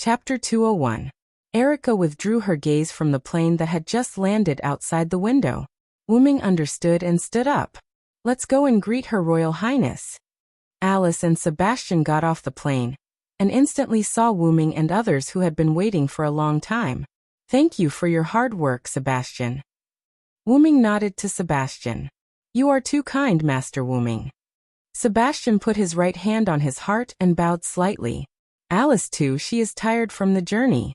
Chapter 201. Erica withdrew her gaze from the plane that had just landed outside the window. Wyrm understood and stood up. "Let's go and greet Her Royal Highness." Alice and Sebastian got off the plane, and instantly saw Wyrm and others who had been waiting for a long time. "Thank you for your hard work, Sebastian." Wyrm nodded to Sebastian. "You are too kind, Master Wyrm." Sebastian put his right hand on his heart and bowed slightly. "Alice too, she is tired from the journey."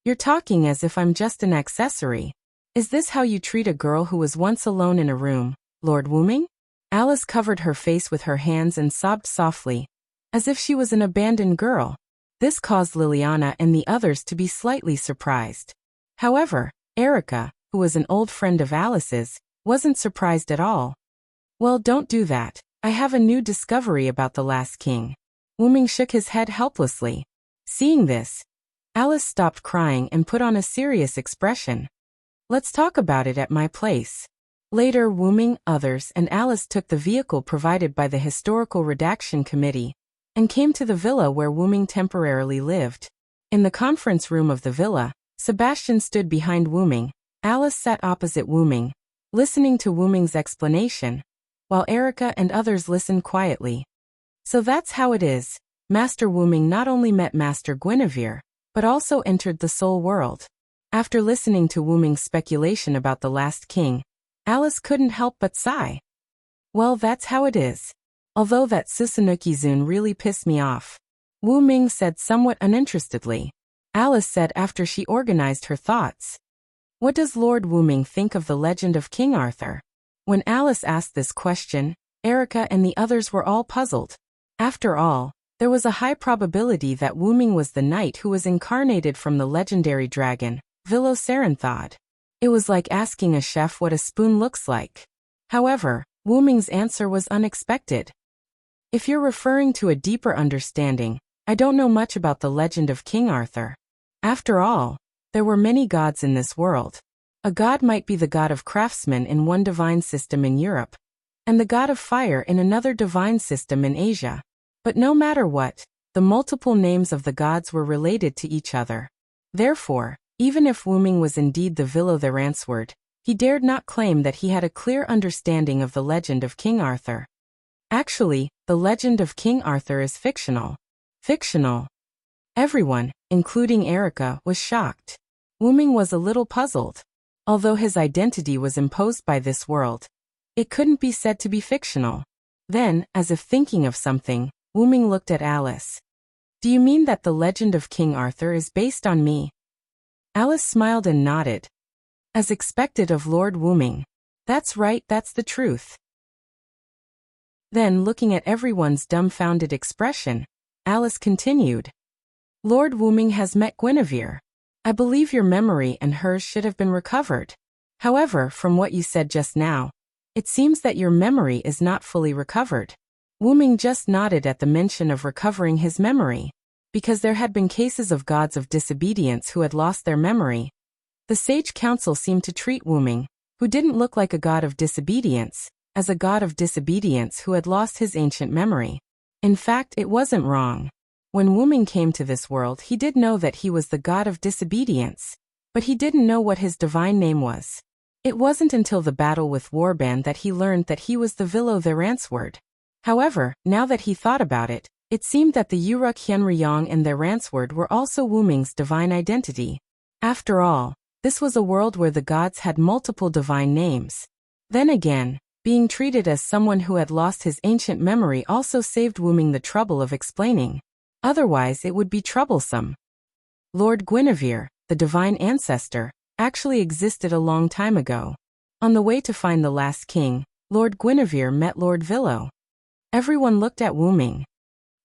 "You're talking as if I'm just an accessory. Is this how you treat a girl who was once alone in a room, Lord Wyrm?" Alice covered her face with her hands and sobbed softly, as if she was an abandoned girl. This caused Liliana and the others to be slightly surprised. However, Erica, who was an old friend of Alice's, wasn't surprised at all. "Well, don't do that. I have a new discovery about the last king." Wyrm shook his head helplessly. Seeing this, Alice stopped crying and put on a serious expression. "Let's talk about it at my place." Later, Wyrm, others, and Alice took the vehicle provided by the Historical Redaction Committee and came to the villa where Wyrm temporarily lived. In the conference room of the villa, Sebastian stood behind Wyrm. Alice sat opposite Wyrm, listening to Wyrm's explanation, while Erica and others listened quietly. "So that's how it is. Master Wyrm not only met Master Guinevere, but also entered the soul world." After listening to Wyrm's speculation about the last king, Alice couldn't help but sigh. "Well, that's how it is. Although that Susanuki-zun really pissed me off," Wyrm said somewhat uninterestedly. Alice said after she organized her thoughts. "What does Lord Wyrm think of the legend of King Arthur?" When Alice asked this question, Erica and the others were all puzzled. After all, there was a high probability that Wyrm was the knight who was incarnated from the legendary dragon, Vilo-Saranthod. It was like asking a chef what a spoon looks like. However, Wyrm's answer was unexpected. "If you're referring to a deeper understanding, I don't know much about the legend of King Arthur. After all, there were many gods in this world. A god might be the god of craftsmen in one divine system in Europe, and the god of fire in another divine system in Asia. But no matter what, the multiple names of the gods were related to each other. Therefore, even if Wyrm was indeed the Vilo-Theransword, he dared not claim that he had a clear understanding of the legend of King Arthur. Actually, the legend of King Arthur is fictional." "Fictional?" Everyone, including Erica, was shocked. Wyrm was a little puzzled. Although his identity was imposed by this world, it couldn't be said to be fictional. Then, as if thinking of something, Wyrm looked at Alice. "Do you mean that the legend of King Arthur is based on me?" Alice smiled and nodded. As expected of Lord Wyrm. "That's right, that's the truth." Then, looking at everyone's dumbfounded expression, Alice continued. "Lord Wyrm has met Guinevere. I believe your memory and hers should have been recovered. However, from what you said just now, it seems that your memory is not fully recovered." Wyrm just nodded at the mention of recovering his memory, because there had been cases of gods of disobedience who had lost their memory. The sage council seemed to treat Wyrm, who didn't look like a god of disobedience, as a god of disobedience who had lost his ancient memory. In fact, it wasn't wrong. When Wyrm came to this world, he did know that he was the god of disobedience, but he didn't know what his divine name was. It wasn't until the battle with Warband that he learned that he was the Vilo-Theransword. However, now that he thought about it, it seemed that the Uruk Hyenryong and their Ransword were also Wyrm's divine identity. After all, this was a world where the gods had multiple divine names. Then again, being treated as someone who had lost his ancient memory also saved Wyrm the trouble of explaining. Otherwise it would be troublesome. Lord Guinevere, the divine ancestor, actually existed a long time ago. On the way to find the last king, Lord Guinevere met Lord Vilo. Everyone looked at Wyrm.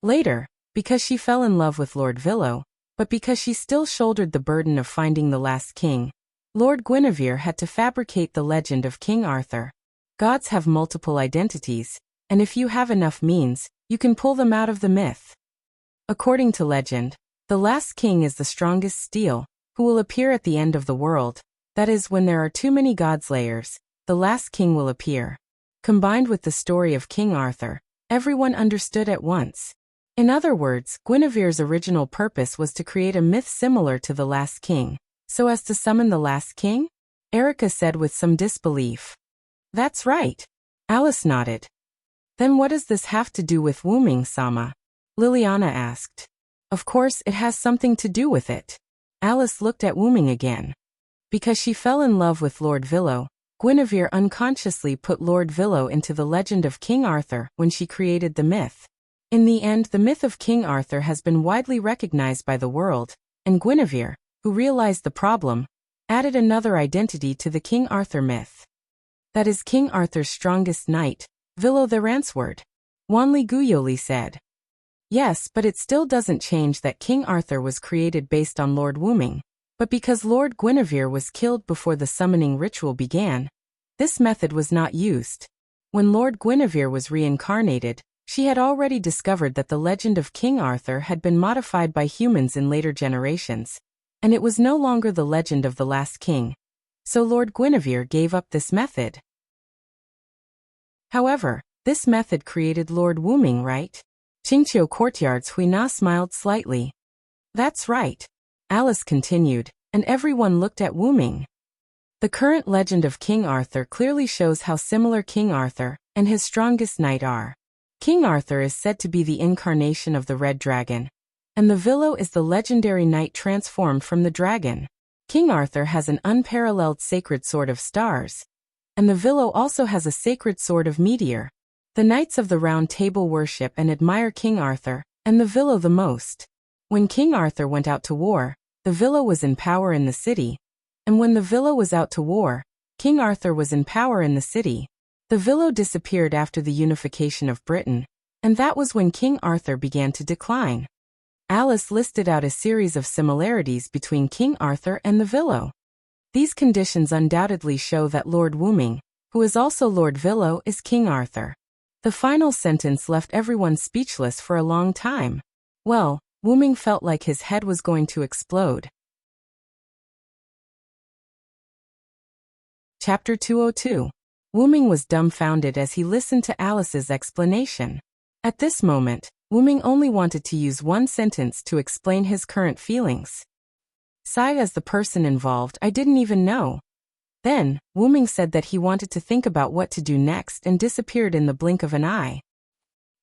Later, because she fell in love with Lord Vilo, but because she still shouldered the burden of finding the last king, Lord Guinevere had to fabricate the legend of King Arthur. Gods have multiple identities, and if you have enough means, you can pull them out of the myth. According to legend, the last king is the strongest steel, who will appear at the end of the world. That is, when there are too many godslayers, the last king will appear. Combined with the story of King Arthur, everyone understood at once. In other words, Guinevere's original purpose was to create a myth similar to the Last King, so as to summon the Last King? Erica said with some disbelief. That's right. Alice nodded. Then what does this have to do with Wuming-sama? Liliana asked. Of course it has something to do with it. Alice looked at Wuming again. Because she fell in love with Lord Villo, Guinevere unconsciously put Lord Villo into the legend of King Arthur when she created the myth. In the end, the myth of King Arthur has been widely recognized by the world, and Guinevere, who realized the problem, added another identity to the King Arthur myth. That is King Arthur's strongest knight, Villo the Ransword. Wanli Guyoli said. Yes, but it still doesn't change that King Arthur was created based on Lord Wuming, but because Lord Guinevere was killed before the summoning ritual began, this method was not used. When Lord Guinevere was reincarnated, she had already discovered that the legend of King Arthur had been modified by humans in later generations, and it was no longer the legend of the last king. So Lord Guinevere gave up this method. However, this method created Lord Wuming, right? Qingqiu Courtyard's Huina smiled slightly. That's right. Alice continued, and everyone looked at Wuming. The current legend of King Arthur clearly shows how similar King Arthur and his strongest knight are. King Arthur is said to be the incarnation of the Red Dragon, and the Villo is the legendary knight transformed from the dragon. King Arthur has an unparalleled sacred sword of stars, and the Villo also has a sacred sword of meteor. The Knights of the Round Table worship and admire King Arthur and the Villo the most. When King Arthur went out to war, the Villo was in power in the city, and when the Villo was out to war, King Arthur was in power in the city. The Villo disappeared after the unification of Britain, and that was when King Arthur began to decline. Alice listed out a series of similarities between King Arthur and the Villo. These conditions undoubtedly show that Lord Wuming, who is also Lord Villo, is King Arthur. The final sentence left everyone speechless for a long time. Well, Wuming felt like his head was going to explode. Chapter 202. Wuming was dumbfounded as he listened to Alice's explanation. At this moment, Wuming only wanted to use one sentence to explain his current feelings. Sighed as the person involved, I didn't even know. Then, Wuming said that he wanted to think about what to do next and disappeared in the blink of an eye.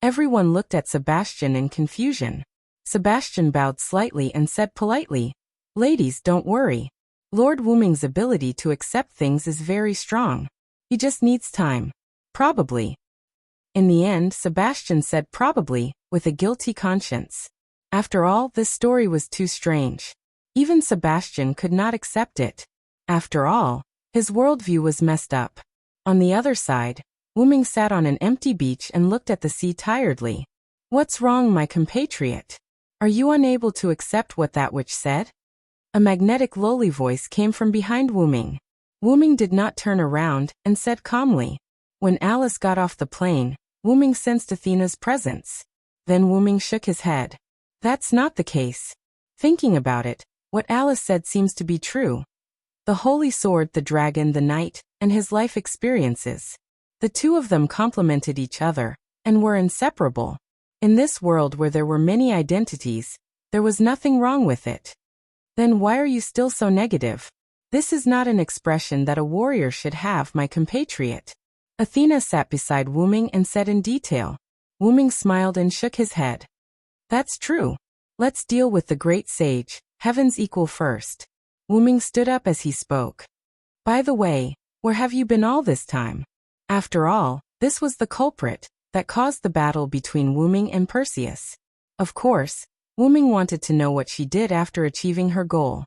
Everyone looked at Sebastian in confusion. Sebastian bowed slightly and said politely, Ladies, don't worry. Lord Wuming's ability to accept things is very strong. He just needs time. Probably. In the end, Sebastian said probably, with a guilty conscience. After all, this story was too strange. Even Sebastian could not accept it. After all, his worldview was messed up. On the other side, Wuming sat on an empty beach and looked at the sea tiredly. What's wrong, my compatriot? Are you unable to accept what that witch said? A magnetic lowly voice came from behind Wuming. Wuming did not turn around and said calmly. When Alice got off the plane, Wuming sensed Athena's presence. Then Wuming shook his head. That's not the case. Thinking about it, what Alice said seems to be true. The holy sword, the dragon, the knight, and his life experiences. The two of them complemented each other and were inseparable. In this world where there were many identities, there was nothing wrong with it. Then why are you still so negative? This is not an expression that a warrior should have, my compatriot. Athena sat beside Wuming and said in detail. Wuming smiled and shook his head. That's true. Let's deal with the great sage, heaven's equal first. Wuming stood up as he spoke. By the way, where have you been all this time? After all, this was the culprit that caused the battle between Wuming and Perseus. Of course, Wuming wanted to know what she did after achieving her goal.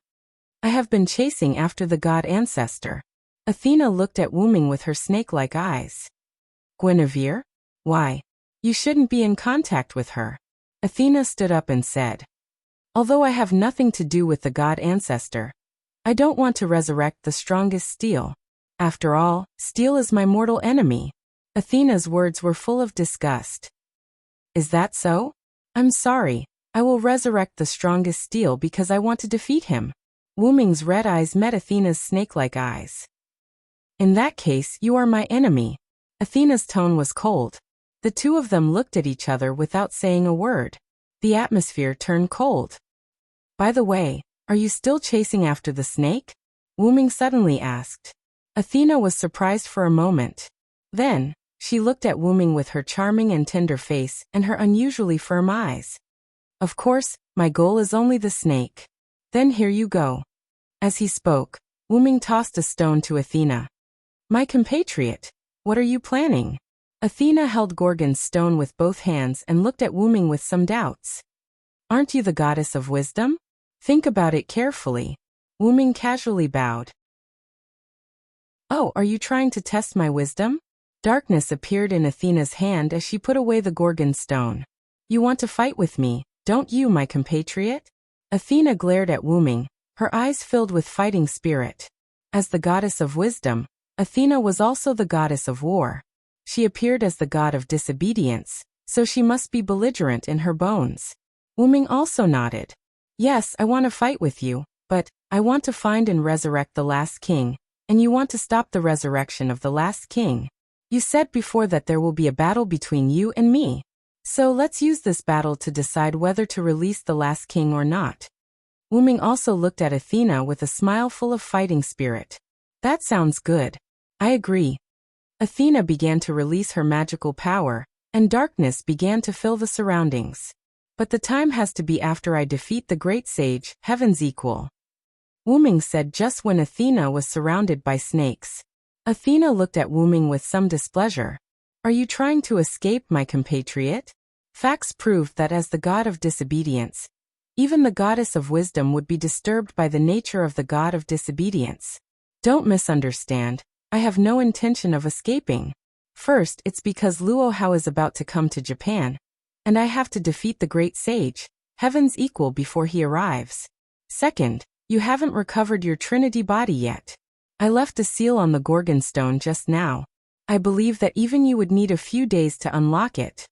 I have been chasing after the god ancestor. Athena looked at Wuming with her snake-like eyes. Guinevere? Why? You shouldn't be in contact with her. Athena stood up and said. Although I have nothing to do with the god ancestor, I don't want to resurrect the strongest steel. After all, steel is my mortal enemy. Athena's words were full of disgust. Is that so? I'm sorry. I will resurrect the strongest steel because I want to defeat him. Wuming's red eyes met Athena's snake-like eyes. In that case, you are my enemy. Athena's tone was cold. The two of them looked at each other without saying a word. The atmosphere turned cold. By the way, are you still chasing after the snake? Wyrm suddenly asked. Athena was surprised for a moment. Then, she looked at Wyrm with her charming and tender face and her unusually firm eyes. Of course, my goal is only the snake. Then here you go. As he spoke, Wyrm tossed a stone to Athena. My compatriot, what are you planning? Athena held Gorgon's stone with both hands and looked at Wyrm with some doubts. Aren't you the goddess of wisdom? Think about it carefully. Wyrm casually bowed. Oh, are you trying to test my wisdom? Darkness appeared in Athena's hand as she put away the Gorgon stone. You want to fight with me, don't you, my compatriot? Athena glared at Wyrm, her eyes filled with fighting spirit. As the goddess of wisdom, Athena was also the goddess of war. She appeared as the god of disobedience, so she must be belligerent in her bones. Wyrm also nodded. Yes, I want to fight with you, but I want to find and resurrect the last king, and you want to stop the resurrection of the last king. You said before that there will be a battle between you and me. So let's use this battle to decide whether to release the last king or not. Wyrm also looked at Athena with a smile full of fighting spirit. That sounds good. I agree. Athena began to release her magical power, and darkness began to fill the surroundings. But the time has to be after I defeat the great sage, heaven's equal. Wyrm said just when Athena was surrounded by snakes. Athena looked at Wyrm with some displeasure. Are you trying to escape, my compatriot? Facts proved that as the god of disobedience, even the goddess of wisdom would be disturbed by the nature of the god of disobedience. Don't misunderstand, I have no intention of escaping. First, it's because Luo Hao is about to come to Japan, and I have to defeat the great sage, heaven's equal, before he arrives. Second, you haven't recovered your Trinity body yet. I left a seal on the Gorgon stone just now. I believe that even you would need a few days to unlock it.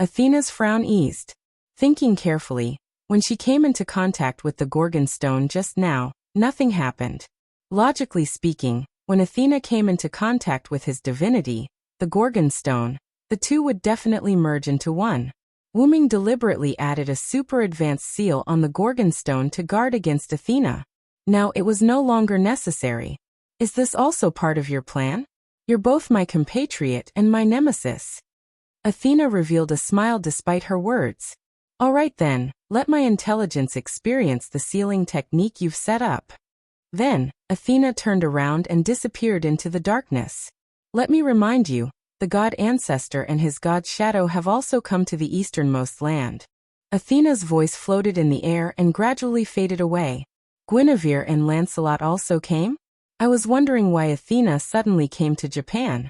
Athena's frown eased. Thinking carefully, when she came into contact with the Gorgon stone just now, nothing happened. Logically speaking, when Athena came into contact with his divinity, the Gorgon stone, the two would definitely merge into one. Wyrm deliberately added a super advanced seal on the Gorgon stone to guard against Athena. Now it was no longer necessary. Is this also part of your plan? You're both my compatriot and my nemesis. Athena revealed a smile despite her words. All right then, let my intelligence experience the sealing technique you've set up. Then, Athena turned around and disappeared into the darkness. Let me remind you, the god ancestor and his god shadow have also come to the easternmost land. Athena's voice floated in the air and gradually faded away. Guinevere and Lancelot also came? I was wondering why Athena suddenly came to Japan.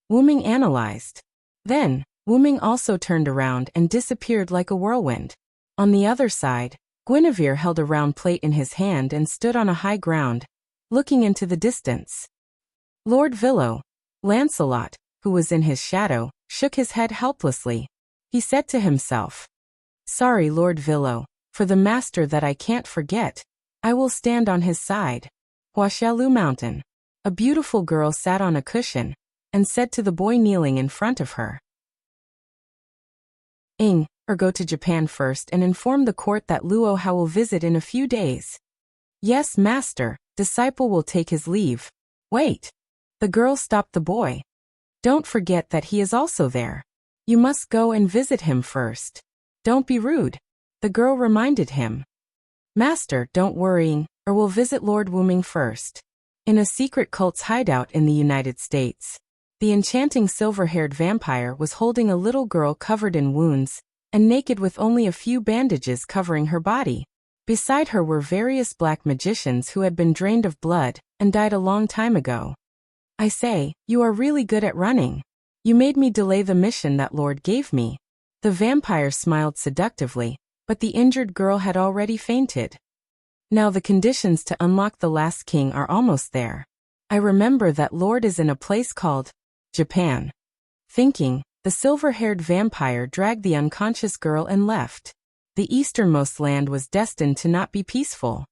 Wyrm analyzed. Then, Wyrm also turned around and disappeared like a whirlwind. On the other side, Guinevere held a round plate in his hand and stood on a high ground, looking into the distance. Lord Villo, Lancelot, who was in his shadow, shook his head helplessly. He said to himself, Sorry, Lord Villo, for the master that I can't forget, I will stand on his side. Huashalu Mountain. A beautiful girl sat on a cushion, and said to the boy kneeling in front of her, Go to Japan first and inform the court that Luo Hao will visit in a few days. Yes, master, disciple will take his leave. Wait. The girl stopped the boy. Don't forget that he is also there. You must go and visit him first. Don't be rude. The girl reminded him. Master, don't worry, we'll visit Lord Wyrm first. In a secret cult's hideout in the United States, the enchanting silver-haired vampire was holding a little girl covered in wounds, and naked with only a few bandages covering her body. Beside her were various black magicians who had been drained of blood and died a long time ago. I say, you are really good at running. You made me delay the mission that Lord gave me. The vampire smiled seductively, but the injured girl had already fainted. Now the conditions to unlock the last king are almost there. I remember that Lord is in a place called Japan. Thinking, the silver-haired vampire dragged the unconscious girl and left. The easternmost land was destined to not be peaceful.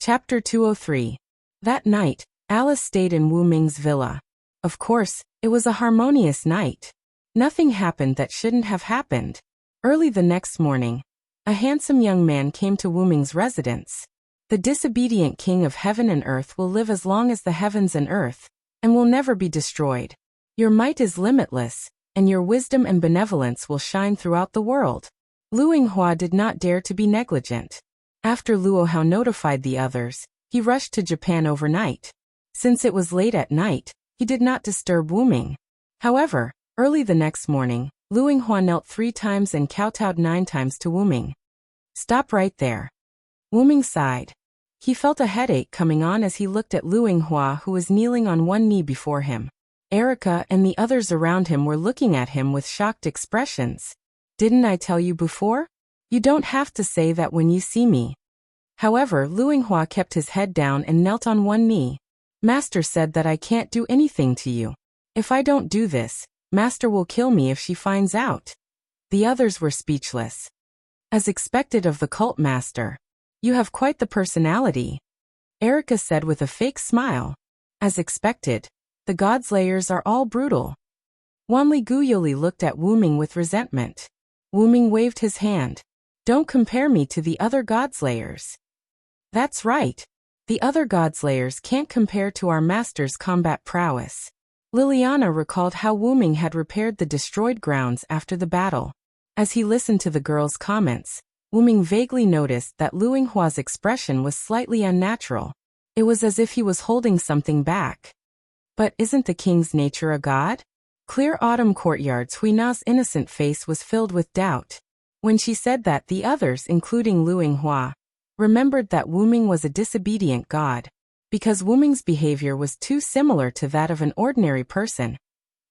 Chapter 203. That night, Alice stayed in Wu Ming's villa. Of course, it was a harmonious night. Nothing happened that shouldn't have happened. Early the next morning, a handsome young man came to Wu Ming's residence. The disobedient king of heaven and earth will live as long as the heavens and earth, and will never be destroyed. Your might is limitless, and your wisdom and benevolence will shine throughout the world. Lu Yinghua did not dare to be negligent. After Luo Hao notified the others, he rushed to Japan overnight. Since it was late at night, he did not disturb Wu Ming. However, early the next morning, Lu Yinghua knelt 3 times and kowtowed 9 times to Wu Ming. Stop right there. Wu Ming sighed. He felt a headache coming on as he looked at Lu Yinghua, who was kneeling on one knee before him. Erica and the others around him were looking at him with shocked expressions. Didn't I tell you before? You don't have to say that when you see me. However, Lu Yinghua kept his head down and knelt on one knee. Master said that I can't do anything to you. If I don't do this, Master will kill me if she finds out. The others were speechless. As expected of the cult master. You have quite the personality, Erica said with a fake smile. As expected, the Godslayers are all brutal. Wanli Guyoli looked at Wu Ming with resentment. Wu Ming waved his hand. Don't compare me to the other Godslayers. That's right. The other Godslayers can't compare to our master's combat prowess. Liliana recalled how Wu Ming had repaired the destroyed grounds after the battle. As he listened to the girl's comments, Wu Ming vaguely noticed that Lu Yinghua's expression was slightly unnatural. It was as if he was holding something back. But isn't the king's nature a god? Clear autumn courtyards. Huina's innocent face was filled with doubt. When she said that, the others, including Lu Yinghua, remembered that Wu Ming was a disobedient god. Because Wu Ming's behavior was too similar to that of an ordinary person,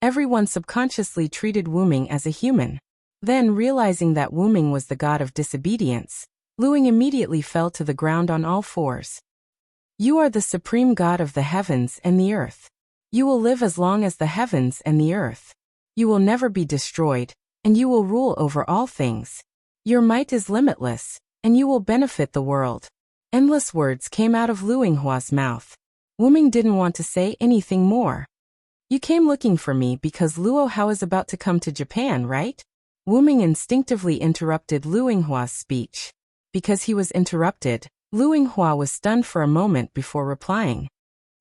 everyone subconsciously treated Wu Ming as a human. Then, realizing that Wu Ming was the god of disobedience, Lu Ying immediately fell to the ground on all fours. You are the supreme god of the heavens and the earth. You will live as long as the heavens and the earth. You will never be destroyed, and you will rule over all things. Your might is limitless, and you will benefit the world. Endless words came out of Lu Yinghua's mouth. Wu Ming didn't want to say anything more. You came looking for me because Luo Hao is about to come to Japan, right? Wu Ming instinctively interrupted Lu Yinghua's speech. Because he was interrupted, Lu Yinghua was stunned for a moment before replying.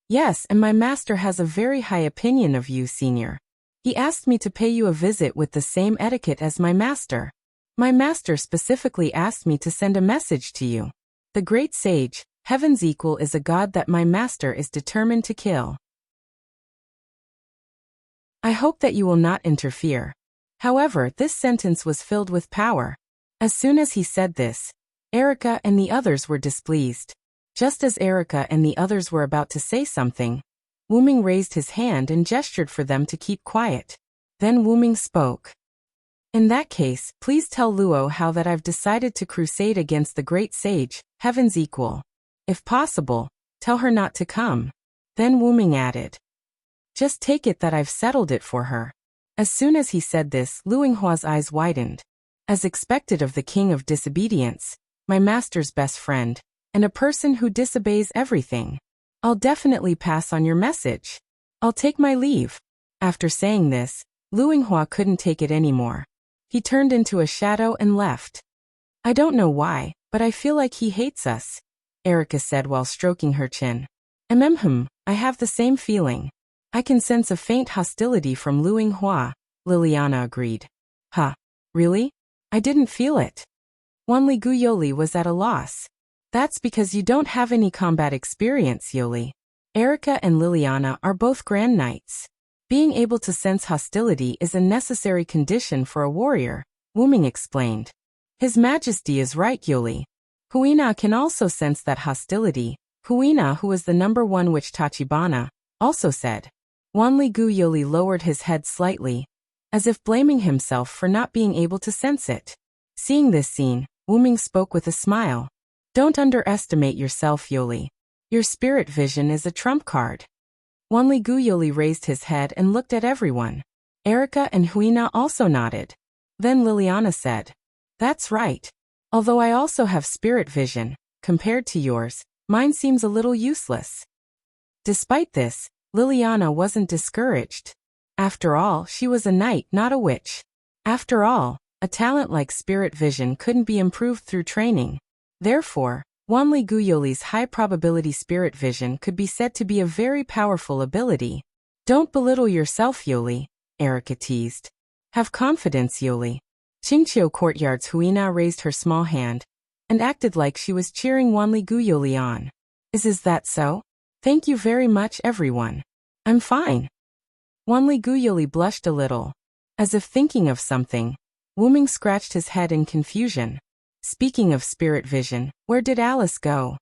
Yes, and my master has a very high opinion of you, senior. He asked me to pay you a visit with the same etiquette as my master. My master specifically asked me to send a message to you. The great sage, Heaven's equal, is a god that my master is determined to kill. I hope that you will not interfere. However, this sentence was filled with power. As soon as he said this, Erica and the others were displeased. Just as Erica and the others were about to say something, Wu Ming raised his hand and gestured for them to keep quiet. Then Wu Ming spoke. In that case, please tell Luo Hao that I've decided to crusade against the great sage, Heaven's equal. If possible, tell her not to come. Then Wu Ming added. Just take it that I've settled it for her. As soon as he said this, Lu Yinghua's eyes widened. As expected of the king of disobedience, my master's best friend, and a person who disobeys everything. I'll definitely pass on your message. I'll take my leave. After saying this, Lu Yinghua couldn't take it anymore. He turned into a shadow and left. I don't know why, but I feel like he hates us, Erica said while stroking her chin. I have the same feeling. I can sense a faint hostility from Lu Yinghua, Liliana agreed. Huh, really? I didn't feel it. Wanli Guyoli was at a loss. That's because you don't have any combat experience, Yoli. Erica and Liliana are both Grand Knights. Being able to sense hostility is a necessary condition for a warrior, Wu Ming explained. His Majesty is right, Yoli. Huina can also sense that hostility. Huina, who is the #1 witch Tachibana, also said. Wanli Guyoli lowered his head slightly, as if blaming himself for not being able to sense it. Seeing this scene, Wu Ming spoke with a smile. Don't underestimate yourself, Yoli. Your spirit vision is a trump card. Wanli Guyoli raised his head and looked at everyone. Erica and Huina also nodded. Then Liliana said, That's right. Although I also have spirit vision, compared to yours, mine seems a little useless. Despite this, Liliana wasn't discouraged. After all, she was a knight, not a witch. After all, a talent like spirit vision couldn't be improved through training. Therefore, Wanli Guyoli's high-probability spirit vision could be said to be a very powerful ability. Don't belittle yourself, Yoli, Erica teased. Have confidence, Yoli. Qingqiu Courtyard's Huina raised her small hand and acted like she was cheering Wanli Guyoli on. Is that so? Thank you very much, everyone. I'm fine. Wanli Guyoli blushed a little. As if thinking of something, Wuming scratched his head in confusion. Speaking of spirit vision, where did Alice go?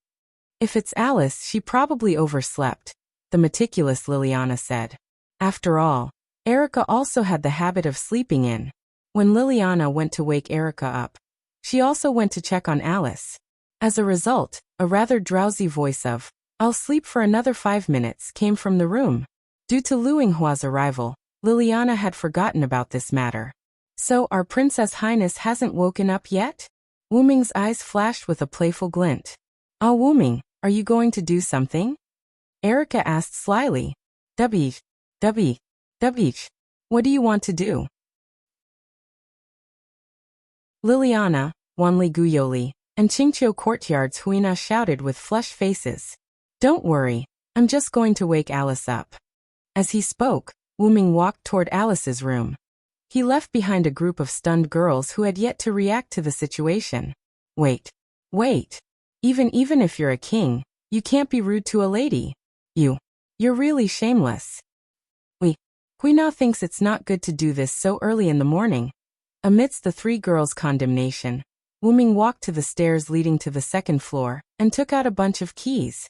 If it's Alice, she probably overslept, the meticulous Liliana said. After all, Erica also had the habit of sleeping in. When Liliana went to wake Erica up, she also went to check on Alice. As a result, a rather drowsy voice of, "I'll sleep for another 5 minutes," came from the room. Due to Lu Yinghua's arrival, Liliana had forgotten about this matter. So our Princess Highness hasn't woken up yet? Wuming's eyes flashed with a playful glint. "Ah, Wuming, are you going to do something?" Erica asked slyly. "Dubby. What do you want to do?" Liliana, Wanli Guyoli, and Qingqiu Courtyard's Huina shouted with flushed faces. "Don't worry, I'm just going to wake Alice up." As he spoke, Wuming walked toward Alice's room. He left behind a group of stunned girls who had yet to react to the situation. Wait. Even if you're a king, you can't be rude to a lady. You're really shameless. Huina thinks it's not good to do this so early in the morning. Amidst the 3 girls' condemnation, Wuming walked to the stairs leading to the 2nd floor and took out a bunch of keys.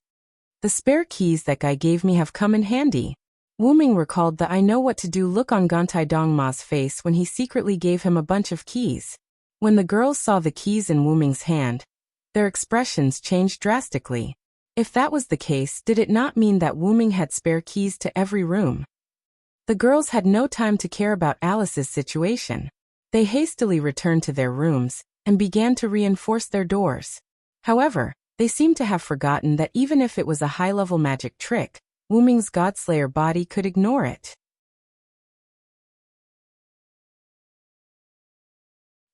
"The spare keys that guy gave me have come in handy." Wuming recalled the "I know what to do" look on Gantai Dongma's face when he secretly gave him a bunch of keys. When the girls saw the keys in Wuming's hand, their expressions changed drastically. If that was the case, did it not mean that Wuming had spare keys to every room? The girls had no time to care about Alice's situation. They hastily returned to their rooms and began to reinforce their doors. However, they seemed to have forgotten that even if it was a high-level magic trick, Wuming's Godslayer body could ignore it.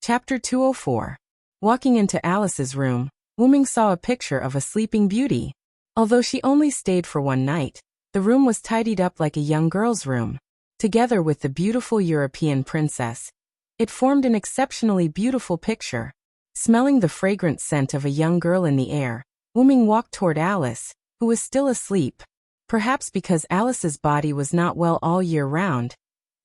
Chapter 204. Walking into Alice's room, Wuming saw a picture of a sleeping beauty. Although she only stayed for 1 night, the room was tidied up like a young girl's room. Together with the beautiful European princess, it formed an exceptionally beautiful picture. Smelling the fragrant scent of a young girl in the air, Wuming walked toward Alice, who was still asleep. Perhaps because Alice's body was not well all year round,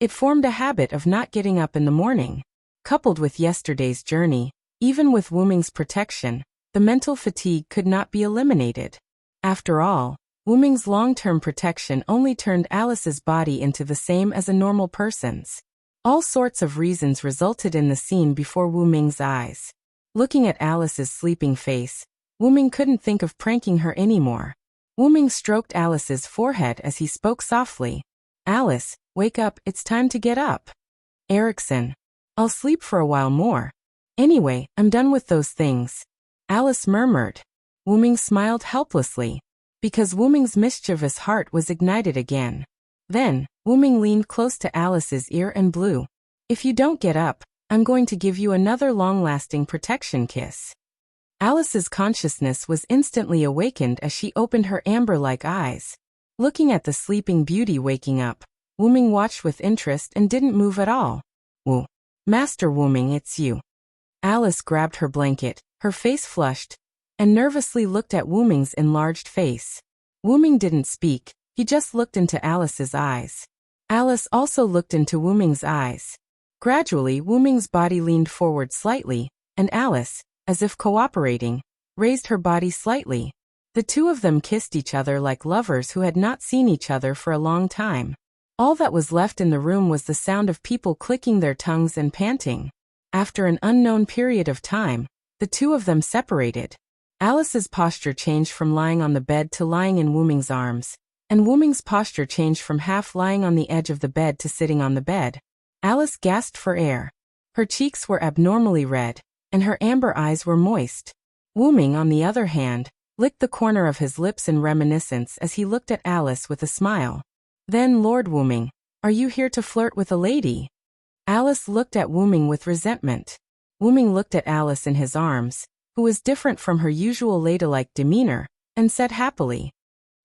it formed a habit of not getting up in the morning. Coupled with yesterday's journey, even with Wuming's protection, the mental fatigue could not be eliminated. After all, Wuming's long-term protection only turned Alice's body into the same as a normal person's. All sorts of reasons resulted in the scene before Wuming's eyes. Looking at Alice's sleeping face, Wuming couldn't think of pranking her anymore. Wuming stroked Alice's forehead as he spoke softly. "Alice, wake up, it's time to get up." "Erickson, I'll sleep for a while more. Anyway, I'm done with those things," Alice murmured. Wuming smiled helplessly, because Wuming's mischievous heart was ignited again. Then, Wuming leaned close to Alice's ear and blew. "If you don't get up, I'm going to give you another long-lasting protection kiss." Alice's consciousness was instantly awakened as she opened her amber-like eyes. Looking at the sleeping beauty waking up, Wuming watched with interest and didn't move at all. Master Wuming, it's you." Alice grabbed her blanket, her face flushed, and nervously looked at Wuming's enlarged face. Wuming didn't speak, he just looked into Alice's eyes. Alice also looked into Wuming's eyes. Gradually, Wuming's body leaned forward slightly, and Alice, as if cooperating, raised her body slightly. The 2 of them kissed each other like lovers who had not seen each other for a long time. All that was left in the room was the sound of people clicking their tongues and panting. After an unknown period of time, the 2 of them separated. Alice's posture changed from lying on the bed to lying in Wuming's arms, and Wuming's posture changed from half lying on the edge of the bed to sitting on the bed. Alice gasped for air. Her cheeks were abnormally red, and her amber eyes were moist. Wuming, on the other hand, licked the corner of his lips in reminiscence as he looked at Alice with a smile. "Then, Lord Wuming, Are you here to flirt with a lady? Alice looked at Wuming with resentment. Wuming looked at Alice in his arms, who was different from her usual ladylike demeanor, and said happily,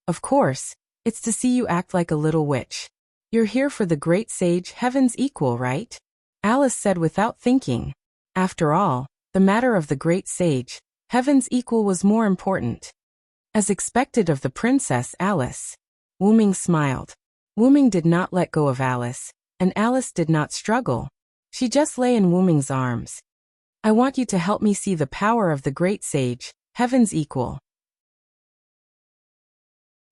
"Of course, it's to see you act like a little witch. You're here for the great sage, heaven's equal, right?" Alice said without thinking. After all, the matter of the great sage, heaven's equal, was more important. As expected of the Princess Alice. Wuming smiled. Wuming did not let go of Alice, and Alice did not struggle. She just lay in Wuming's arms. "I want you to help me see the power of the great sage, heaven's equal."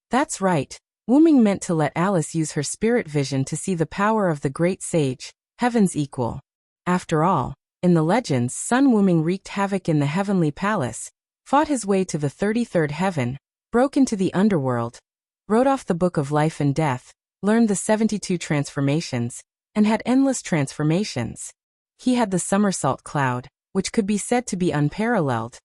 That's right. Wuming meant to let Alice use her spirit vision to see the power of the great sage, heaven's equal. After all, in the legends, Sun Wuming wreaked havoc in the heavenly palace, fought his way to the 33rd heaven, broke into the underworld, wrote off the book of life and death, learned the 72 transformations, and had endless transformations. He had the somersault cloud, which could be said to be unparalleled.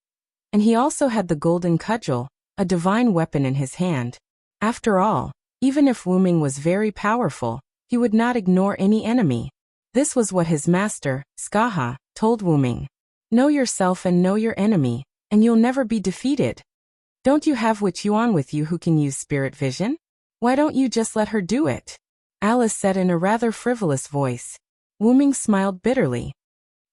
And he also had the golden cudgel, a divine weapon in his hand. After all, even if Wuming was very powerful, he would not ignore any enemy. This was what his master, Skaha, told Wuming. "Know yourself and know your enemy, and you'll never be defeated. Don't you have Witch Yuan with you who can use spirit vision? Why don't you just let her do it?" Alice said in a rather frivolous voice. Wuming smiled bitterly.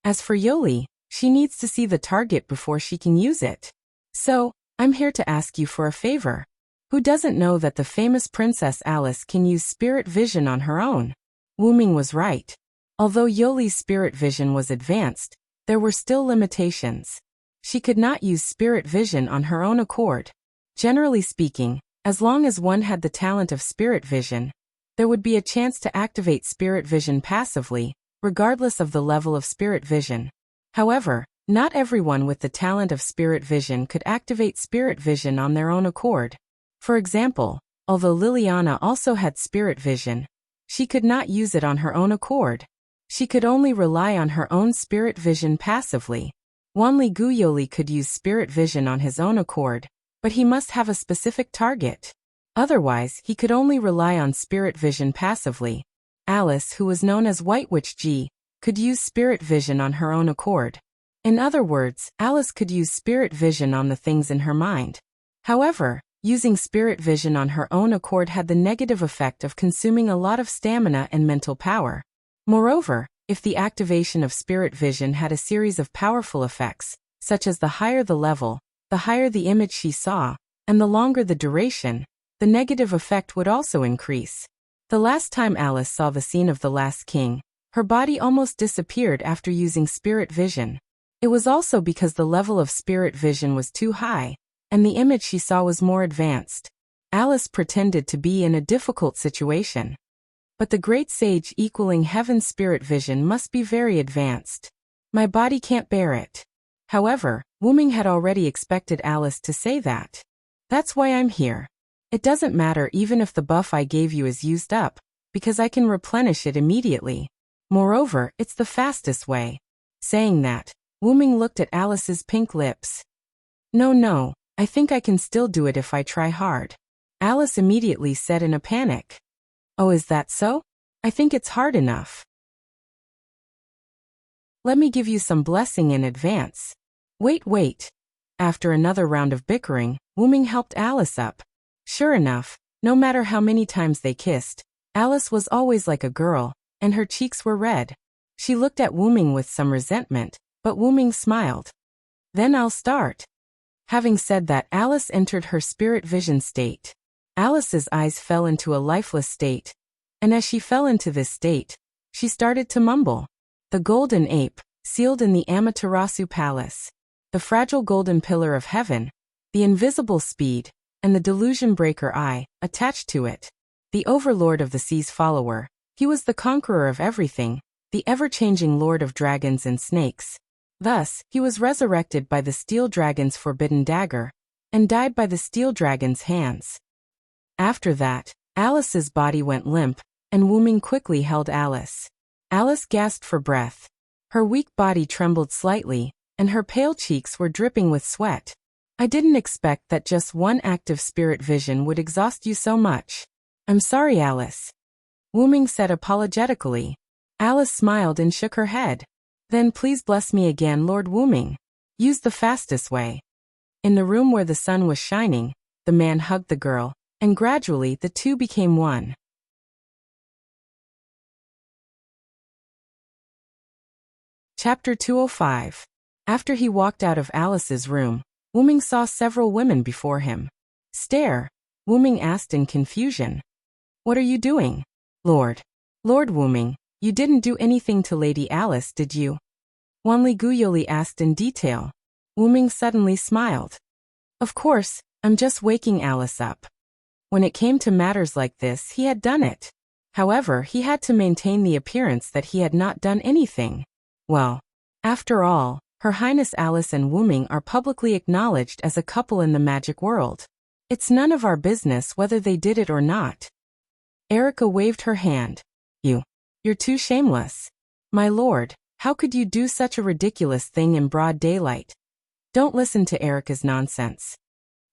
"As for Yoli, she needs to see the target before she can use it. So, I'm here to ask you for a favor. Who doesn't know that the famous Princess Alice can use spirit vision on her own?" Wuming was right. Although Yoli's spirit vision was advanced, there were still limitations. She could not use spirit vision on her own accord. Generally speaking, as long as one had the talent of spirit vision, there would be a chance to activate spirit vision passively, regardless of the level of spirit vision. However, not everyone with the talent of spirit vision could activate spirit vision on their own accord. For example, although Liliana also had spirit vision, she could not use it on her own accord. She could only rely on her own spirit vision passively. Wanli Guyoli could use spirit vision on his own accord, but he must have a specific target. Otherwise, he could only rely on spirit vision passively. Alice, who was known as White Witch G, could use spirit vision on her own accord. In other words, Alice could use spirit vision on the things in her mind. However, using spirit vision on her own accord had the negative effect of consuming a lot of stamina and mental power. Moreover, if the activation of spirit vision had a series of powerful effects, such as the higher the level, the higher the image she saw, and the longer the duration, the negative effect would also increase. The last time Alice saw the scene of The Last King, her body almost disappeared after using spirit vision. It was also because the level of spirit vision was too high, and the image she saw was more advanced. Alice pretended to be in a difficult situation. But the great sage equaling heaven's spirit vision must be very advanced. "My body can't bear it." However, Wuming had already expected Alice to say that. "That's why I'm here. It doesn't matter even if the buff I gave you is used up, because I can replenish it immediately. Moreover, it's the fastest way." Saying that, Wuming looked at Alice's pink lips. No, I think I can still do it if I try hard." Alice immediately said in a panic. "Oh, is that so? I think it's hard enough. Let me give you some blessing in advance." Wait. After another round of bickering, Wuming helped Alice up. Sure enough, no matter how many times they kissed, Alice was always like a girl, and her cheeks were red. She looked at Wuming with some resentment, but Wuming smiled. "Then I'll start." Having said that, Alice entered her spirit vision state. Alice's eyes fell into a lifeless state, and as she fell into this state, she started to mumble. The golden ape, sealed in the Amaterasu Palace, the fragile golden pillar of heaven, the invisible speed, and the delusion breaker eye, attached to it. The overlord of the sea's follower, he was the conqueror of everything, the ever-changing lord of dragons and snakes. Thus, he was resurrected by the steel dragon's forbidden dagger, and died by the steel dragon's hands. After that, Alice's body went limp, and Wuming quickly held Alice. Alice gasped for breath. Her weak body trembled slightly, and her pale cheeks were dripping with sweat. "I didn't expect that just one active spirit vision would exhaust you so much. I'm sorry, Alice." Wu-ming said apologetically. Alice smiled and shook her head. Then please bless me again, Lord Wu-ming. Use the fastest way. In the room where the sun was shining, the man hugged the girl, and gradually the two became one. Chapter 205. After he walked out of Alice's room, Wu-ming saw several women before him. Stare, Wu-ming asked in confusion. What are you doing? Lord Wu-ming, you didn't do anything to Lady Alice, did you? Wanli Guyoli asked in detail. Wu-ming suddenly smiled. Of course, I'm just waking Alice up. When it came to matters like this, he had done it. However, he had to maintain the appearance that he had not done anything. Well, after all, Her Highness Alice and Wu-ming are publicly acknowledged as a couple in the magic world. It's none of our business whether they did it or not. Erica waved her hand. You're too shameless. My lord, how could you do such a ridiculous thing in broad daylight? Don't listen to Erica's nonsense.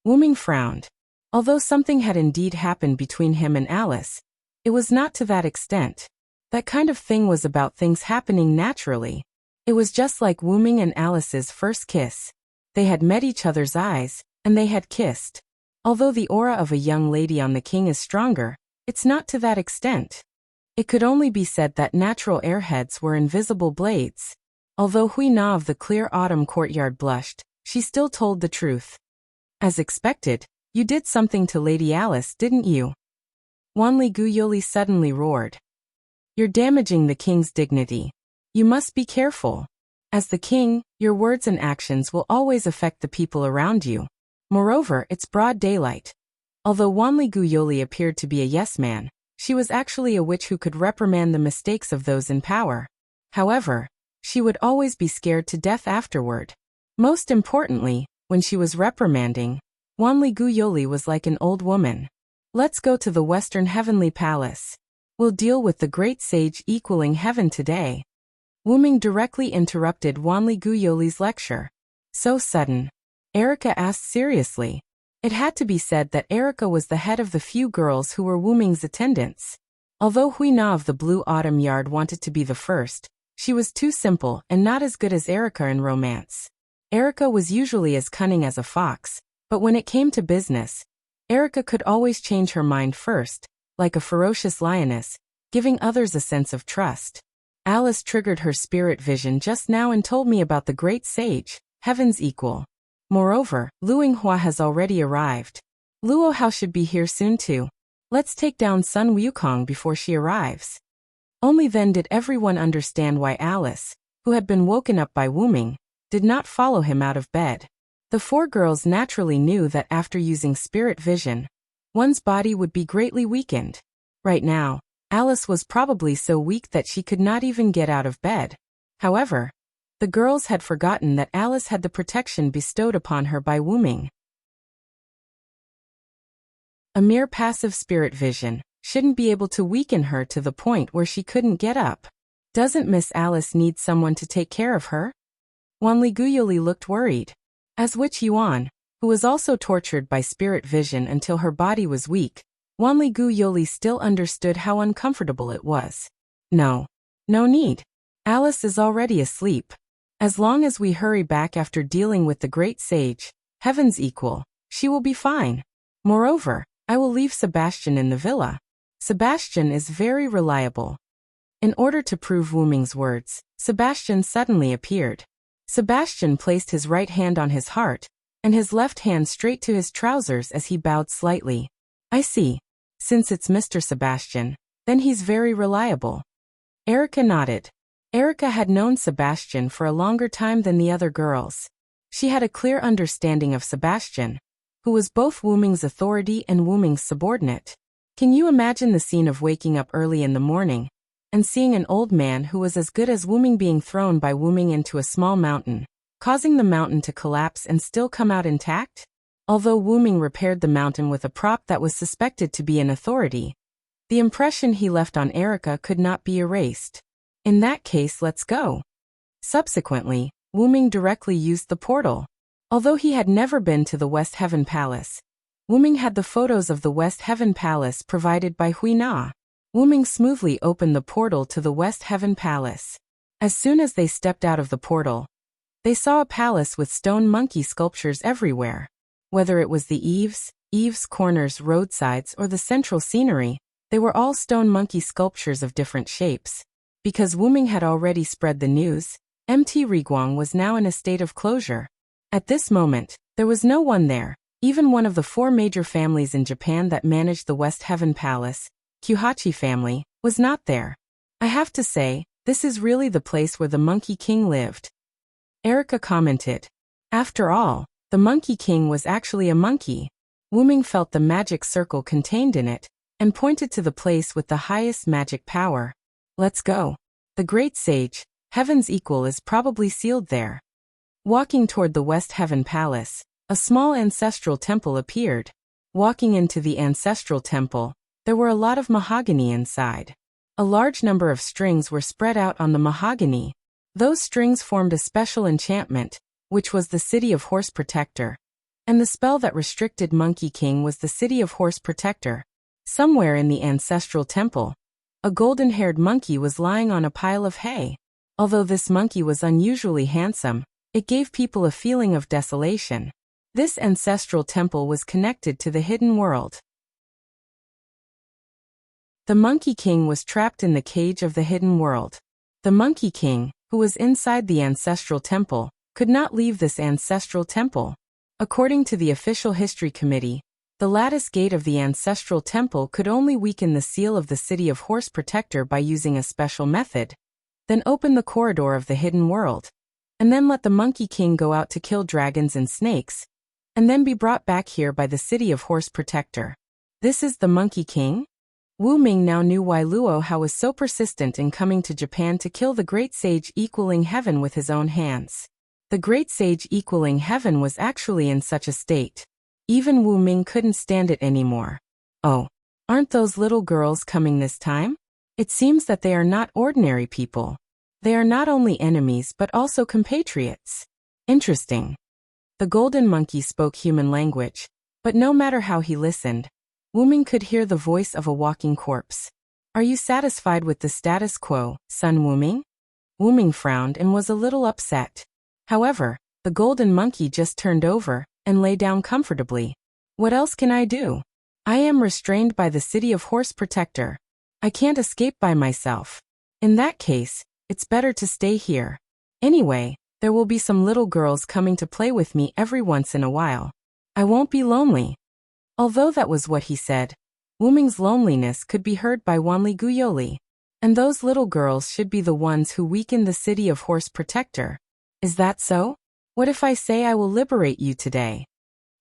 Wu-ming frowned. Although something had indeed happened between him and Alice, it was not to that extent. That kind of thing was about things happening naturally. It was just like Wu-ming and Alice's first kiss. They had met each other's eyes, and they had kissed. Although the aura of a young lady on the king is stronger, it's not to that extent. It could only be said that natural airheads were invisible blades. Although Hui Na of the clear autumn courtyard blushed, she still told the truth. As expected, you did something to Lady Alice, didn't you? Wanli Guyoli suddenly roared. You're damaging the king's dignity. You must be careful. As the king, your words and actions will always affect the people around you. Moreover, it's broad daylight. Although Wanli Guyoli appeared to be a yes-man, she was actually a witch who could reprimand the mistakes of those in power. However, she would always be scared to death afterward. Most importantly, when she was reprimanding, Wanli Guyoli was like an old woman. Let's go to the Western Heavenly Palace. We'll deal with the great sage equaling heaven today. Wu-ming directly interrupted Wanli Guyoli's lecture. So sudden. Erica asked seriously. It had to be said that Erica was the head of the few girls who were Wu-ming's attendants. Although Hui Na of the Blue Autumn Yard wanted to be the first, she was too simple and not as good as Erica in romance. Erica was usually as cunning as a fox, but when it came to business, Erica could always change her mind first, like a ferocious lioness, giving others a sense of trust. Alice triggered her spirit vision just now and told me about the great sage, heaven's equal. Moreover, Luing Hua has already arrived. Luo Hao should be here soon too. Let's take down Sun Wukong before she arrives. Only then did everyone understand why Alice, who had been woken up by Wu-ming, did not follow him out of bed. The four girls naturally knew that after using spirit vision, one's body would be greatly weakened. Right now, Alice was probably so weak that she could not even get out of bed. However, the girls had forgotten that Alice had the protection bestowed upon her by Wu-ming. A mere passive spirit vision shouldn't be able to weaken her to the point where she couldn't get up. Doesn't Miss Alice need someone to take care of her? Wanli Guyoli looked worried. As Witch Yuan, who was also tortured by spirit vision until her body was weak, Wanli Guyoli still understood how uncomfortable it was. No need. Alice is already asleep. As long as we hurry back after dealing with the great sage, heaven's equal, she will be fine. Moreover, I will leave Sebastian in the villa. Sebastian is very reliable. In order to prove Wu-ming's words, Sebastian suddenly appeared. Sebastian placed his right hand on his heart, and his left hand straight to his trousers as he bowed slightly. I see. Since it's Mr. Sebastian, then he's very reliable. Erica nodded. Erica had known Sebastian for a longer time than the other girls. She had a clear understanding of Sebastian, who was both Wu-ming's authority and Wu-ming's subordinate. Can you imagine the scene of waking up early in the morning and seeing an old man who was as good as Wu-ming being thrown by Wu-ming into a small mountain, causing the mountain to collapse and still come out intact? Although Wu-ming repaired the mountain with a prop that was suspected to be an authority, the impression he left on Erica could not be erased. In that case, let's go. Subsequently, Wu-ming directly used the portal. Although he had never been to the West Heaven Palace, Wu-ming had the photos of the West Heaven Palace provided by Hui Na. Wuming smoothly opened the portal to the West Heaven Palace. As soon as they stepped out of the portal, they saw a palace with stone monkey sculptures everywhere. Whether it was the eaves, corners, roadsides, or the central scenery, they were all stone monkey sculptures of different shapes. Because Wuming had already spread the news, MT Riguang was now in a state of closure. At this moment, there was no one there. Even one of the 4 major families in Japan that managed the West Heaven Palace, Kyuhachi family, was not there. I have to say, this is really the place where the Monkey King lived. Erica commented. After all, the Monkey King was actually a monkey. Wuming felt the magic circle contained in it, and pointed to the place with the highest magic power. Let's go. The great sage, Heaven's equal, is probably sealed there. Walking toward the West Heaven Palace, a small ancestral temple appeared. Walking into the ancestral temple, there were a lot of mahogany inside. A large number of strings were spread out on the mahogany. Those strings formed a special enchantment, which was the City of Horse Protector. And the spell that restricted Monkey King was the City of Horse Protector. Somewhere in the ancestral temple, a golden-haired monkey was lying on a pile of hay. Although this monkey was unusually handsome, it gave people a feeling of desolation. This ancestral temple was connected to the hidden world. The Monkey King was trapped in the cage of the hidden world. The Monkey King, who was inside the ancestral temple, could not leave this ancestral temple. According to the official history committee, the lattice gate of the ancestral temple could only weaken the seal of the City of Horse Protector by using a special method. Then open the corridor of the hidden world. And then let the Monkey King go out to kill dragons and snakes. And then be brought back here by the City of Horse Protector. This is the Monkey King? Wuming now knew why Luo Hao was so persistent in coming to Japan to kill the great sage equaling heaven with his own hands. The great sage equaling heaven was actually in such a state. Even Wuming couldn't stand it anymore. Oh, aren't those little girls coming this time? It seems that they are not ordinary people. They are not only enemies but also compatriots. Interesting. The golden monkey spoke human language, but no matter how he listened, Wuming could hear the voice of a walking corpse. Are you satisfied with the status quo, son Wuming? Wuming frowned and was a little upset. However, the golden monkey just turned over and lay down comfortably. What else can I do? I am restrained by the City of Horse Protector. I can't escape by myself. In that case, it's better to stay here. Anyway, there will be some little girls coming to play with me every once in a while. I won't be lonely. Although that was what he said, Wuming's loneliness could be heard by Wanli Guyoli. And those little girls should be the ones who weaken the City of Horse Protector. Is that so? What if I say I will liberate you today?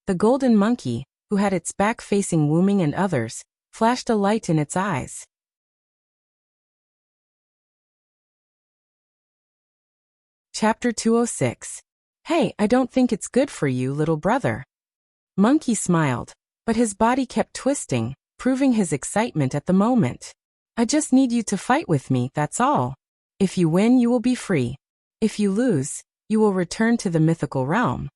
The golden monkey, who had its back facing Wuming and others, flashed a light in its eyes. Chapter 206. Hey, I don't think it's good for you, little brother. Monkey smiled, but his body kept twisting, proving his excitement at the moment. I just need you to fight with me, that's all. If you win, you will be free. If you lose, you will return to the mythical realm.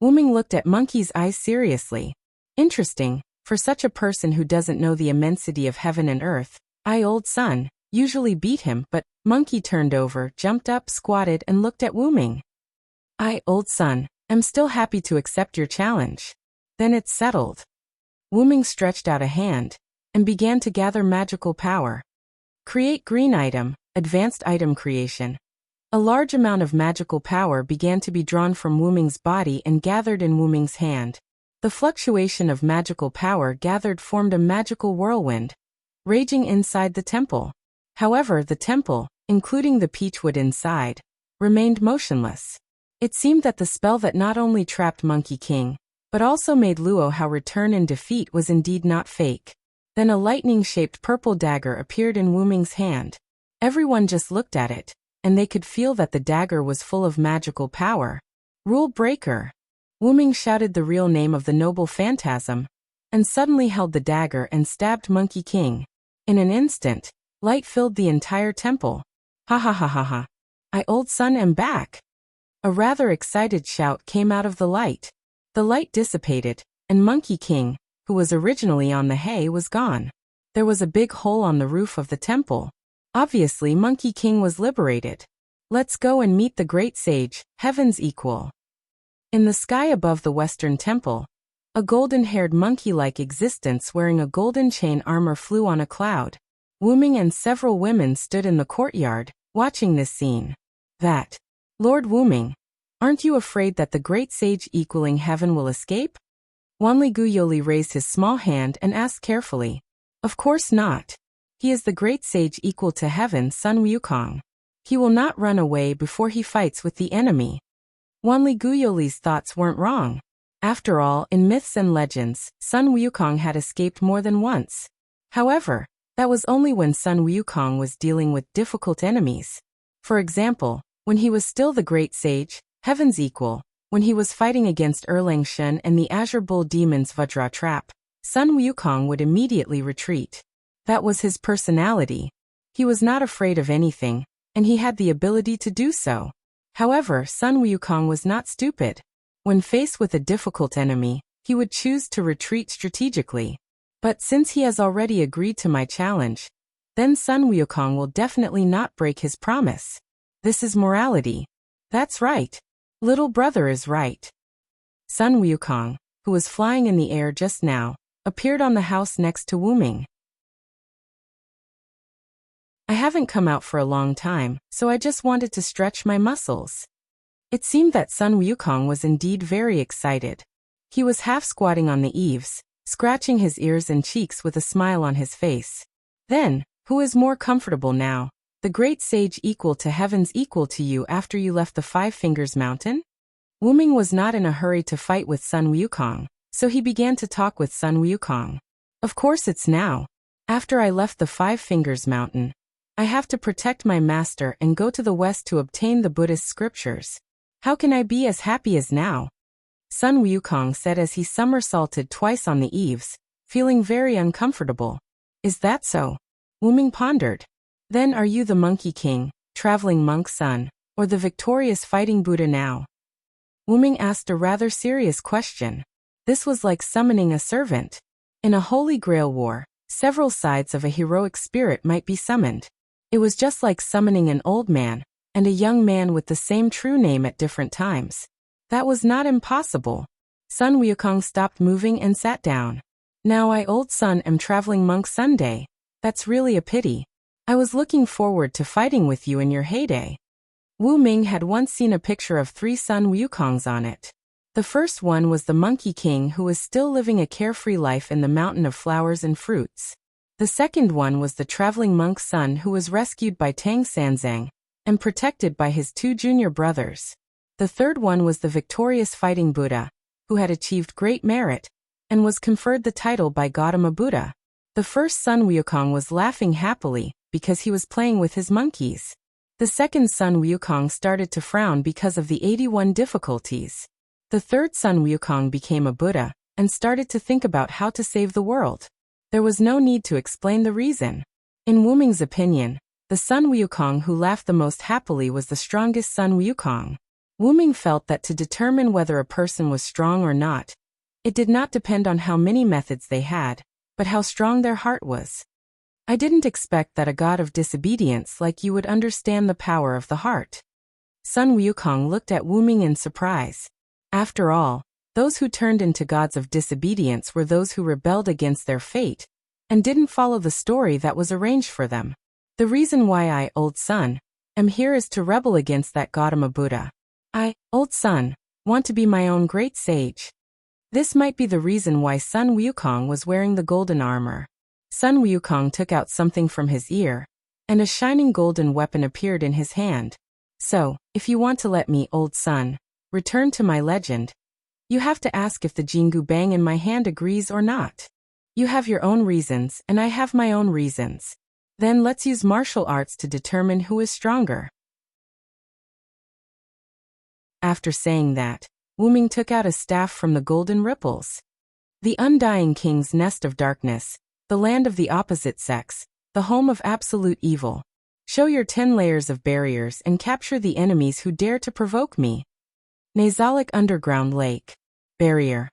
Wuming looked at Monkey's eyes seriously. Interesting, for such a person who doesn't know the immensity of heaven and earth. I, old son, usually beat him, but Monkey turned over, jumped up, squatted, and looked at Wuming. I, old son, am still happy to accept your challenge. Then it's settled. Wuming stretched out a hand and began to gather magical power. Create green item, advanced item creation. A large amount of magical power began to be drawn from Wuming's body and gathered in Wuming's hand. The fluctuation of magical power gathered formed a magical whirlwind, raging inside the temple. However, the temple, including the peachwood inside, remained motionless. It seemed that the spell that not only trapped Monkey King, but also made Luo Hao return in defeat was indeed not fake. Then a lightning-shaped purple dagger appeared in Wuming's hand. Everyone just looked at it, and they could feel that the dagger was full of magical power. Rule breaker. Wuming shouted the real name of the noble phantasm, and suddenly held the dagger and stabbed Monkey King. In an instant, light filled the entire temple. Ha ha ha ha ha. I, old son, am back. A rather excited shout came out of the light. The light dissipated, and Monkey King, who was originally on the hay, was gone. There was a big hole on the roof of the temple. Obviously, Monkey King was liberated. Let's go and meet the great sage, heaven's equal. In the sky above the western temple, a golden-haired monkey-like existence wearing a golden chain armor flew on a cloud. Wuming and several women stood in the courtyard, watching this scene. That, Lord Wuming, aren't you afraid that the great sage equaling heaven will escape? Wanli Guyoli raised his small hand and asked carefully. Of course not. He is the great sage equal to heaven, Sun Wukong. He will not run away before he fights with the enemy. Wanli Guyoli's thoughts weren't wrong. After all, in myths and legends, Sun Wukong had escaped more than once. However, that was only when Sun Wukong was dealing with difficult enemies. For example, when he was still the great sage, heaven's equal, when he was fighting against Erlang Shen and the Azure Bull demons Vajra Trap, Sun Wukong would immediately retreat. That was his personality. He was not afraid of anything, and he had the ability to do so. However, Sun Wukong was not stupid. When faced with a difficult enemy, he would choose to retreat strategically. But since he has already agreed to my challenge, then Sun Wukong will definitely not break his promise. This is morality. That's right. Little brother is right. Sun Wukong, who was flying in the air just now, appeared on the house next to Wuming. I haven't come out for a long time, so I just wanted to stretch my muscles. It seemed that Sun Wukong was indeed very excited. He was half squatting on the eaves, scratching his ears and cheeks with a smile on his face. Then, who is more comfortable now? The great sage equal to heaven's equal to you after you left the Five Fingers Mountain? Wuming was not in a hurry to fight with Sun Wukong, so he began to talk with Sun Wukong. Of course it's now. After I left the Five Fingers Mountain, I have to protect my master and go to the west to obtain the Buddhist scriptures. How can I be as happy as now? Sun Wukong said as he somersaulted twice on the eaves, feeling very uncomfortable. Is that so? Wuming pondered. Then are you the Monkey King, traveling monk son, or the victorious fighting Buddha now? Wuming asked a rather serious question. This was like summoning a servant. In a Holy Grail war, several sides of a heroic spirit might be summoned. It was just like summoning an old man and a young man with the same true name at different times. That was not impossible. Sun Wukong stopped moving and sat down. Now I, old son, am traveling monk Sunday. That's really a pity. I was looking forward to fighting with you in your heyday. Wu Ming had once seen a picture of 3 Sun Wukongs on it. The first one was the Monkey King who was still living a carefree life in the mountain of flowers and fruits. The second one was the traveling monk son who was rescued by Tang Sanzang and protected by his 2 junior brothers. The third one was the victorious fighting Buddha, who had achieved great merit and was conferred the title by Gautama Buddha. The first Sun Wukong was laughing happily because he was playing with his monkeys. The second Sun Wukong started to frown because of the 81 difficulties. The third Sun Wukong became a Buddha and started to think about how to save the world. There was no need to explain the reason. In Wuming's opinion, the Sun Wukong who laughed the most happily was the strongest Sun Wukong. Wuming felt that to determine whether a person was strong or not, it did not depend on how many methods they had, but how strong their heart was. I didn't expect that a god of disobedience like you would understand the power of the heart. Sun Wukong looked at Wuming in surprise. After all, those who turned into gods of disobedience were those who rebelled against their fate and didn't follow the story that was arranged for them. The reason why I, old son, am here is to rebel against that Gautama Buddha. I, old son, want to be my own great sage. This might be the reason why Sun Wukong was wearing the golden armor. Sun Wukong took out something from his ear, and a shining golden weapon appeared in his hand. So, if you want to let me, old son, return to my legend, you have to ask if the Jingu Bang in my hand agrees or not. You have your own reasons, and I have my own reasons. Then let's use martial arts to determine who is stronger. After saying that, Wuming took out a staff from the golden ripples. The Undying King's Nest of Darkness, the land of the opposite sex, the home of absolute evil. Show your 10 layers of barriers and capture the enemies who dare to provoke me. Nasalic Underground Lake. Barrier.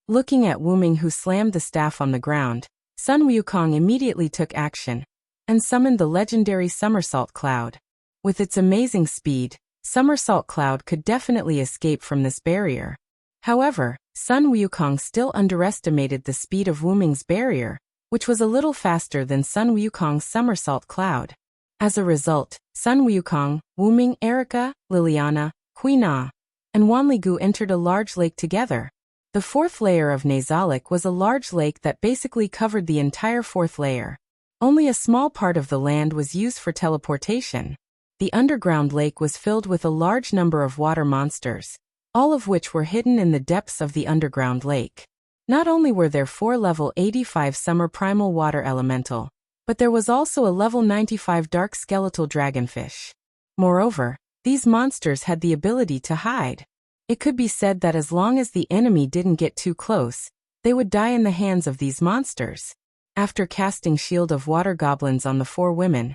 Looking at Wuming who slammed the staff on the ground, Sun Wukong immediately took action and summoned the legendary Somersault Cloud. With its amazing speed, Somersault Cloud could definitely escape from this barrier. However, Sun Wukong still underestimated the speed of Wuming's barrier, which was a little faster than Sun Wukong's Somersault Cloud. As a result, Sun Wukong, Wuming, Erica, Liliana, Queen Ah, and Wanligu entered a large lake together. The fourth layer of Nazalic was a large lake that basically covered the entire fourth layer. Only a small part of the land was used for teleportation. The underground lake was filled with a large number of water monsters, all of which were hidden in the depths of the underground lake. Not only were there 4 level 85 summer primal water elemental, but there was also a level 95 dark skeletal dragonfish. Moreover, these monsters had the ability to hide. It could be said that as long as the enemy didn't get too close, they would die in the hands of these monsters. After casting Shield of Water Goblins on the 4 women,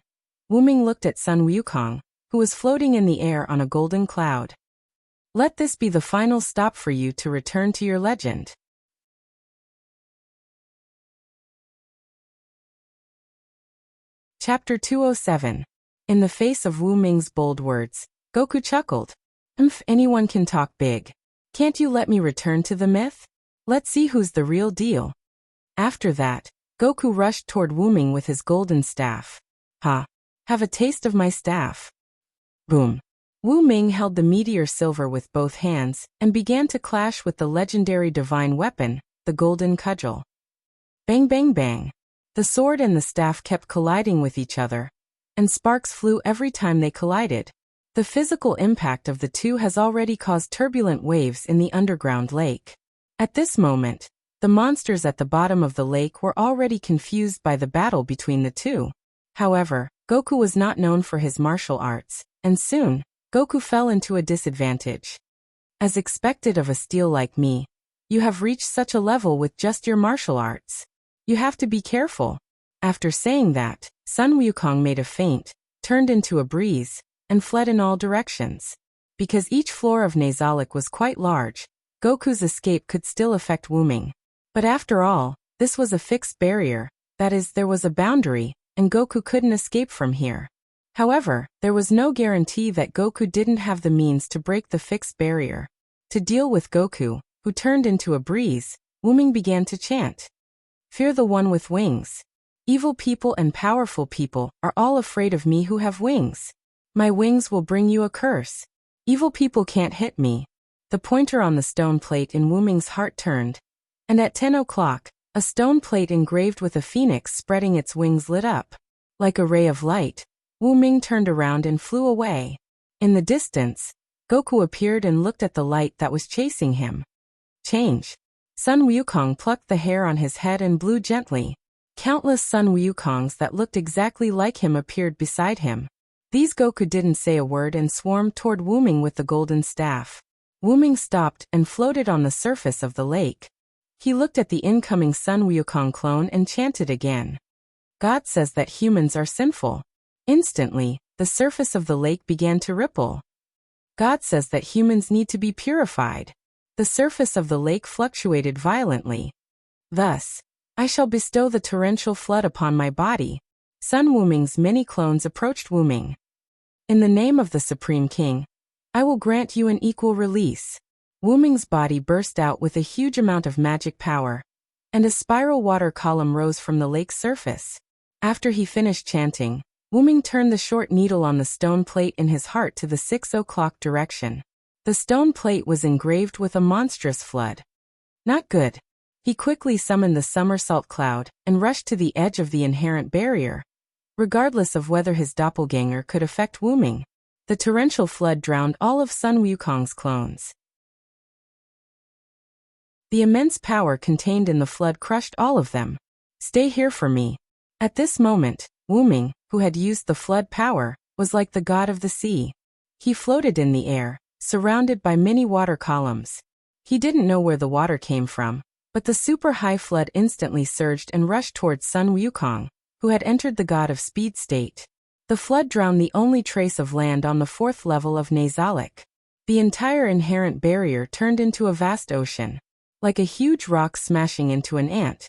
Wuming looked at Sun Wukong, who was floating in the air on a golden cloud. Let this be the final stop for you to return to your legend. Chapter 207. In the face of Wu Ming's bold words, Goku chuckled. Anyone can talk big. Can't you let me return to the myth? Let's see who's the real deal. After that, Goku rushed toward Wu Ming with his golden staff. Ha! Have a taste of my staff. Boom! Wu Ming held the meteor silver with both hands and began to clash with the legendary divine weapon, the golden cudgel. Bang bang bang! The sword and the staff kept colliding with each other, and sparks flew every time they collided. The physical impact of the two has already caused turbulent waves in the underground lake. At this moment, the monsters at the bottom of the lake were already confused by the battle between the two. However, Goku was not known for his martial arts, and soon, Goku fell into a disadvantage. As expected of a steel like me, you have reached such a level with just your martial arts. You have to be careful. After saying that, Sun Wukong made a feint, turned into a breeze, and fled in all directions. Because each floor of Nazalic was quite large, Goku's escape could still affect Wuming. But after all, this was a fixed barrier, that is, there was a boundary, and Goku couldn't escape from here. However, there was no guarantee that Goku didn't have the means to break the fixed barrier. To deal with Goku, who turned into a breeze, Wuming began to chant. Fear the one with wings. Evil people and powerful people are all afraid of me who have wings. My wings will bring you a curse. Evil people can't hit me. The pointer on the stone plate in Wuming's heart turned, and at 10 o'clock, a stone plate engraved with a phoenix spreading its wings lit up. Like a ray of light, Wuming turned around and flew away. In the distance, Goku appeared and looked at the light that was chasing him. Change. Sun Wukong plucked the hair on his head and blew gently. Countless Sun Wukongs that looked exactly like him appeared beside him. These Goku didn't say a word and swarmed toward Wuming with the golden staff. Wuming stopped and floated on the surface of the lake. He looked at the incoming Sun Wukong clone and chanted again. God says that humans are sinful. Instantly, the surface of the lake began to ripple. God says that humans need to be purified. The surface of the lake fluctuated violently. Thus, I shall bestow the torrential flood upon my body. Sun Wuming's many clones approached Wuming. In the name of the Supreme King, I will grant you an equal release. Wuming's body burst out with a huge amount of magic power, and a spiral water column rose from the lake's surface. After he finished chanting, Wuming turned the short needle on the stone plate in his heart to the 6 o'clock direction. The stone plate was engraved with a monstrous flood. Not good. He quickly summoned the somersault cloud and rushed to the edge of the inherent barrier. Regardless of whether his doppelganger could affect Wuming, the torrential flood drowned all of Sun Wukong's clones. The immense power contained in the flood crushed all of them. Stay here for me. At this moment, Wuming, who had used the flood power, was like the god of the sea. He floated in the air, surrounded by many water columns. He didn't know where the water came from, but the super high flood instantly surged and rushed towards Sun Wukong, who had entered the god of speed state. The flood drowned the only trace of land on the 4th level of Nazalic. The entire inherent barrier turned into a vast ocean. Like a huge rock smashing into an ant.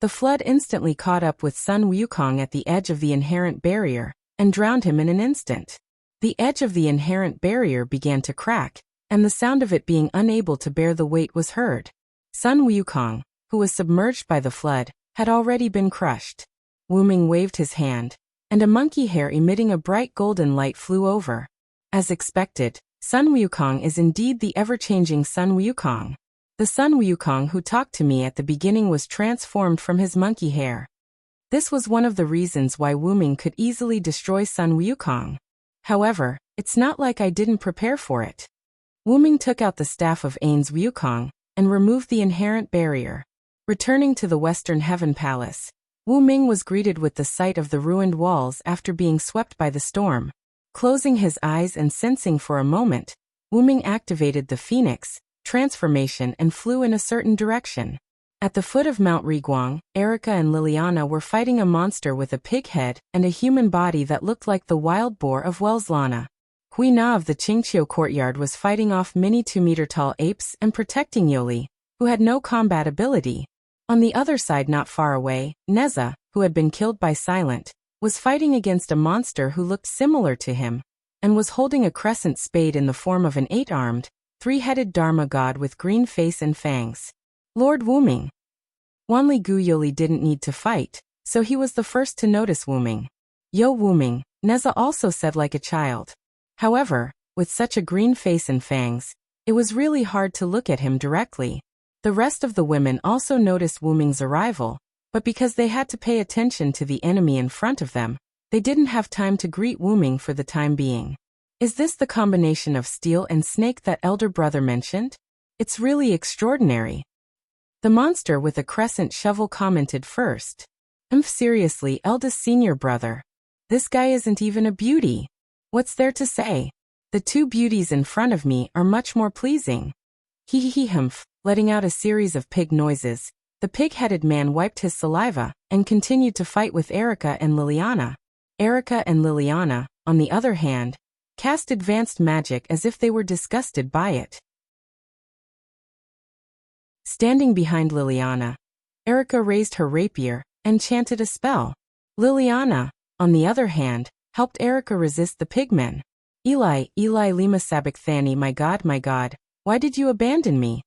The The flood instantly caught up with Sun Wukong at the edge of the inherent barrier, and drowned him in an instant. The edge of the inherent barrier began to crack, and the sound of it being unable to bear the weight was heard. Sun Wukong, who was submerged by the flood, had already been crushed. Wuming waved his hand, and a monkey hair emitting a bright golden light flew over. As expected, Sun Wukong is indeed the ever-changing Sun Wukong. The Sun Wukong who talked to me at the beginning was transformed from his monkey hair. This was one of the reasons why Wuming could easily destroy Sun Wukong. However, it's not like I didn't prepare for it. Wuming took out the staff of Ain's Wukong, and removed the inherent barrier. Returning to the Western Heaven Palace, Wu Ming was greeted with the sight of the ruined walls after being swept by the storm. Closing his eyes and sensing for a moment, Wu Ming activated the Phoenix transformation and flew in a certain direction. At the foot of Mount Riguang, Erica and Liliana were fighting a monster with a pig head and a human body that looked like the wild boar of Welslana. Hui Na of the Qingqiu courtyard was fighting off mini 2-meter-tall apes and protecting Yoli, who had no combat ability. On the other side not far away, Neza, who had been killed by Silent, was fighting against a monster who looked similar to him, and was holding a crescent spade in the form of an 8-armed, 3-headed Dharma god with green face and fangs. Lord Wuming. Wanli Gu Yoli didn't need to fight, so he was the first to notice Wuming. Yo Wuming, Neza also said like a child. However, with such a green face and fangs, it was really hard to look at him directly. The rest of the women also noticed Wuming's arrival, but because they had to pay attention to the enemy in front of them, they didn't have time to greet Wuming for the time being. Is this the combination of steel and snake that elder brother mentioned? It's really extraordinary. The monster with a crescent shovel commented first. Seriously, eldest senior brother. This guy isn't even a beauty. What's there to say? The two beauties in front of me are much more pleasing. Humph, letting out a series of pig noises, the pig-headed man wiped his saliva and continued to fight with Erica and Liliana. Erica and Liliana, on the other hand, cast advanced magic as if they were disgusted by it. Standing behind Liliana, Erica raised her rapier and chanted a spell. Liliana, on the other hand, helped Erica resist the pigmen. Eli lima sabachthani, my God, why did you abandon me?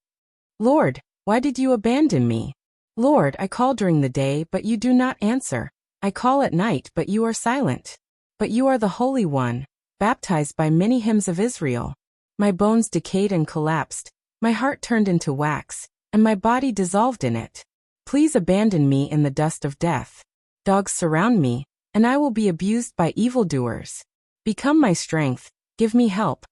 Lord, why did you abandon me? Lord, I call during the day, but you do not answer. I call at night, but you are silent. But you are the Holy One, baptized by many hymns of Israel. My bones decayed and collapsed, my heart turned into wax, and my body dissolved in it. Please abandon me in the dust of death. Dogs surround me, and I will be abused by evildoers. Become my strength, give me help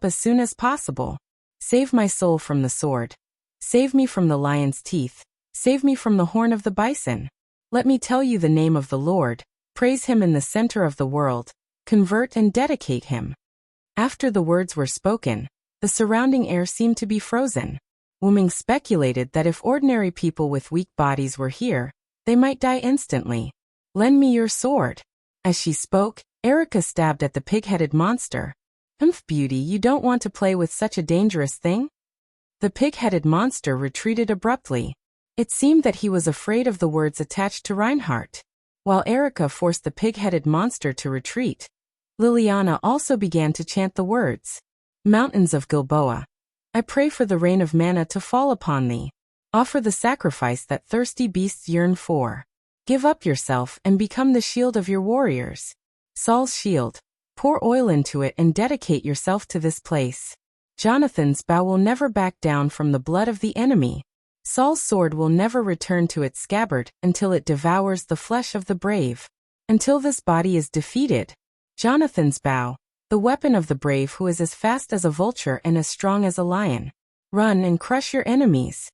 as soon as possible. Save my soul from the sword. Save me from the lion's teeth. Save me from the horn of the bison. Let me tell you the name of the Lord, praise him in the center of the world, convert and dedicate him. After the words were spoken, the surrounding air seemed to be frozen. Wuming speculated that if ordinary people with weak bodies were here, they might die instantly. Lend me your sword. As she spoke, Erica stabbed at the pig-headed monster. Beauty, you don't want to play with such a dangerous thing? The pig-headed monster retreated abruptly. It seemed that he was afraid of the words attached to Reinhardt. While Erica forced the pig-headed monster to retreat, Liliana also began to chant the words. Mountains of Gilboa, I pray for the rain of manna to fall upon thee. Offer the sacrifice that thirsty beasts yearn for. Give up yourself and become the shield of your warriors. Saul's shield. Pour oil into it and dedicate yourself to this place. Jonathan's bow will never back down from the blood of the enemy. Saul's sword will never return to its scabbard until it devours the flesh of the brave. Until this body is defeated. Jonathan's bow, the weapon of the brave who is as fast as a vulture and as strong as a lion. Run and crush your enemies.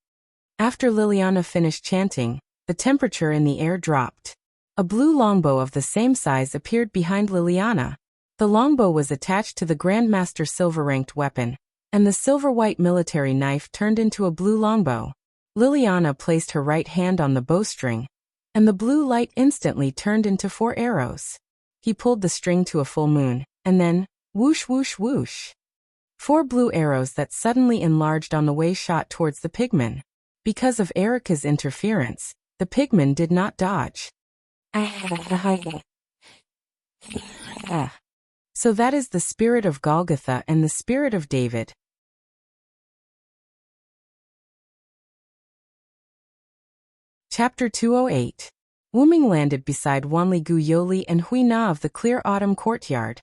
After Liliana finished chanting, the temperature in the air dropped. A blue longbow of the same size appeared behind Liliana. The longbow was attached to the Grandmaster silver-ranked weapon, and the silver-white military knife turned into a blue longbow. Liliana placed her right hand on the bowstring, and the blue light instantly turned into 4 arrows. He pulled the string to a full moon, and then, whoosh whoosh whoosh. 4 blue arrows that suddenly enlarged on the way shot towards the pigmen. Because of Erica's interference, The pigman did not dodge. So that is the spirit of Golgotha and the spirit of David. Chapter 208. Wuming landed beside Wanli Gu Yoli and Hui Na of the clear autumn courtyard.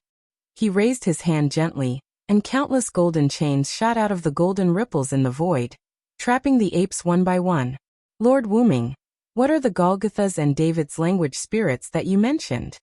He raised his hand gently, and countless golden chains shot out of the golden ripples in the void, trapping the apes one by one. Lord Wuming, what are the Golgothas and David's language spirits that you mentioned?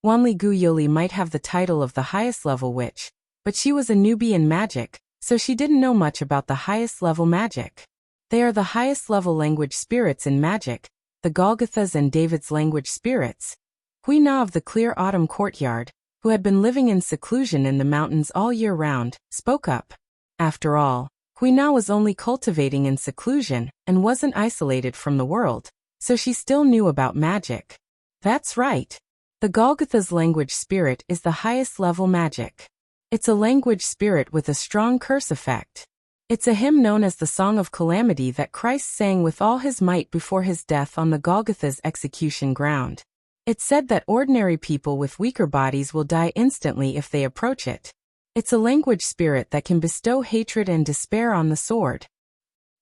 Wanli Gu Yoli might have the title of the highest level witch, but she was a newbie in magic, so she didn't know much about the highest level magic. They are the highest level language spirits in magic, the Golgothas and David's language spirits. Hui Na of the clear autumn courtyard, who had been living in seclusion in the mountains all year round, spoke up. After all, Hui Na was only cultivating in seclusion and wasn't isolated from the world, so she still knew about magic. That's right. The Golgotha's language spirit is the highest level magic. It's a language spirit with a strong curse effect. It's a hymn known as the Song of Calamity that Christ sang with all his might before his death on the Golgotha's execution ground. It's said that ordinary people with weaker bodies will die instantly if they approach it. It's a language spirit that can bestow hatred and despair on the sword.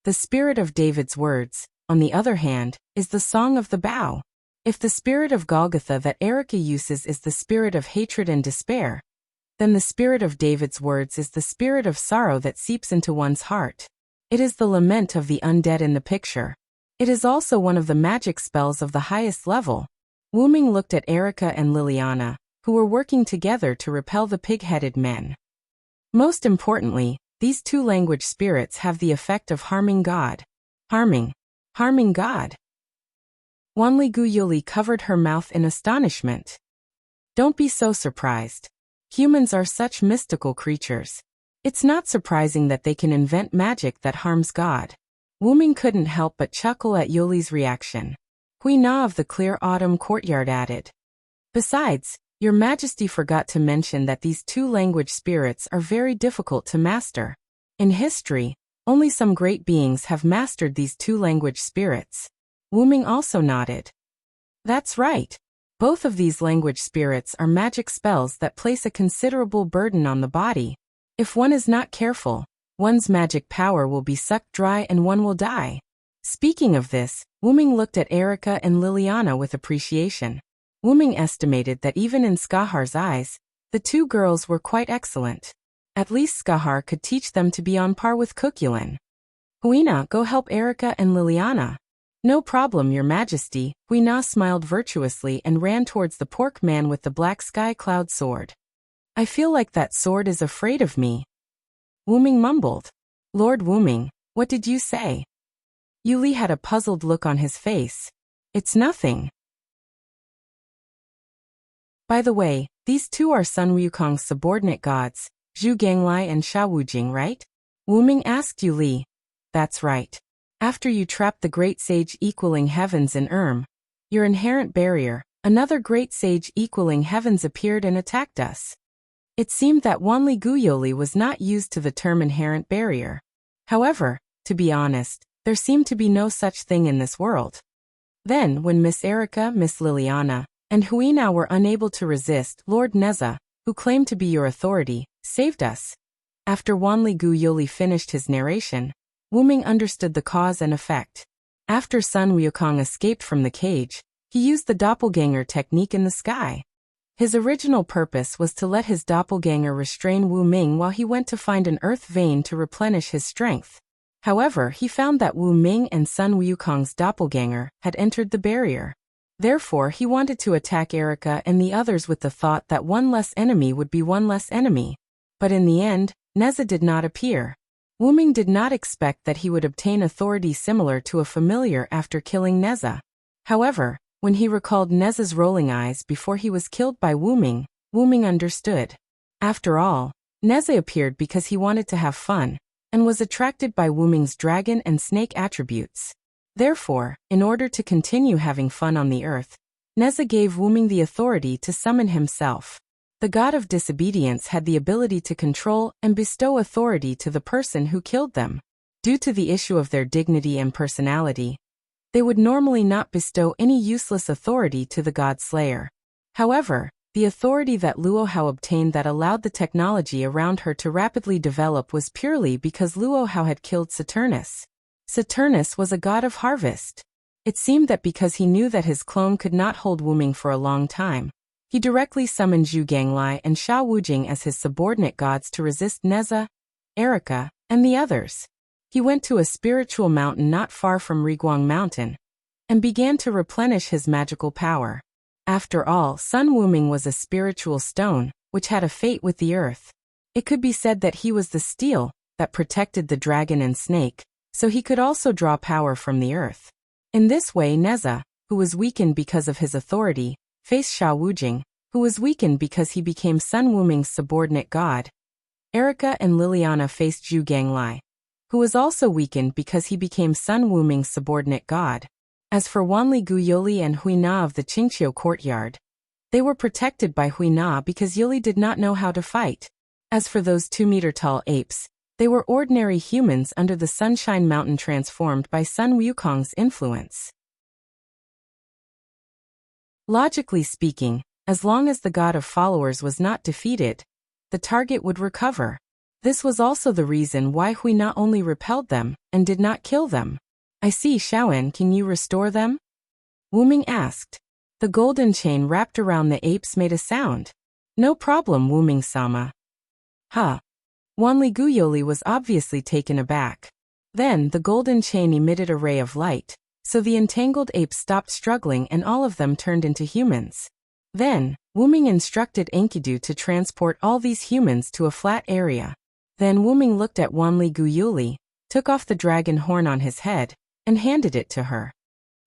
The spirit of David's words, on the other hand, is the Song of the Bow. If the spirit of Golgotha that Erica uses is the spirit of hatred and despair, then the spirit of David's words is the spirit of sorrow that seeps into one's heart. It is the lament of the undead in the picture. It is also one of the magic spells of the highest level. Wuming looked at Erica and Liliana, who were working together to repel the pig-headed men. Most importantly, these two language spirits have the effect of harming God. Harming God. Wanli Gu Yoli covered her mouth in astonishment. Don't be so surprised. Humans are such mystical creatures. It's not surprising that they can invent magic that harms God. Wuming couldn't help but chuckle at Yoli's reaction. Hui Na of the clear autumn courtyard added. Besides, Your Majesty forgot to mention that these two language spirits are very difficult to master. In history, only some great beings have mastered these two language spirits. Wuming also nodded. That's right. Both of these language spirits are magic spells that place a considerable burden on the body. If one is not careful, one's magic power will be sucked dry and one will die. Speaking of this, Wuming looked at Erica and Liliana with appreciation. Wuming estimated that even in Skahar's eyes, the two girls were quite excellent. At least Skahar could teach them to be on par with Kukulin. Hui Na, go help Erica and Liliana. No problem, Your Majesty. Hui Na smiled virtuously and ran towards the pork man with the black sky cloud sword. I feel like that sword is afraid of me. Wuming mumbled. Lord Wuming, what did you say? Yuli had a puzzled look on his face. It's nothing. By the way, these two are Sun Wukong's subordinate gods, Zhu Ganglai and Sha Wujing, right? Wuming asked Yuli. That's right. After you trapped the great sage equaling heavens in Wyrm, your inherent barrier, another great sage equaling heavens appeared and attacked us. It seemed that Wanli Gu Yoli was not used to the term inherent barrier. However, to be honest, there seemed to be no such thing in this world. Then, when Miss Erica, Miss Liliana, and Hui Na were unable to resist, Lord Neza, who claimed to be your authority, saved us. After Wanli Gu Yoli finished his narration, Wuming understood the cause and effect. After Sun Wukong escaped from the cage, he used the doppelganger technique in the sky. His original purpose was to let his doppelganger restrain Wu Ming while he went to find an earth vein to replenish his strength. However, he found that Wu Ming and Sun Wukong's doppelganger had entered the barrier. Therefore, he wanted to attack Erica and the others with the thought that one less enemy would be one less enemy. But in the end, Neza did not appear. Wuming did not expect that he would obtain authority similar to a familiar after killing Neza. However, when he recalled Neza's rolling eyes before he was killed by Wuming, Wuming understood. After all, Neza appeared because he wanted to have fun, and was attracted by Wuming's dragon and snake attributes. Therefore, in order to continue having fun on the earth, Neza gave Wuming the authority to summon himself. The god of disobedience had the ability to control and bestow authority to the person who killed them. Due to the issue of their dignity and personality, They would normally not bestow any useless authority to the god slayer. However, the authority that Luo Hao obtained that allowed the technology around her to rapidly develop was purely because Luo Hao had killed Saturnus. Saturnus was a god of harvest. It seemed that because he knew that his clone could not hold Wuming for a long time, he directly summoned Zhu Ganglai and Xiao Wujing as his subordinate gods to resist Neza, Erica, and the others. He went to a spiritual mountain not far from Riguang Mountain and began to replenish his magical power. After all, Sun Wuming was a spiritual stone, which had a fate with the earth. It could be said that he was the steel that protected the dragon and snake, so he could also draw power from the earth. In this way, Neza, who was weakened because of his authority, faced Xiao Wujing, who was weakened because he became Sun Wuming's subordinate god. Erica and Liliana faced Zhu Ganglai, who was also weakened because he became Sun Wuming's subordinate god. As for Wanli Guyoli and Huina of the Qingqiu courtyard, they were protected by Huina because Yuli did not know how to fight. As for those 2-meter-tall apes, they were ordinary humans under the Sunshine Mountain transformed by Sun Wukong's influence. Logically speaking, as long as the god of followers was not defeated, the target would recover. This was also the reason why Huina only repelled them and did not kill them. I see, Xiaoen, can you restore them? Wuming asked. The golden chain wrapped around the apes made a sound. No problem, Wuming-sama. Huh. Wanli Guyoli was obviously taken aback. Then the golden chain emitted a ray of light, so the entangled apes stopped struggling and all of them turned into humans. Then, Wuming instructed Enkidu to transport all these humans to a flat area. Then Wuming looked at Wanli Guyoli, took off the dragon horn on his head, and handed it to her.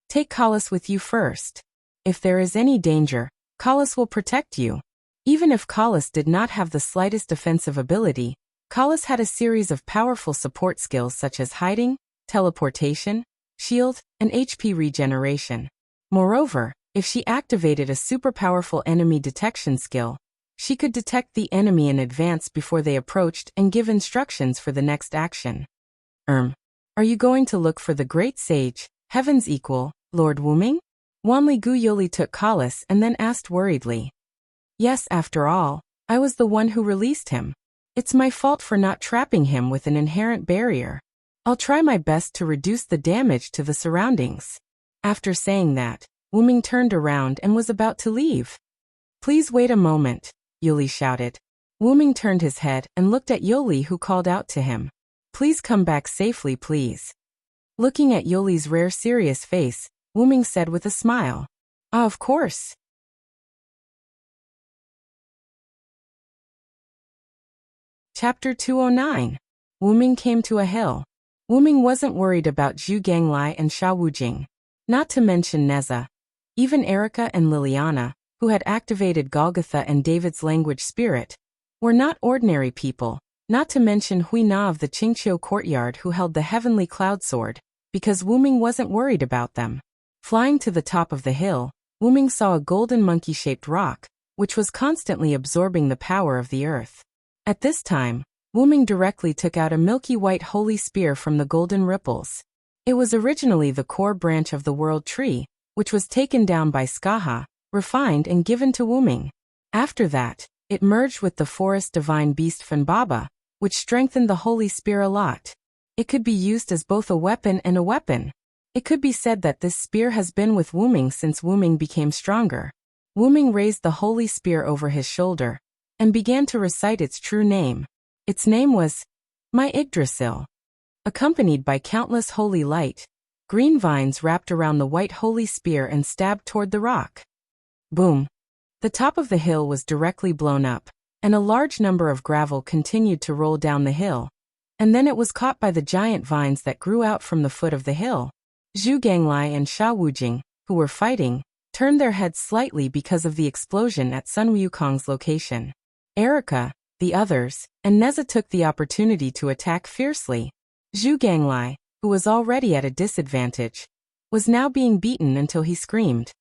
Take Kalas with you first. If there is any danger, Kalas will protect you. Even if Kalas did not have the slightest offensive ability, Kalas had a series of powerful support skills such as hiding, teleportation, shield, and HP regeneration. Moreover, if she activated a super powerful enemy detection skill, she could detect the enemy in advance before they approached and give instructions for the next action. Are you going to look for the great sage, heaven's equal, Lord Wuming? Wanli Guyoli took Kalas and then asked worriedly. Yes, after all, I was the one who released him. It's my fault for not trapping him with an inherent barrier. I'll try my best to reduce the damage to the surroundings. After saying that, Wuming turned around and was about to leave. Please wait a moment, Yuli shouted. Wuming turned his head and looked at Yoli, who called out to him. Please come back safely, please. Looking at Yoli's rare serious face, Wuming said with a smile. Ah, of course. Chapter 209. Wuming came to a hill. Wuming wasn't worried about Zhu Ganglai and Xiao Wujing. Not to mention Neza. Even Erica and Liliana, who had activated Golgotha and David's language spirit, were not ordinary people. Not to mention Huina of the Qingqiu courtyard, who held the heavenly cloud sword, because Wuming wasn't worried about them. Flying to the top of the hill, Wuming saw a golden monkey-shaped rock, which was constantly absorbing the power of the earth. At this time, Wuming directly took out a milky white holy spear from the golden ripples. It was originally the core branch of the world tree, which was taken down by Skaha, refined and given to Wuming. After that, it merged with the forest divine beast Fanbaba, which strengthened the holy spear a lot. It could be used as both a weapon and a weapon. It could be said that this spear has been with Wuming since Wuming became stronger. Wuming raised the holy spear over his shoulder and began to recite its true name. Its name was My Yggdrasil. Accompanied by countless holy light, green vines wrapped around the white holy spear and stabbed toward the rock. Boom! The top of the hill was directly blown up, and a large number of gravel continued to roll down the hill, and then it was caught by the giant vines that grew out from the foot of the hill. Zhu Ganglai and Xiao Wujing, who were fighting, turned their heads slightly because of the explosion at Sun Wukong's location. Erica, the others, and Neza took the opportunity to attack fiercely. Zhu Ganglai, who was already at a disadvantage, was now being beaten until he screamed.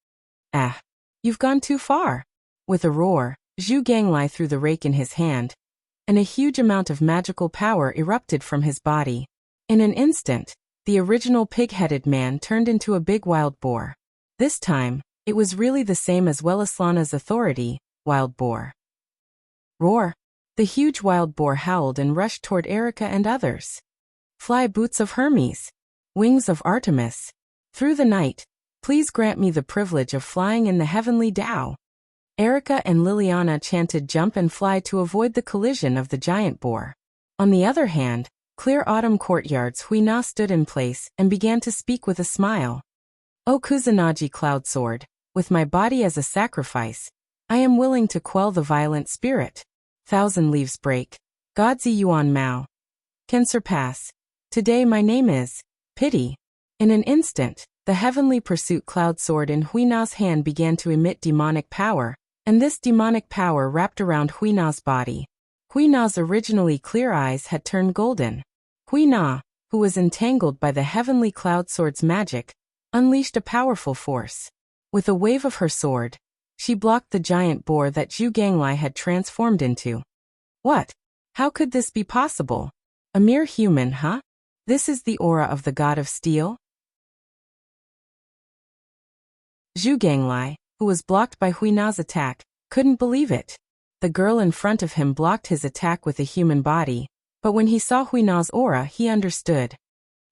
Ah! You've gone too far! With a roar, Zhu Ganglai threw the rake in his hand, and a huge amount of magical power erupted from his body. In an instant, The original pig-headed man turned into a big wild boar. This time, it was really the same as Welaslana's authority, wild boar. Roar! The huge wild boar howled and rushed toward Erica and others. Fly, boots of Hermes! Wings of Artemis! Through the night, please grant me the privilege of flying in the heavenly Tao. Erica and Liliana chanted jump and fly to avoid the collision of the giant boar. On the other hand, clear autumn courtyards Huina stood in place and began to speak with a smile. O Kusanagi Cloud Sword, with my body as a sacrifice, I am willing to quell the violent spirit. Thousand leaves break. Godzi Yuan Mao can surpass. Today my name is Pity. In an instant, the heavenly pursuit cloud sword in Huina's hand began to emit demonic power, and this demonic power wrapped around Huina's body. Huina's originally clear eyes had turned golden. Huina, who was entangled by the heavenly cloud sword's magic, unleashed a powerful force. With a wave of her sword, she blocked the giant boar that Zhu Ganglai had transformed into. What? How could this be possible? A mere human, huh? This is the aura of the god of steel? Zhu Ganglai, who was blocked by Huina's attack, couldn't believe it. The girl in front of him blocked his attack with a human body, but when he saw Huina's aura he understood.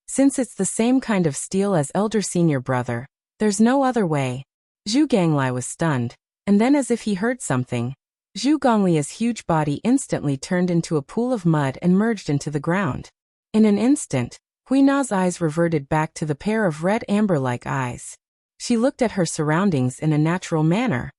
Since it's the same kind of steel as elder senior brother, there's no other way. Zhu Ganglai was stunned, and then as if he heard something, Zhu Gonglia's huge body instantly turned into a pool of mud and merged into the ground. In an instant, Huina's eyes reverted back to the pair of red amber-like eyes. She looked at her surroundings in a natural manner.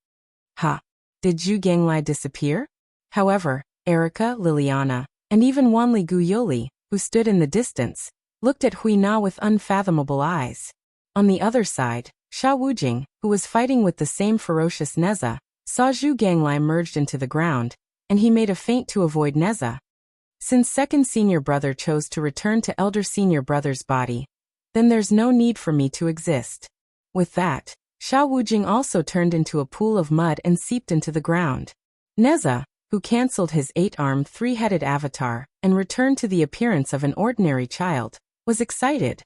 Ha! Did Zhu Ganglai disappear? However, Erica, Liliana, and even Wanli Guyoli, who stood in the distance, looked at Huina with unfathomable eyes. On the other side, Sha Wujing, who was fighting with the same ferocious Neza, saw Zhu Ganglai merged into the ground, and he made a feint to avoid Neza. Since second senior brother chose to return to elder senior brother's body, then there's no need for me to exist. With that, Sha Wujing also turned into a pool of mud and seeped into the ground. Neza, who cancelled his 8-armed 3-headed avatar and returned to the appearance of an ordinary child, was excited.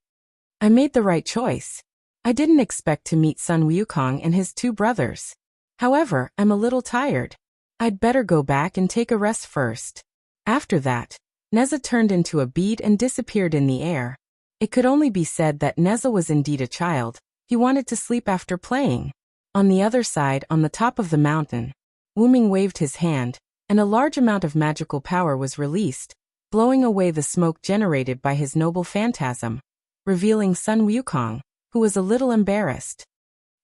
I made the right choice. I didn't expect to meet Sun Wukong and his 2 brothers. However, I'm a little tired. I'd better go back and take a rest first. After that, Neza turned into a bead and disappeared in the air. It could only be said that Neza was indeed a child. He wanted to sleep after playing. On the other side, on the top of the mountain, Wuming waved his hand, and a large amount of magical power was released, blowing away the smoke generated by his noble phantasm, revealing Sun Wukong, who was a little embarrassed.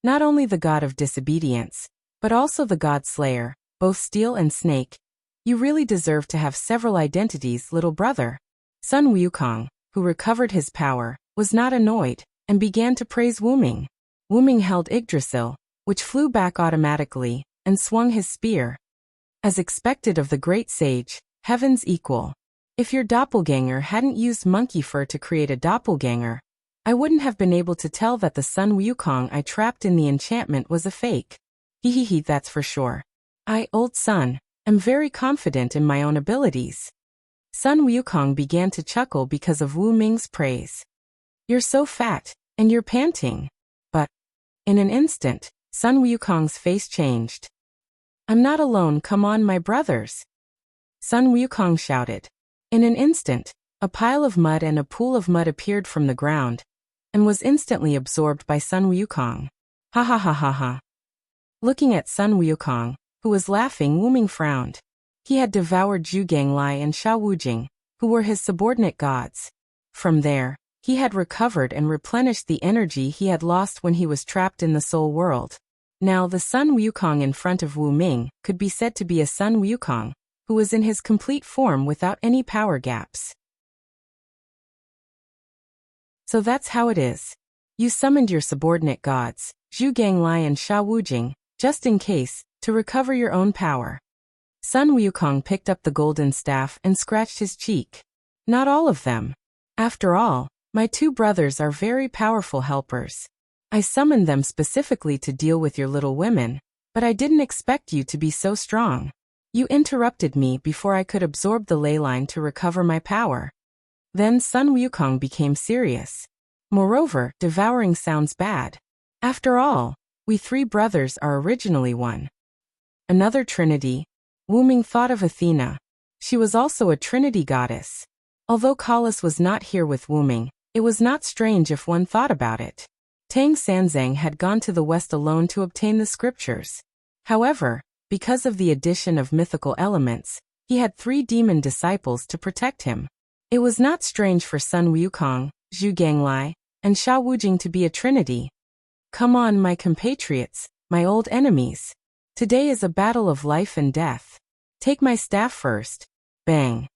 Not only the god of disobedience, but also the god slayer, both steel and snake. You really deserve to have several identities, little brother. Sun Wukong, who recovered his power, was not annoyed, and began to praise Wuming. Wuming held Yggdrasil, which flew back automatically, and swung his spear. As expected of the great sage, heaven's equal. If your doppelganger hadn't used monkey fur to create a doppelganger, I wouldn't have been able to tell that the Sun Wukong I trapped in the enchantment was a fake. Hehehe, that's for sure. I, old Sun, am very confident in my own abilities. Sun Wukong began to chuckle because of Wu Ming's praise. You're so fat, and you're panting. But, in an instant, Sun Wukong's face changed. I'm not alone, come on my brothers. Sun Wukong shouted. In an instant, a pile of mud and a pool of mud appeared from the ground, and was instantly absorbed by Sun Wukong. Ha ha ha ha ha. Looking at Sun Wukong, who was laughing, Wuming frowned. He had devoured Zhu Ganglai and Sha Wujing, who were his subordinate gods. From there, he had recovered and replenished the energy he had lost when he was trapped in the soul world. Now the Sun Wukong in front of Wu Ming could be said to be a Sun Wukong, who was in his complete form without any power gaps. So that's how it is. You summoned your subordinate gods, Zhu Ganglai and Sha Wujing, just in case, to recover your own power. Sun Wukong picked up the golden staff and scratched his cheek. Not all of them. After all, my 2 brothers are very powerful helpers. I summoned them specifically to deal with your little women, but I didn't expect you to be so strong. You interrupted me before I could absorb the ley line to recover my power. Then Sun Wukong became serious. Moreover, devouring sounds bad. After all, we three brothers are originally one. Another trinity. Wuming thought of Athena. She was also a trinity goddess. Although Kalas was not here with Wuming, it was not strange if one thought about it. Tang Sanzang had gone to the west alone to obtain the scriptures. However, because of the addition of mythical elements, he had 3 demon disciples to protect him. It was not strange for Sun Wukong, Zhu Ganglai, and Sha Wujing to be a trinity. Come on, my compatriots, my old enemies. Today is a battle of life and death. Take my staff first. Bang.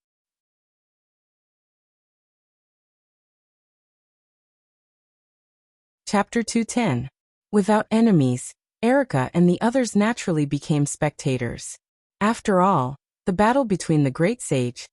Chapter 210. Without enemies, Erica and the others naturally became spectators. After all, the battle between the great sage,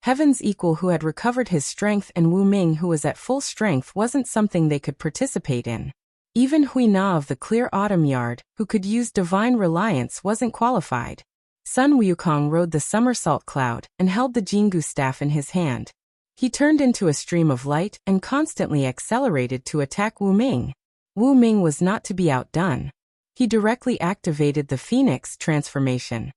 Heaven's equal who had recovered his strength, and Wu Ming who was at full strength wasn't something they could participate in. Even Hui Na of the Clear Autumn Yard, who could use divine reliance, wasn't qualified. Sun Wukong rode the somersault cloud and held the Jingu staff in his hand. He turned into a stream of light and constantly accelerated to attack Wu Ming. Wu Ming was not to be outdone. He directly activated the Phoenix transformation.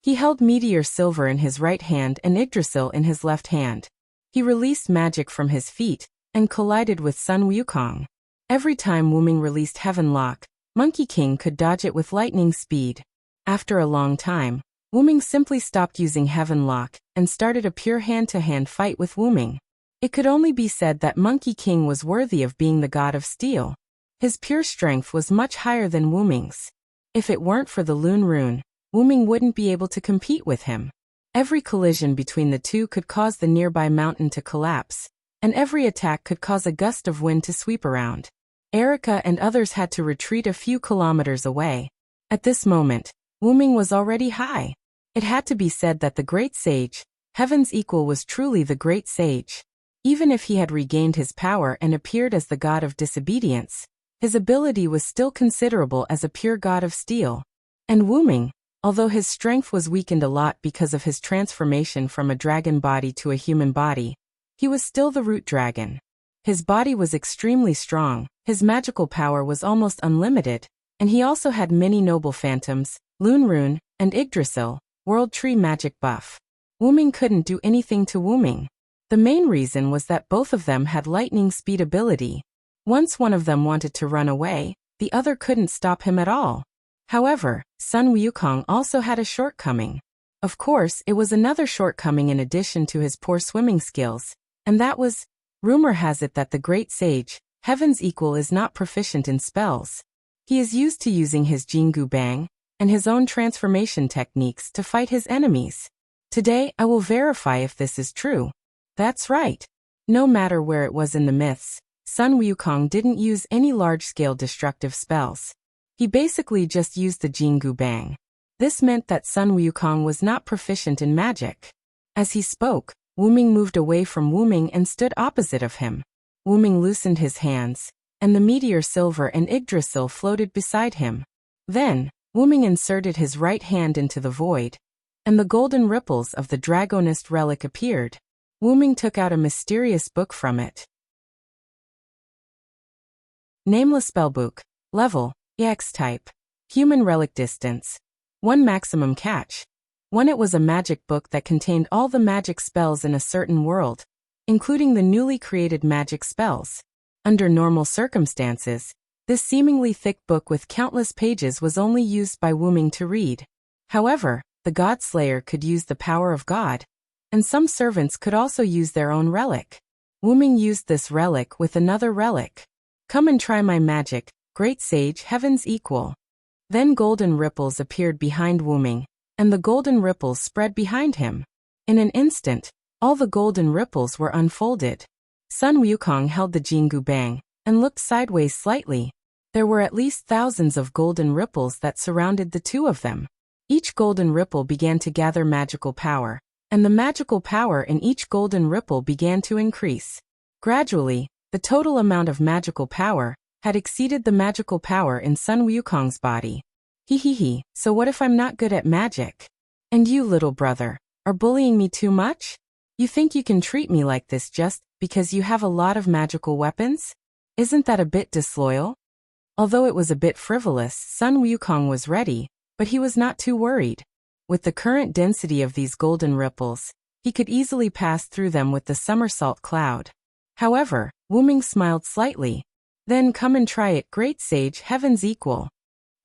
He held Meteor Silver in his right hand and Yggdrasil in his left hand. He released magic from his feet and collided with Sun Wukong. Every time Wu Ming released Heaven Lock, Monkey King could dodge it with lightning speed. After a long time, Wu Ming simply stopped using Heaven Lock and started a pure hand-to-hand fight with Wu Ming. It could only be said that Monkey King was worthy of being the god of steel. His pure strength was much higher than Wu Ming's. If it weren't for the Lune Rune, Wu Ming wouldn't be able to compete with him. Every collision between the two could cause the nearby mountain to collapse, and every attack could cause a gust of wind to sweep around. Erica and others had to retreat a few kilometers away. At this moment, Wu Ming was already high. It had to be said that the great sage, Heaven's equal, was truly the great sage. Even if he had regained his power and appeared as the god of disobedience, his ability was still considerable as a pure god of steel. And Wu Ming, although his strength was weakened a lot because of his transformation from a dragon body to a human body, he was still the root dragon. His body was extremely strong, his magical power was almost unlimited, and he also had many noble phantoms, Lune Rune, and Yggdrasil, World Tree magic buff. Wu Ming couldn't do anything to Wu Ming. The main reason was that both of them had lightning speed ability. Once one of them wanted to run away, the other couldn't stop him at all. However, Sun Wukong also had a shortcoming. Of course, it was another shortcoming in addition to his poor swimming skills, and that was, rumor has it that the great sage, Heaven's equal, is not proficient in spells. He is used to using his Jingu Bang and his own transformation techniques to fight his enemies. Today, I will verify if this is true. That's right. No matter where it was in the myths, Sun Wukong didn't use any large-scale destructive spells. He basically just used the Jingu Bang. This meant that Sun Wukong was not proficient in magic. As he spoke, Wu Ming moved away from Wu Ming and stood opposite of him. Wu Ming loosened his hands, and the Meteor Silver and Yggdrasil floated beside him. Then, Wu Ming inserted his right hand into the void, and the golden ripples of the Dragonist relic appeared. Wu Ming took out a mysterious book from it. Nameless Spellbook. Level, EX type. Human relic distance. 1 maximum catch. 1. It was a magic book that contained all the magic spells in a certain world, including the newly created magic spells. Under normal circumstances, this seemingly thick book with countless pages was only used by Wu Ming to read. However, the God Slayer could use the power of God, and some servants could also use their own relic. Wu Ming used this relic with another relic. Come and try my magic, great sage, Heaven's equal. Then golden ripples appeared behind Wu Ming, and the golden ripples spread behind him. In an instant, all the golden ripples were unfolded. Sun Wukong held the Jingu Bang and looked sideways slightly. There were at least thousands of golden ripples that surrounded the two of them. Each golden ripple began to gather magical power, and the magical power in each golden ripple began to increase. Gradually, the total amount of magical power had exceeded the magical power in Sun Wukong's body. He, so what if I'm not good at magic? And you, little brother, are bullying me too much? You think you can treat me like this just Because you have a lot of magical weapons? Isn't that a bit disloyal? Although it was a bit frivolous, Sun Wukong was ready, but he was not too worried. With the current density of these golden ripples, he could easily pass through them with the somersault cloud. However, Wuming smiled slightly. Then come and try it, great sage, heaven's equal.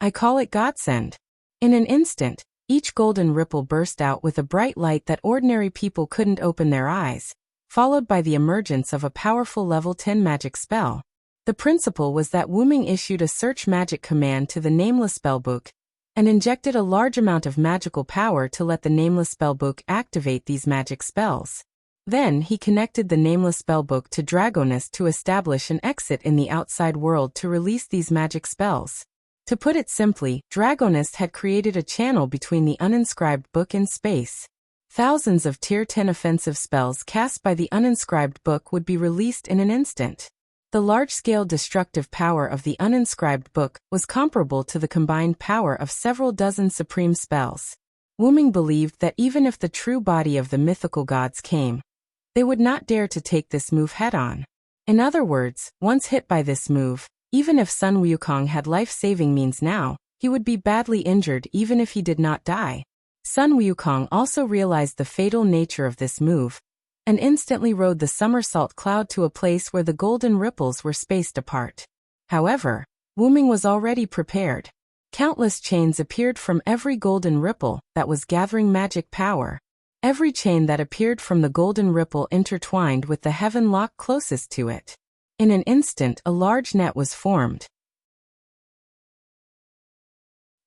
I call it godsend. In an instant, each golden ripple burst out with a bright light that ordinary people couldn't open their eyes, followed by the emergence of a powerful level 10 magic spell. The principle was that Wuming issued a search magic command to the nameless spellbook and injected a large amount of magical power to let the nameless spellbook activate these magic spells. Then he connected the nameless spellbook to Dragonist to establish an exit in the outside world to release these magic spells. To put it simply, Dragonist had created a channel between the uninscribed book and space. Thousands of Tier 10 offensive spells cast by the uninscribed book would be released in an instant. The large-scale destructive power of the uninscribed book was comparable to the combined power of several dozen supreme spells. Wuming believed that even if the true body of the mythical gods came, they would not dare to take this move head-on. In other words, once hit by this move, even if Sun Wukong had life-saving means now, he would be badly injured even if he did not die. Sun Wukong also realized the fatal nature of this move, and instantly rode the somersault cloud to a place where the golden ripples were spaced apart. However, Wuming was already prepared. Countless chains appeared from every golden ripple that was gathering magic power. Every chain that appeared from the golden ripple intertwined with the heaven lock closest to it. In an instant, a large net was formed.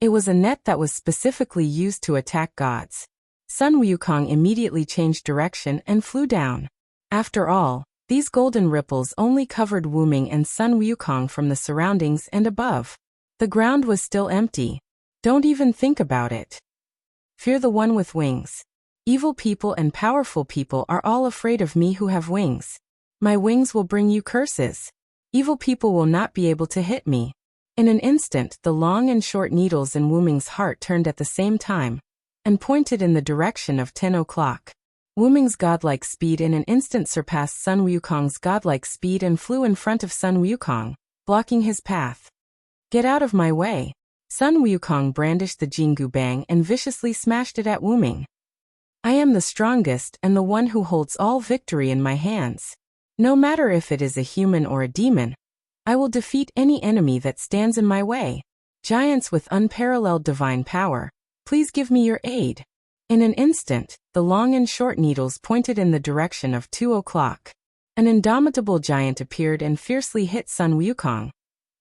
It was a net that was specifically used to attack gods. Sun Wukong immediately changed direction and flew down. After all, these golden ripples only covered Wuming and Sun Wukong from the surroundings and above. The ground was still empty. Don't even think about it. Fear the one with wings. Evil people and powerful people are all afraid of me who have wings. My wings will bring you curses. Evil people will not be able to hit me. In an instant, the long and short needles in Wuming's heart turned at the same time and pointed in the direction of 10 o'clock. Wuming's godlike speed in an instant surpassed Sun Wukong's godlike speed and flew in front of Sun Wukong, blocking his path. Get out of my way. Sun Wukong brandished the Jingu Bang and viciously smashed it at Wuming. I am the strongest and the one who holds all victory in my hands. No matter if it is a human or a demon, I will defeat any enemy that stands in my way. Giants with unparalleled divine power, please give me your aid. In an instant, the long and short needles pointed in the direction of 2 o'clock. An indomitable giant appeared and fiercely hit Sun Wukong,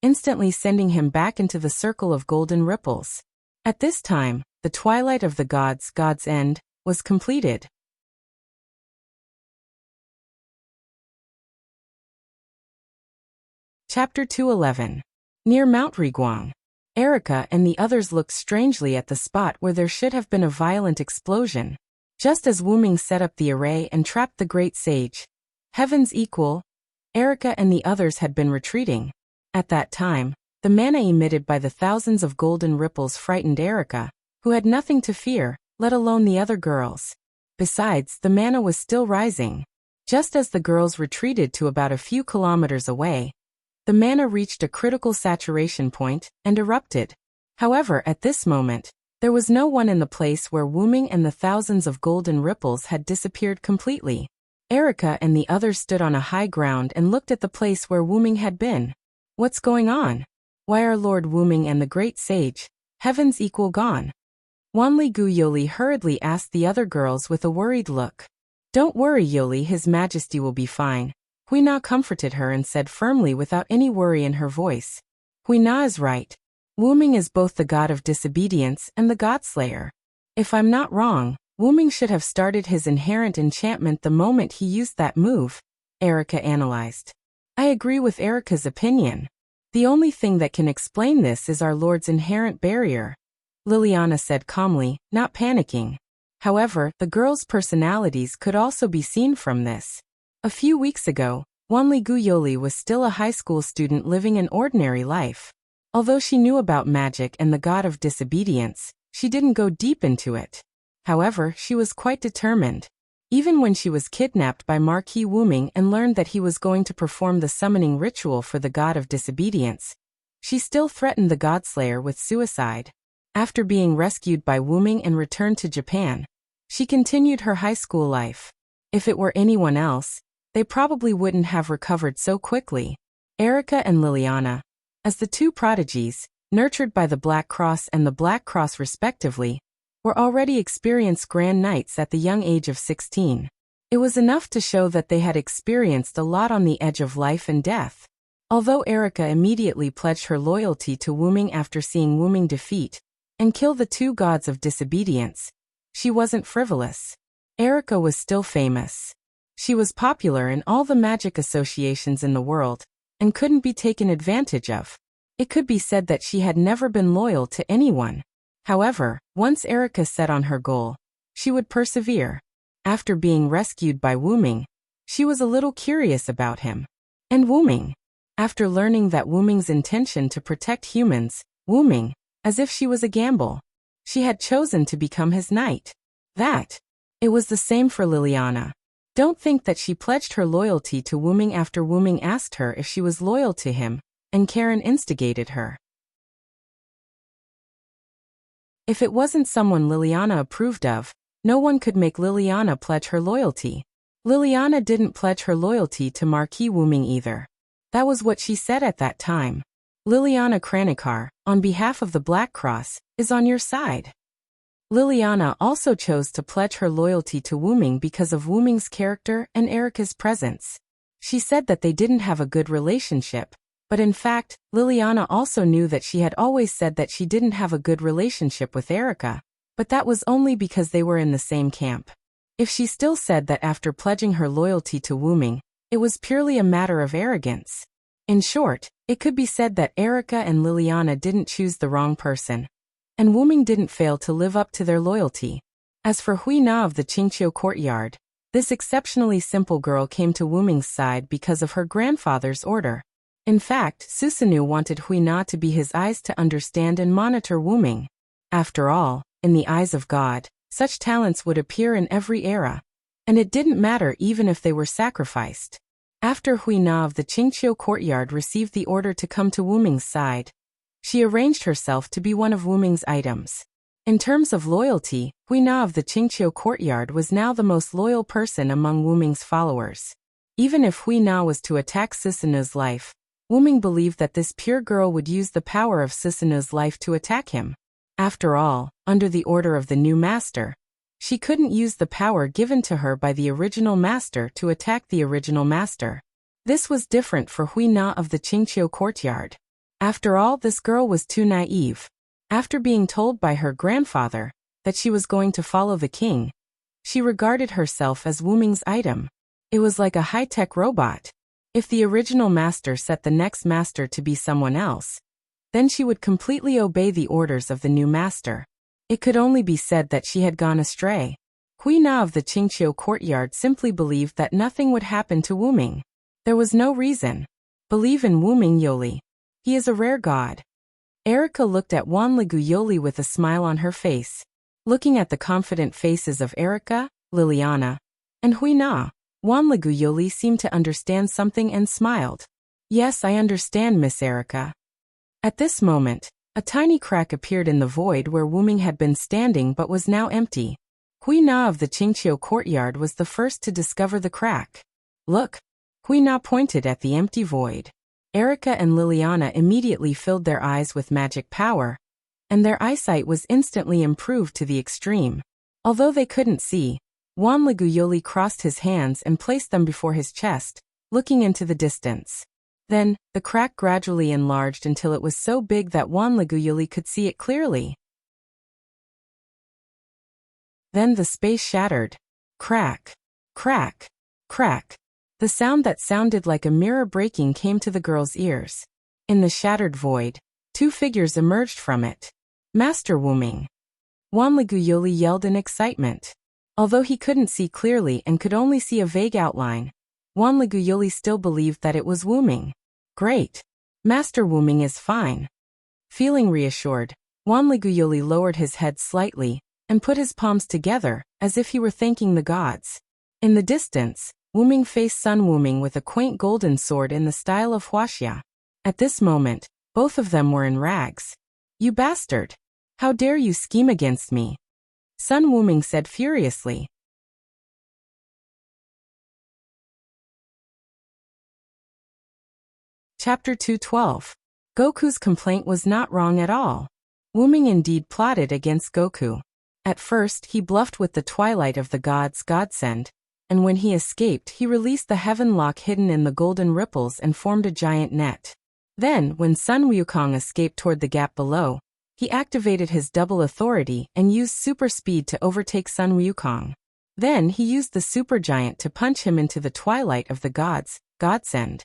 instantly sending him back into the circle of golden ripples. At this time, the twilight of the God's end, was completed. Chapter 211. Near Mount Riguang. Erica and the others looked strangely at the spot where there should have been a violent explosion. Just as Wuming set up the array and trapped the great sage, heaven's equal, Erica and the others had been retreating. At that time, the mana emitted by the thousands of golden ripples frightened Erica, who had nothing to fear, let alone the other girls. Besides, the mana was still rising. Just as the girls retreated to about a few kilometers away, the mana reached a critical saturation point and erupted. However, at this moment, there was no one in the place where Wuming and the thousands of golden ripples had disappeared completely. Erica and the others stood on a high ground and looked at the place where Wuming had been. What's going on? Why are Lord Wuming and the great sage, heaven's equal, gone? Wanli Gu Yoli hurriedly asked the other girls with a worried look. Don't worry, Yoli, His Majesty will be fine. Huina comforted her and said firmly without any worry in her voice. Huina is right. Wuming is both the god of disobedience and the godslayer. If I'm not wrong, Wuming should have started his inherent enchantment the moment he used that move, Erica analyzed. I agree with Erica's opinion. The only thing that can explain this is our Lord's inherent barrier, Liliana said calmly, not panicking. However, the girls' personalities could also be seen from this. A few weeks ago, Wanli Guyoli was still a high school student living an ordinary life. Although she knew about magic and the god of disobedience, she didn't go deep into it. However, she was quite determined. Even when she was kidnapped by Marquis Wuming and learned that he was going to perform the summoning ritual for the god of disobedience, she still threatened the godslayer with suicide. After being rescued by Wuming and returned to Japan, she continued her high school life. If it were anyone else, they probably wouldn't have recovered so quickly. Erica and Liliana, as the two prodigies, nurtured by the Black Cross and the Black Cross respectively, were already experienced grand knights at the young age of 16. It was enough to show that they had experienced a lot on the edge of life and death. Although Erica immediately pledged her loyalty to Wuming after seeing Wuming defeat and kill the two gods of disobedience, she wasn't frivolous. Erica was still famous. She was popular in all the magic associations in the world and couldn't be taken advantage of. It could be said that she had never been loyal to anyone. However, once Erica set on her goal, she would persevere. After being rescued by Wuming, she was a little curious about him. And Wuming. After learning that Wuming's intention to protect humans, Wuming, as if she was a gamble, she had chosen to become his knight. It was the same for Liliana. Don't think that she pledged her loyalty to Wuming after Wuming asked her if she was loyal to him, and Karen instigated her. If it wasn't someone Liliana approved of, no one could make Liliana pledge her loyalty. Liliana didn't pledge her loyalty to Marquis Wuming either. That was what she said at that time. Liliana Kranikar, on behalf of the Black Cross, is on your side. Liliana also chose to pledge her loyalty to Wuming because of Wuming's character and Erica's presence. She said that they didn't have a good relationship, but in fact, Liliana also knew that she had always said that she didn't have a good relationship with Erica, but that was only because they were in the same camp. If she still said that after pledging her loyalty to Wuming, it was purely a matter of arrogance. In short, it could be said that Erica and Liliana didn't choose the wrong person, and Wuming didn't fail to live up to their loyalty. As for Hui Na of the Qingqiu courtyard, this exceptionally simple girl came to Wuming's side because of her grandfather's order. In fact, Susanoo wanted Hui Na to be his eyes to understand and monitor Wuming. After all, in the eyes of God, such talents would appear in every era, and it didn't matter even if they were sacrificed. After Hui Na of the Qingqiu courtyard received the order to come to Wuming's side, she arranged herself to be one of Wuming's items. In terms of loyalty, Hui Na of the Qingqiu courtyard was now the most loyal person among Wuming's followers. Even if Hui Na was to attack Susanoo's life, Wuming believed that this pure girl would use the power of Susanoo's life to attack him. After all, under the order of the new master, she couldn't use the power given to her by the original master to attack the original master. This was different for Hui Na of the Qingqiu courtyard. After all, this girl was too naive. After being told by her grandfather that she was going to follow the king, she regarded herself as Wuming's item. It was like a high-tech robot. If the original master set the next master to be someone else, then she would completely obey the orders of the new master. It could only be said that she had gone astray. Hui Na of the Qingqiu courtyard simply believed that nothing would happen to Wuming. There was no reason. Believe in Wuming Yoli. He is a rare god. Erica looked at Wanligu Yoli with a smile on her face. Looking at the confident faces of Erica, Liliana, and Hui Na, Wanligu Yoli seemed to understand something and smiled. Yes, I understand, Miss Erica. At this moment, a tiny crack appeared in the void where Wuming had been standing but was now empty. Hui Na of the Qingqiu courtyard was the first to discover the crack. Look! Hui Na pointed at the empty void. Erica and Liliana immediately filled their eyes with magic power, and their eyesight was instantly improved to the extreme. Although they couldn't see, Wanligu Yoli crossed his hands and placed them before his chest, looking into the distance. Then, the crack gradually enlarged until it was so big that Wanligu Yoli could see it clearly. Then the space shattered. Crack, crack, crack. The sound that sounded like a mirror breaking came to the girl's ears. In the shattered void, two figures emerged from it. Master Wuming. Wanligu Yoli yelled in excitement. Although he couldn't see clearly and could only see a vague outline, Wanligu Yoli still believed that it was Wuming. Great! Master Wuming is fine. Feeling reassured, Wanligu Yoli lowered his head slightly and put his palms together, as if he were thanking the gods. In the distance, Wuming faced Sun Wuming with a quaint golden sword in the style of Huaxia. At this moment, both of them were in rags. "You bastard! How dare you scheme against me?" Sun Wuming said furiously. Chapter 212. Goku's complaint was not wrong at all. Wuming indeed plotted against Goku. At first he bluffed with the Twilight of the Gods godsend, and when he escaped he released the heaven lock hidden in the golden ripples and formed a giant net. Then, when Sun Wukong escaped toward the gap below, he activated his double authority and used super speed to overtake Sun Wukong. Then he used the supergiant to punch him into the Twilight of the Gods godsend.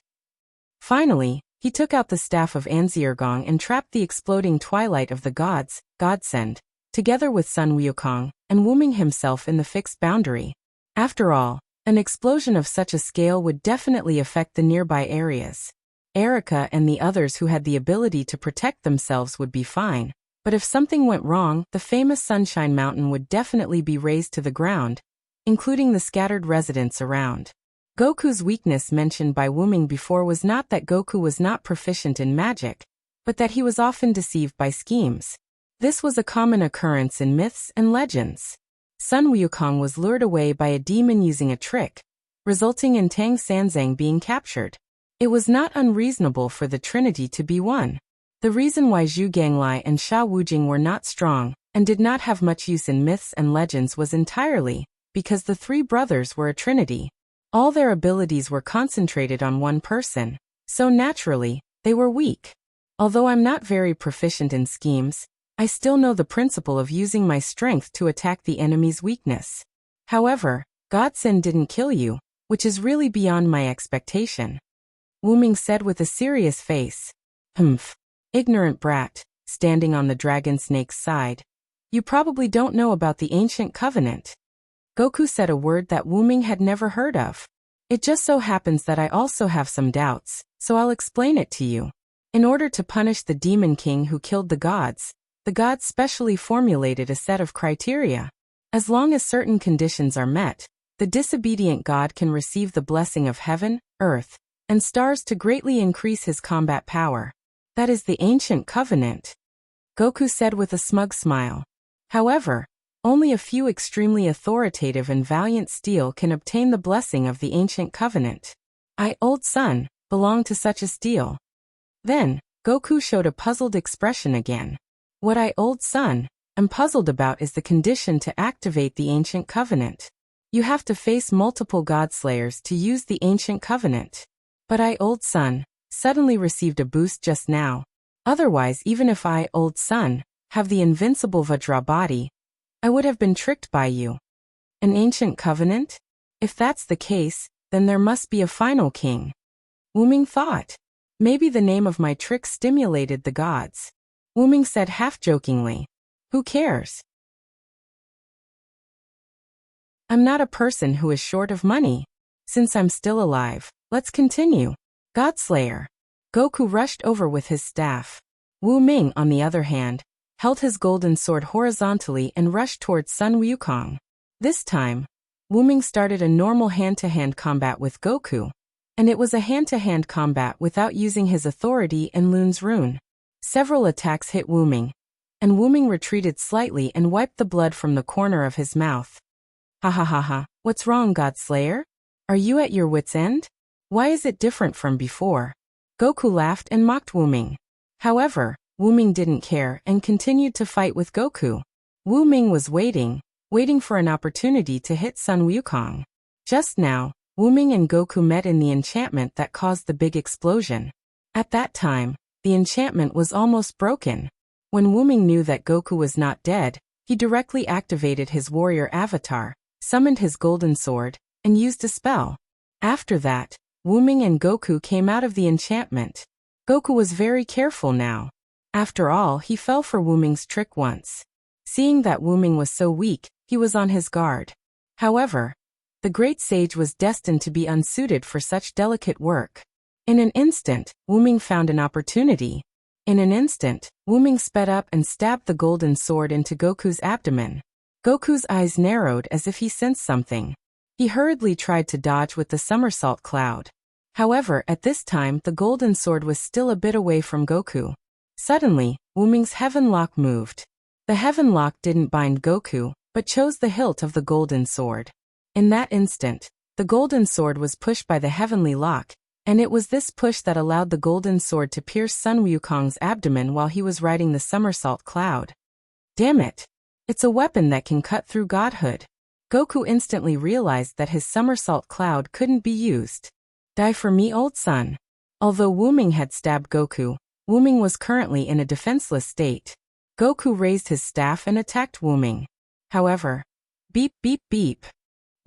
Finally, he took out the staff of Anziergong and trapped the exploding Twilight of the Gods godsend, together with Sun Wukong, and Wuming himself in the fixed boundary. After all, an explosion of such a scale would definitely affect the nearby areas. Erica and the others who had the ability to protect themselves would be fine, but if something went wrong, the famous Sunshine Mountain would definitely be razed to the ground, including the scattered residents around. Goku's weakness mentioned by Wuming before was not that Goku was not proficient in magic, but that he was often deceived by schemes. This was a common occurrence in myths and legends. Sun Wukong was lured away by a demon using a trick, resulting in Tang Sanzang being captured. It was not unreasonable for the Trinity to be one. The reason why Zhu Ganglai and Sha Wujing were not strong and did not have much use in myths and legends was entirely because the three brothers were a trinity. All their abilities were concentrated on one person, so naturally, they were weak. Although I'm not very proficient in schemes, I still know the principle of using my strength to attack the enemy's weakness. However, Godsend didn't kill you, which is really beyond my expectation. Wuming said with a serious face. Humph. Ignorant brat, standing on the dragon snake's side. You probably don't know about the ancient covenant. Goku said a word that Wuming had never heard of. It just so happens that I also have some doubts, so I'll explain it to you. In order to punish the demon king who killed the gods specially formulated a set of criteria. As long as certain conditions are met, the disobedient god can receive the blessing of heaven, earth, and stars to greatly increase his combat power. That is the ancient covenant. Goku said with a smug smile. However, only a few extremely authoritative and valiant steel can obtain the blessing of the ancient covenant. I, old son, belong to such a steel. Then, Goku showed a puzzled expression again. What I, old son, am puzzled about is the condition to activate the ancient covenant. You have to face multiple godslayers to use the ancient covenant. But I, old son, suddenly received a boost just now. Otherwise, even if I, old son, have the invincible Vajra body, I would have been tricked by you. An ancient covenant? If that's the case, then there must be a final king. Wuming thought. Maybe the name of my trick stimulated the gods. Wuming said half-jokingly. Who cares? I'm not a person who is short of money. Since I'm still alive, let's continue. Godslayer. Goku rushed over with his staff. Wu Ming, on the other hand, held his golden sword horizontally and rushed towards Sun Wukong. This time, Wu Ming started a normal hand-to-hand combat with Goku, and it was a hand-to-hand combat without using his authority and Lun's rune. Several attacks hit Wu Ming, and Wu Ming retreated slightly and wiped the blood from the corner of his mouth. Ha ha ha ha, what's wrong, Godslayer? Are you at your wit's end? Why is it different from before? Goku laughed and mocked Wu Ming. However, Wu Ming didn't care and continued to fight with Goku. Wu Ming was waiting for an opportunity to hit Sun Wukong. Just now, Wu Ming and Goku met in the enchantment that caused the big explosion. At that time, the enchantment was almost broken. When Wu Ming knew that Goku was not dead, he directly activated his warrior avatar, summoned his golden sword, and used a spell. After that, Wu Ming and Goku came out of the enchantment. Goku was very careful now. After all, he fell for Wu Ming's trick once. Seeing that Wu Ming was so weak, he was on his guard. However, the great sage was destined to be unsuited for such delicate work. In an instant, Wu Ming found an opportunity. In an instant, Wu Ming sped up and stabbed the golden sword into Goku's abdomen. Goku's eyes narrowed as if he sensed something. He hurriedly tried to dodge with the somersault cloud. However, at this time the golden sword was still a bit away from Goku. Suddenly, Wuming's heaven lock moved. The heaven lock didn't bind Goku, but chose the hilt of the golden sword. In that instant, the golden sword was pushed by the heavenly lock, and it was this push that allowed the golden sword to pierce Sun Wukong's abdomen while he was riding the somersault cloud. Damn it! It's a weapon that can cut through godhood. Goku instantly realized that his somersault cloud couldn't be used. Die for me, old son. Although Wuming had stabbed Goku, Wuming was currently in a defenseless state. Goku raised his staff and attacked Wuming. However, beep beep beep.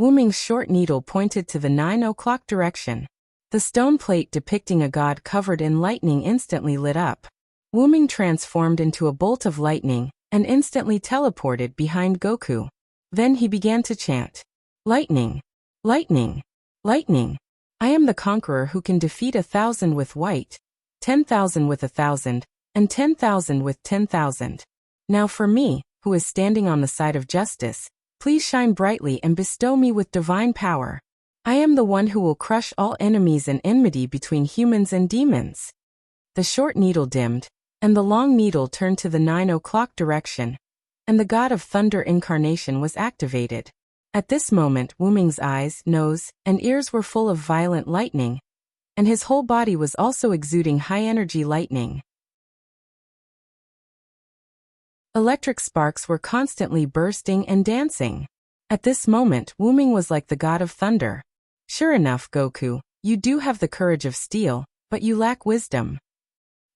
Wuming's short needle pointed to the 9 o'clock direction. The stone plate depicting a god covered in lightning instantly lit up. Wuming transformed into a bolt of lightning and instantly teleported behind Goku. Then he began to chant, "Lightning! Lightning! Lightning! I am the conqueror who can defeat 1,000 with white, 10,000 with 1,000, and 10,000 with 10,000. Now for me, who is standing on the side of justice, please shine brightly and bestow me with divine power. I am the one who will crush all enemies and enmity between humans and demons." The short needle dimmed, and the long needle turned to the 9 o'clock direction, and the god of thunder incarnation was activated. At this moment, Wuming's eyes, nose, and ears were full of violent lightning, and his whole body was also exuding high-energy lightning. Electric sparks were constantly bursting and dancing. At this moment, Wuming was like the god of thunder. Sure enough, Goku, you do have the courage of steel, but you lack wisdom.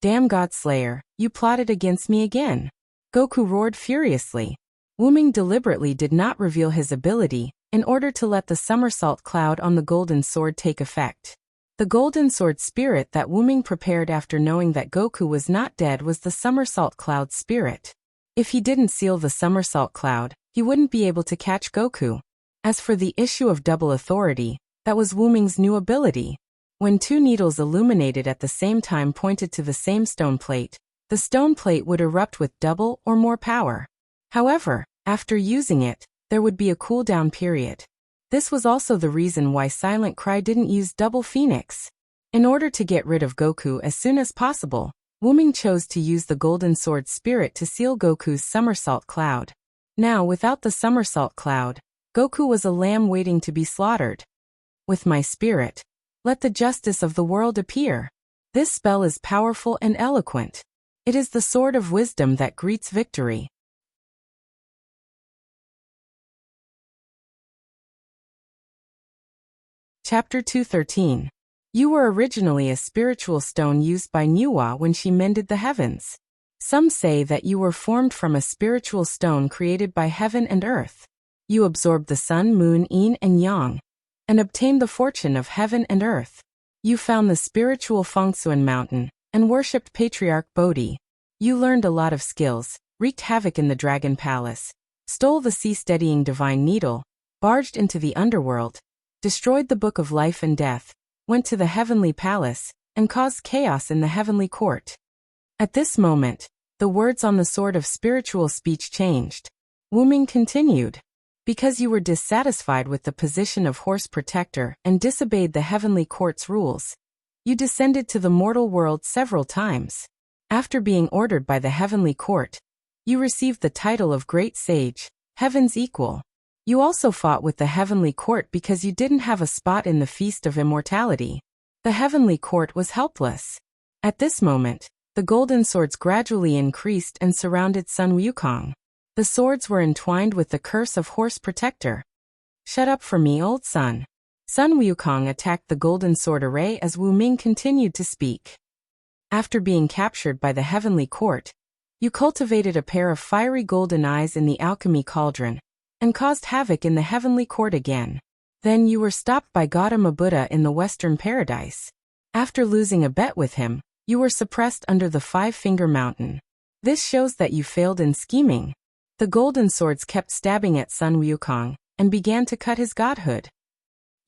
Damn God Slayer, you plotted against me again. Goku roared furiously. Wuming deliberately did not reveal his ability, in order to let the somersault cloud on the golden sword take effect. The golden sword spirit that Wuming prepared after knowing that Goku was not dead was the somersault cloud spirit. If he didn't seal the somersault cloud, he wouldn't be able to catch Goku. As for the issue of double authority, that was Wuming's new ability. When two needles illuminated at the same time pointed to the same stone plate, the stone plate would erupt with double or more power. However, after using it, there would be a cooldown period. This was also the reason why Silent Cry didn't use Double Phoenix. In order to get rid of Goku as soon as possible, Wuming chose to use the Golden Sword Spirit to seal Goku's somersault cloud. Now, without the somersault cloud, Goku was a lamb waiting to be slaughtered. With my spirit, let the justice of the world appear. This spell is powerful and eloquent. It is the sword of wisdom that greets victory. Chapter 213. You were originally a spiritual stone used by Nuwa when she mended the heavens. Some say that you were formed from a spiritual stone created by heaven and earth. You absorbed the sun, moon, yin and yang, and obtained the fortune of heaven and earth. You found the spiritual Fengsuan mountain, and worshipped Patriarch Bodhi. You learned a lot of skills, wreaked havoc in the Dragon Palace, stole the sea-steadying divine needle, barged into the underworld, destroyed the Book of Life and Death, went to the Heavenly Palace, and caused chaos in the Heavenly Court. At this moment, the words on the sword of spiritual speech changed. Wuming continued. Because you were dissatisfied with the position of Horse Protector and disobeyed the Heavenly Court's rules, you descended to the mortal world several times. After being ordered by the Heavenly Court, you received the title of Great Sage, Heaven's Equal. You also fought with the Heavenly Court because you didn't have a spot in the Feast of Immortality. The Heavenly Court was helpless. At this moment, the golden swords gradually increased and surrounded Sun Wukong. The swords were entwined with the curse of Horse Protector. Shut up for me, old son. Sun Wukong attacked the golden sword array as Wu Ming continued to speak. After being captured by the Heavenly Court, you cultivated a pair of fiery golden eyes in the alchemy cauldron, and caused havoc in the Heavenly Court again. Then you were stopped by Gautama Buddha in the Western Paradise. After losing a bet with him, you were suppressed under the Five-Finger Mountain. This shows that you failed in scheming. The golden swords kept stabbing at Sun Wukong, and began to cut his godhood.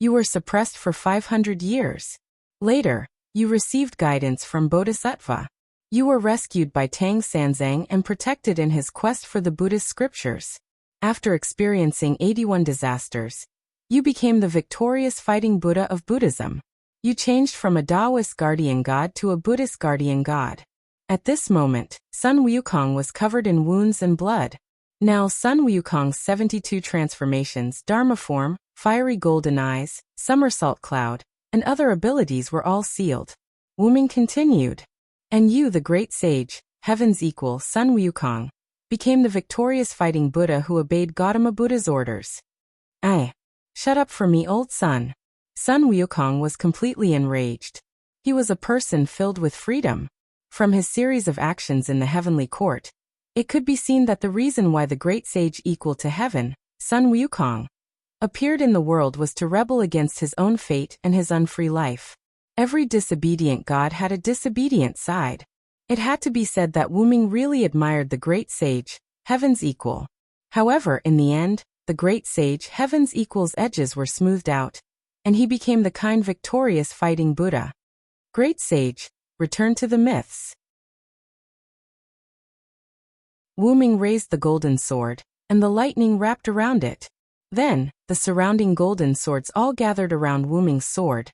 You were suppressed for 500 years. Later, you received guidance from Bodhisattva. You were rescued by Tang Sanzang and protected in his quest for the Buddhist scriptures. After experiencing 81 disasters, You became the victorious fighting Buddha of Buddhism. You changed from a Taoist guardian god to a Buddhist guardian god. At this moment, Sun Wukong was covered in wounds and blood. Now Sun Wukong's 72 transformations, Dharma form, fiery golden eyes, somersault cloud, and other abilities were all sealed. Wuming continued. And you, the great sage, heaven's equal, Sun Wukong, became the victorious fighting Buddha who obeyed Gautama Buddha's orders. Shut up for me, old son. Sun Wukong was completely enraged. He was a person filled with freedom. From his series of actions in the heavenly court, it could be seen that the reason why the great sage equal to heaven, Sun Wukong, appeared in the world was to rebel against his own fate and his unfree life. Every disobedient god had a disobedient side. It had to be said that Wuming really admired the great sage, heaven's equal. However, in the end, the great sage, heaven's equal's edges were smoothed out, and he became the kind victorious fighting Buddha. Great sage, return to the myths. Wuming raised the golden sword, and the lightning wrapped around it. Then, the surrounding golden swords all gathered around Wuming's sword,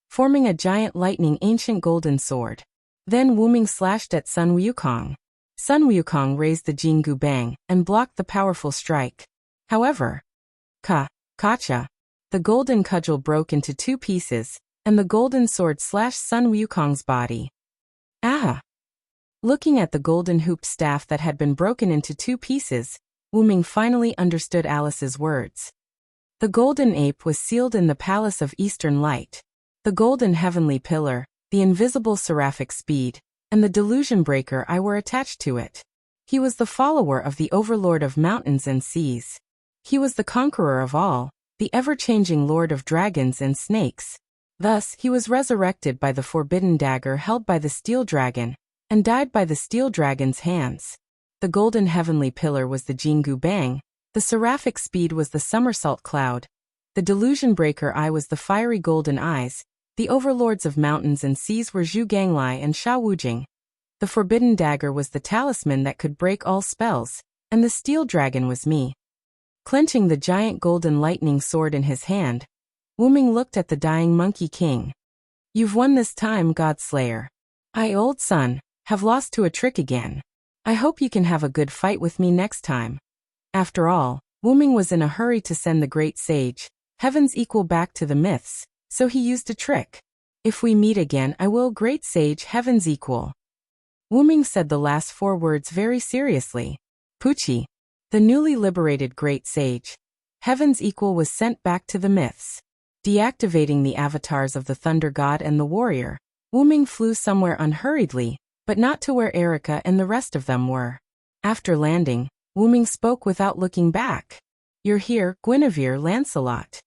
forming a giant lightning ancient golden sword. Then Wuming slashed at Sun Wukong. Sun Wukong raised the Jingu Bang and blocked the powerful strike. However, Kacha, the golden cudgel broke into 2 pieces, and the golden sword slashed Sun Wukong's body. Looking at the golden hooped staff that had been broken into 2 pieces, Wuming finally understood Alice's words. The golden ape was sealed in the palace of Eastern Light. The golden heavenly pillar, the invisible seraphic speed, and the delusion breaker eye were attached to it. He was the follower of the overlord of mountains and seas. He was the conqueror of all, the ever-changing lord of dragons and snakes. Thus, he was resurrected by the forbidden dagger held by the steel dragon, and died by the steel dragon's hands. The golden heavenly pillar was the Jingu Bang, the seraphic speed was the somersault cloud, the delusion breaker eye was the fiery golden eyes, the overlords of mountains and seas were Zhu Ganglai and Sha Wujing. The forbidden dagger was the talisman that could break all spells, and the steel dragon was me. Clenching the giant golden lightning sword in his hand, Wuming looked at the dying Monkey King. You've won this time, God Slayer. I, old son, have lost to a trick again. I hope you can have a good fight with me next time. After all, Wuming was in a hurry to send the great sage, heaven's equal, back to the myths, so he used a trick. If we meet again, I will, great sage, heaven's equal. Wuming said the last 4 words very seriously. Pucci, the newly liberated great sage, heaven's equal, was sent back to the myths. Deactivating the avatars of the Thunder God and the Warrior, Wuming flew somewhere unhurriedly, but not to where Erica and the rest of them were. After landing, Wuming spoke without looking back. You're here, Guinevere, Lancelot.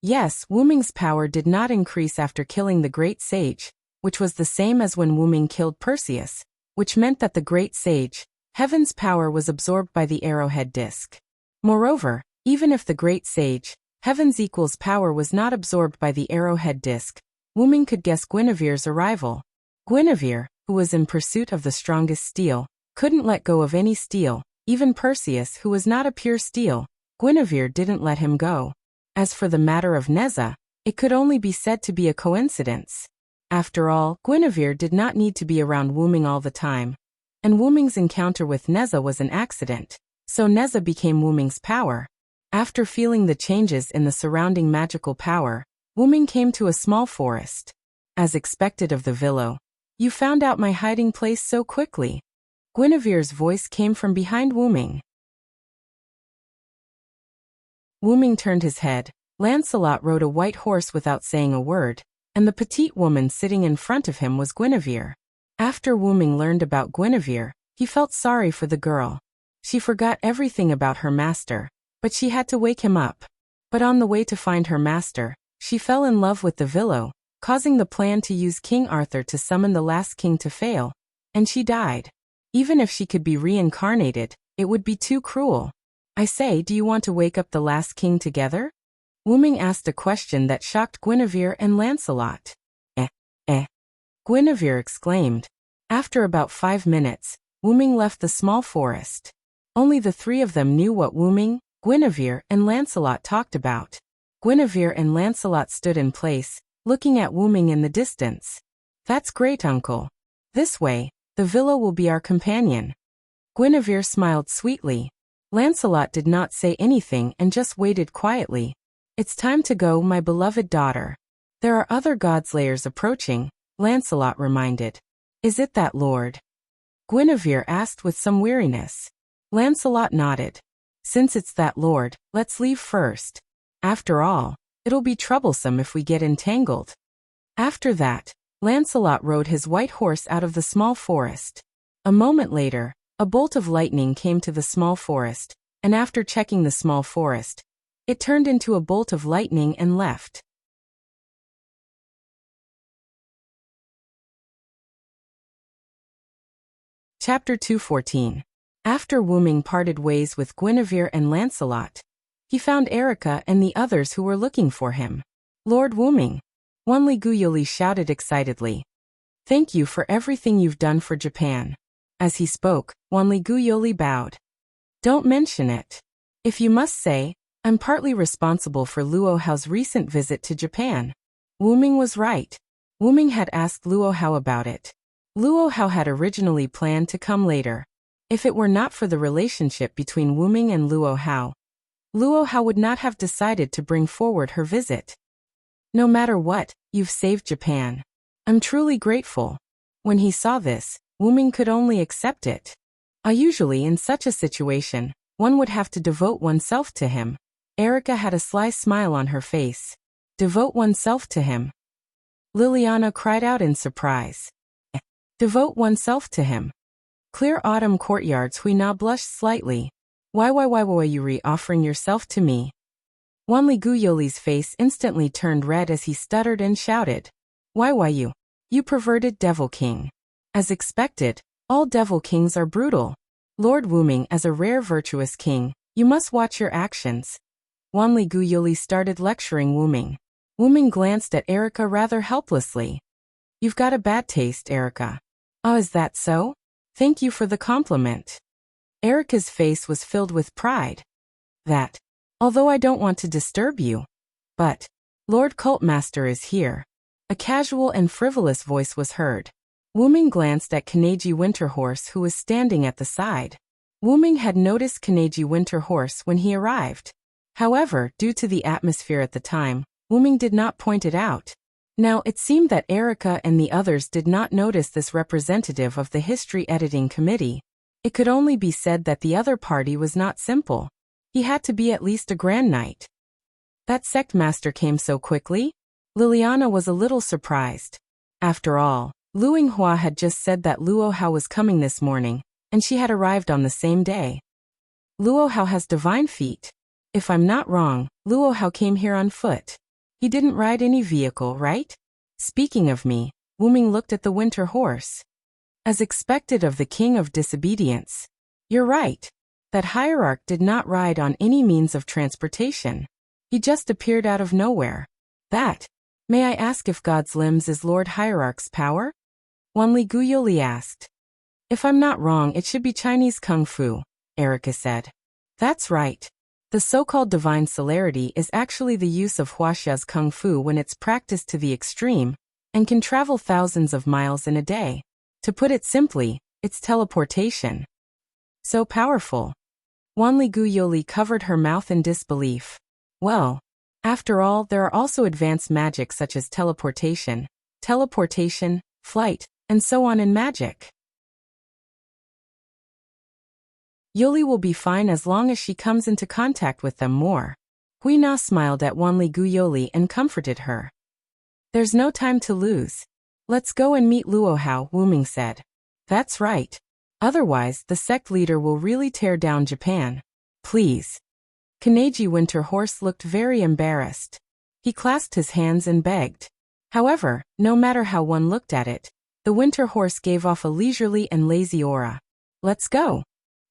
Yes, Wuming's power did not increase after killing the great sage, which was the same as when Wuming killed Perseus, which meant that the great sage, heaven's power, was absorbed by the arrowhead disc. Moreover, even if the great sage, heaven's equal's power was not absorbed by the arrowhead disc, Wuming could guess Guinevere's arrival. Guinevere, who was in pursuit of the strongest steel, couldn't let go of any steel. Even Perseus, who was not a pure steel, Guinevere didn't let him go. As for the matter of Neza, it could only be said to be a coincidence. After all, Guinevere did not need to be around Wuming all the time, and Wuming's encounter with Neza was an accident, so Neza became Wuming's power. After feeling the changes in the surrounding magical power, Wuming came to a small forest. As expected of the Villo, you found out my hiding place so quickly. Guinevere's voice came from behind Wuming. Wuming turned his head. Lancelot rode a white horse without saying a word, and the petite woman sitting in front of him was Guinevere. After Wuming learned about Guinevere, he felt sorry for the girl. She forgot everything about her master, but she had to wake him up. But on the way to find her master, she fell in love with the Villo, causing the plan to use King Arthur to summon the last king to fail, and she died. Even if she could be reincarnated, it would be too cruel. I say, do you want to wake up the last king together? Wuming asked a question that shocked Guinevere and Lancelot. Guinevere exclaimed. After about 5 minutes, Wuming left the small forest. Only the 3 of them knew what Wuming, Guinevere, and Lancelot talked about. Guinevere and Lancelot stood in place, looking at Wyrm in the distance. That's great, uncle. This way, the villa will be our companion. Guinevere smiled sweetly. Lancelot did not say anything and just waited quietly. It's time to go, my beloved daughter. There are other godslayers approaching, Lancelot reminded. Is it that, Lord? Guinevere asked with some weariness. Lancelot nodded. Since it's that, Lord, let's leave first. After all, it'll be troublesome if we get entangled. After that, Lancelot rode his white horse out of the small forest. A moment later, a bolt of lightning came to the small forest, and after checking the small forest, it turned into a bolt of lightning and left. Chapter 214. After Wyrm parted ways with Guinevere and Lancelot, he found Erica and the others who were looking for him. Lord Wyrm, Wyrm shouted excitedly. Thank you for everything you've done for Japan. As he spoke, Wyrm bowed. Don't mention it. If you must say, I'm partly responsible for Luo Hao's recent visit to Japan. Wyrm was right. Wyrm had asked Luo Hao about it. Luo Hao had originally planned to come later. If it were not for the relationship between Wyrm and Luo Hao would not have decided to bring forward her visit. No matter what, you've saved Japan. I'm truly grateful. When he saw this, Wyrm could only accept it. Usually in such a situation, one would have to devote oneself to him. Erica had a sly smile on her face. Devote oneself to him. Liliana cried out in surprise. Devote oneself to him. Clear autumn courtyards. Huina blushed slightly. Why you offering yourself to me? Wyrm's face instantly turned red as he stuttered and shouted. Why you? You perverted devil king. As expected, all devil kings are brutal. Lord Wyrm, as a rare virtuous king, you must watch your actions. Wyrm started lecturing Wyrm. Wyrm glanced at Erica rather helplessly. You've got a bad taste, Erica. Oh, is that so? Thank you for the compliment. Erica's face was filled with pride. That, although I don't want to disturb you, but Lord Cultmaster is here. A casual and frivolous voice was heard. Wyrm glanced at Kanaji Winterhorse, who was standing at the side. Wyrm had noticed Kanaji Winterhorse when he arrived. However, due to the atmosphere at the time, Wyrm did not point it out. Now it seemed that Erica and the others did not notice this representative of the history editing committee. It could only be said that the other party was not simple. He had to be at least a grand knight. That sect master came so quickly? Liliana was a little surprised. After all, Lu Yinghua had just said that Luo Hao was coming this morning, and she had arrived on the same day. Luo Hao has divine feet. If I'm not wrong, Luo Hao came here on foot. He didn't ride any vehicle, right? Speaking of me, Wyrm looked at the winter horse. As expected of the king of disobedience. You're right. That hierarch did not ride on any means of transportation. He just appeared out of nowhere. That. May I ask if God's limbs is Lord Hierarch's power? Wyrm asked. If I'm not wrong, it should be Chinese Kung Fu, Erica said. That's right. The so-called divine celerity is actually the use of Huaxia's Kung Fu when it's practiced to the extreme, and can travel thousands of miles in a day. To put it simply, it's teleportation. So powerful. Wyrm covered her mouth in disbelief. Well, after all, there are also advanced magic such as teleportation, flight, and so on in magic. Yoli will be fine as long as she comes into contact with them more. Huina smiled at Wyrm and comforted her. There's no time to lose. Let's go and meet Luo Hao, Wyrm said. That's right. Otherwise, the sect leader will really tear down Japan. Please. Kanaji Winterhorse looked very embarrassed. He clasped his hands and begged. However, no matter how one looked at it, the Winterhorse gave off a leisurely and lazy aura. Let's go.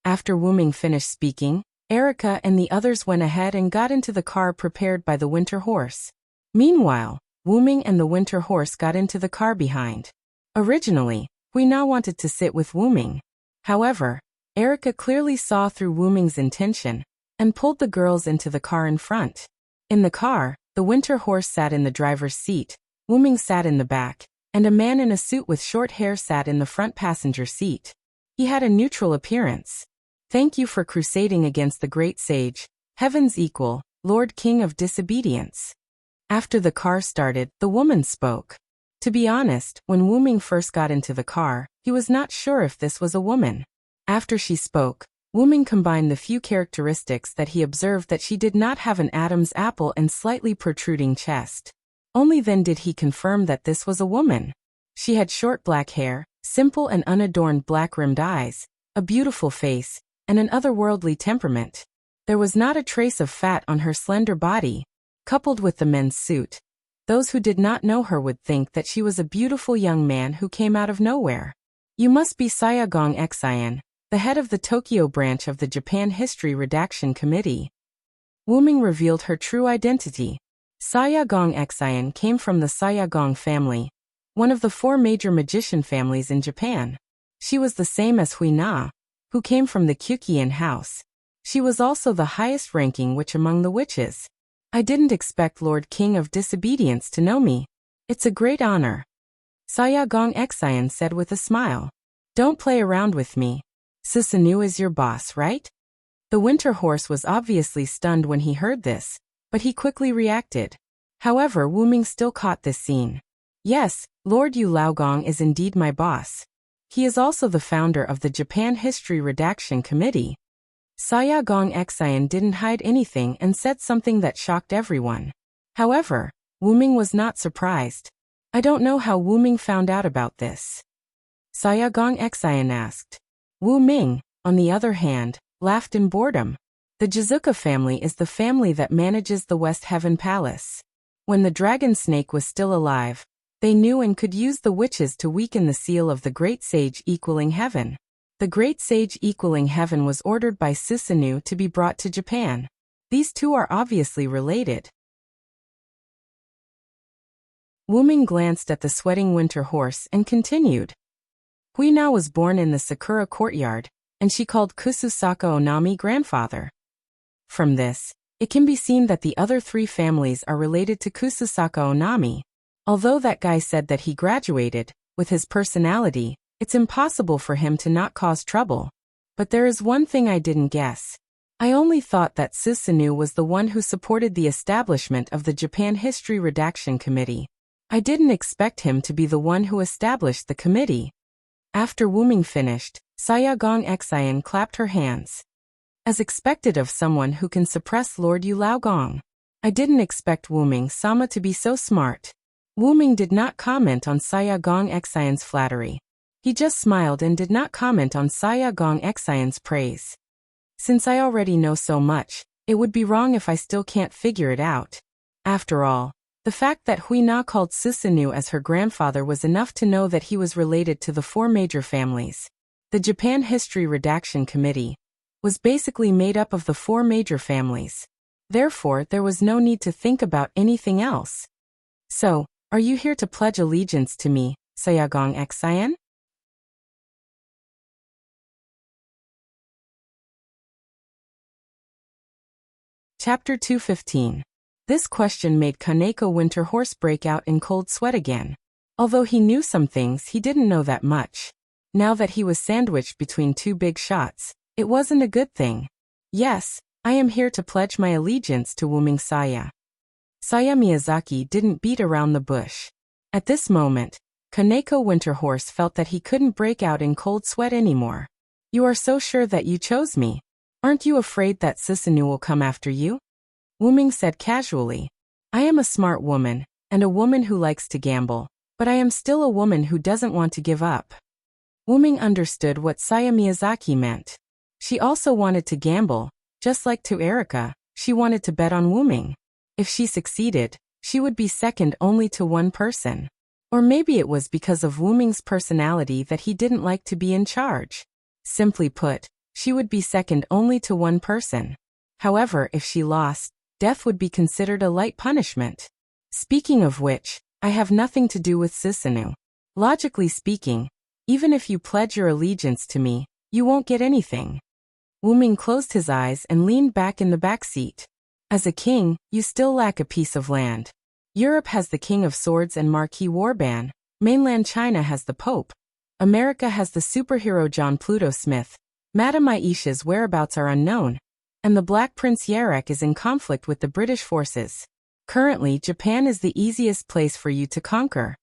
After Wyrm finished speaking, Erica and the others went ahead and got into the car prepared by the Winterhorse. Meanwhile, Wyrm and the Winterhorse got into the car behind. Originally, Huina wanted to sit with Wyrm. However, Erica clearly saw through Wyrm's intention and pulled the girls into the car in front. In the car, The winter horse sat in the driver's seat, Wuming sat in the back, and a man in a suit with short hair sat in the front passenger seat. He had a neutral appearance. Thank you for crusading against the great sage, heaven's equal, Lord King of Disobedience. After the car started, the woman spoke. To be honest, when Wuming first got into the car, he was not sure if this was a woman. After she spoke, Wuming combined the few characteristics that he observed that she did not have an Adam's apple and slightly protruding chest. Only then did he confirm that this was a woman. She had short black hair, simple and unadorned black-rimmed eyes, a beautiful face, and an otherworldly temperament. There was not a trace of fat on her slender body. Coupled with the men's suit, those who did not know her would think that she was a beautiful young man who came out of nowhere. You must be Sayagong Xian, the head of the Tokyo branch of the Japan History Redaction Committee. Wuming revealed her true identity. Sayagong Xian came from the Sayagong family, one of the 4 major magician families in Japan. She was the same as Huina, who came from the Kyukian house. She was also the highest ranking witch among the witches. I didn't expect Lord King of Disobedience to know me. It's a great honor. Sayagong Xian said with a smile. Don't play around with me. Susanoo is your boss, right? The winter horse was obviously stunned when he heard this, but he quickly reacted. However, Wuming still caught this scene. Yes, Lord Yu Laogong is indeed my boss. He is also the founder of the Japan History Redaction Committee. Sayagong Xian didn't hide anything and said something that shocked everyone. However, Wuming was not surprised. I don't know how Wuming found out about this. Sayagong Xian asked. Wuming, on the other hand, laughed in boredom. The Jizuka family is the family that manages the West Heaven Palace. When the dragon snake was still alive, they knew and could use the witches to weaken the seal of the Great Sage equaling heaven. The Great Sage equaling heaven was ordered by Susanoo to be brought to Japan. These two are obviously related. Wuming glanced at the sweating winter horse and continued. Huina was born in the Sakura courtyard, and she called Kususaka Onami grandfather. From this, it can be seen that the other 3 families are related to Kususaka Onami. Although that guy said that he graduated, with his personality, it's impossible for him to not cause trouble. But there is one thing I didn't guess. I only thought that Susanoo was the one who supported the establishment of the Japan History Redaction Committee. I didn't expect him to be the one who established the committee. After Wuming finished, Sayagong Xian clapped her hands. As expected of someone who can suppress Lord Yu Laogong. I didn't expect Wuming-sama to be so smart. Wuming did not comment on Sayagong Xian's flattery. He just smiled and did not comment on Sayagong Xian's praise. Since I already know so much, it would be wrong if I still can't figure it out. After all, the fact that Huina called Susanoo as her grandfather was enough to know that he was related to the 4 major families. The Japan History Redaction Committee was basically made up of the 4 major families. Therefore, there was no need to think about anything else. So, are you here to pledge allegiance to me, Sayagong Xian? Chapter 215. This question made Kaneko Winter Horse break out in cold sweat again. Although he knew some things, he didn't know that much. Now that he was sandwiched between 2 big shots, it wasn't a good thing. Yes, I am here to pledge my allegiance to Wuming Saya. Saya Miyazaki didn't beat around the bush. At this moment, Kaneko Winter Horse felt that he couldn't break out in cold sweat anymore. You are so sure that you chose me. Aren't you afraid that Susanoo will come after you? Wuming said casually. I am a smart woman, and a woman who likes to gamble, but I am still a woman who doesn't want to give up. Wuming understood what Saya Miyazaki meant. She also wanted to gamble, just like to Erika, she wanted to bet on Wuming. If she succeeded, she would be second only to one person. Or maybe it was because of Wuming's personality that he didn't like to be in charge. Simply put, she would be second only to one person. However, if she lost, death would be considered a light punishment. Speaking of which, I have nothing to do with Susanoo. Logically speaking, even if you pledge your allegiance to me, you won't get anything. Wuming closed his eyes and leaned back in the back seat. As a king, you still lack a piece of land. Europe has the King of Swords and Marquis Warban, mainland China has the Pope. America has the superhero John Pluto Smith. Madame Aisha's whereabouts are unknown, and the Black Prince Yarek is in conflict with the British forces. Currently, Japan is the easiest place for you to conquer.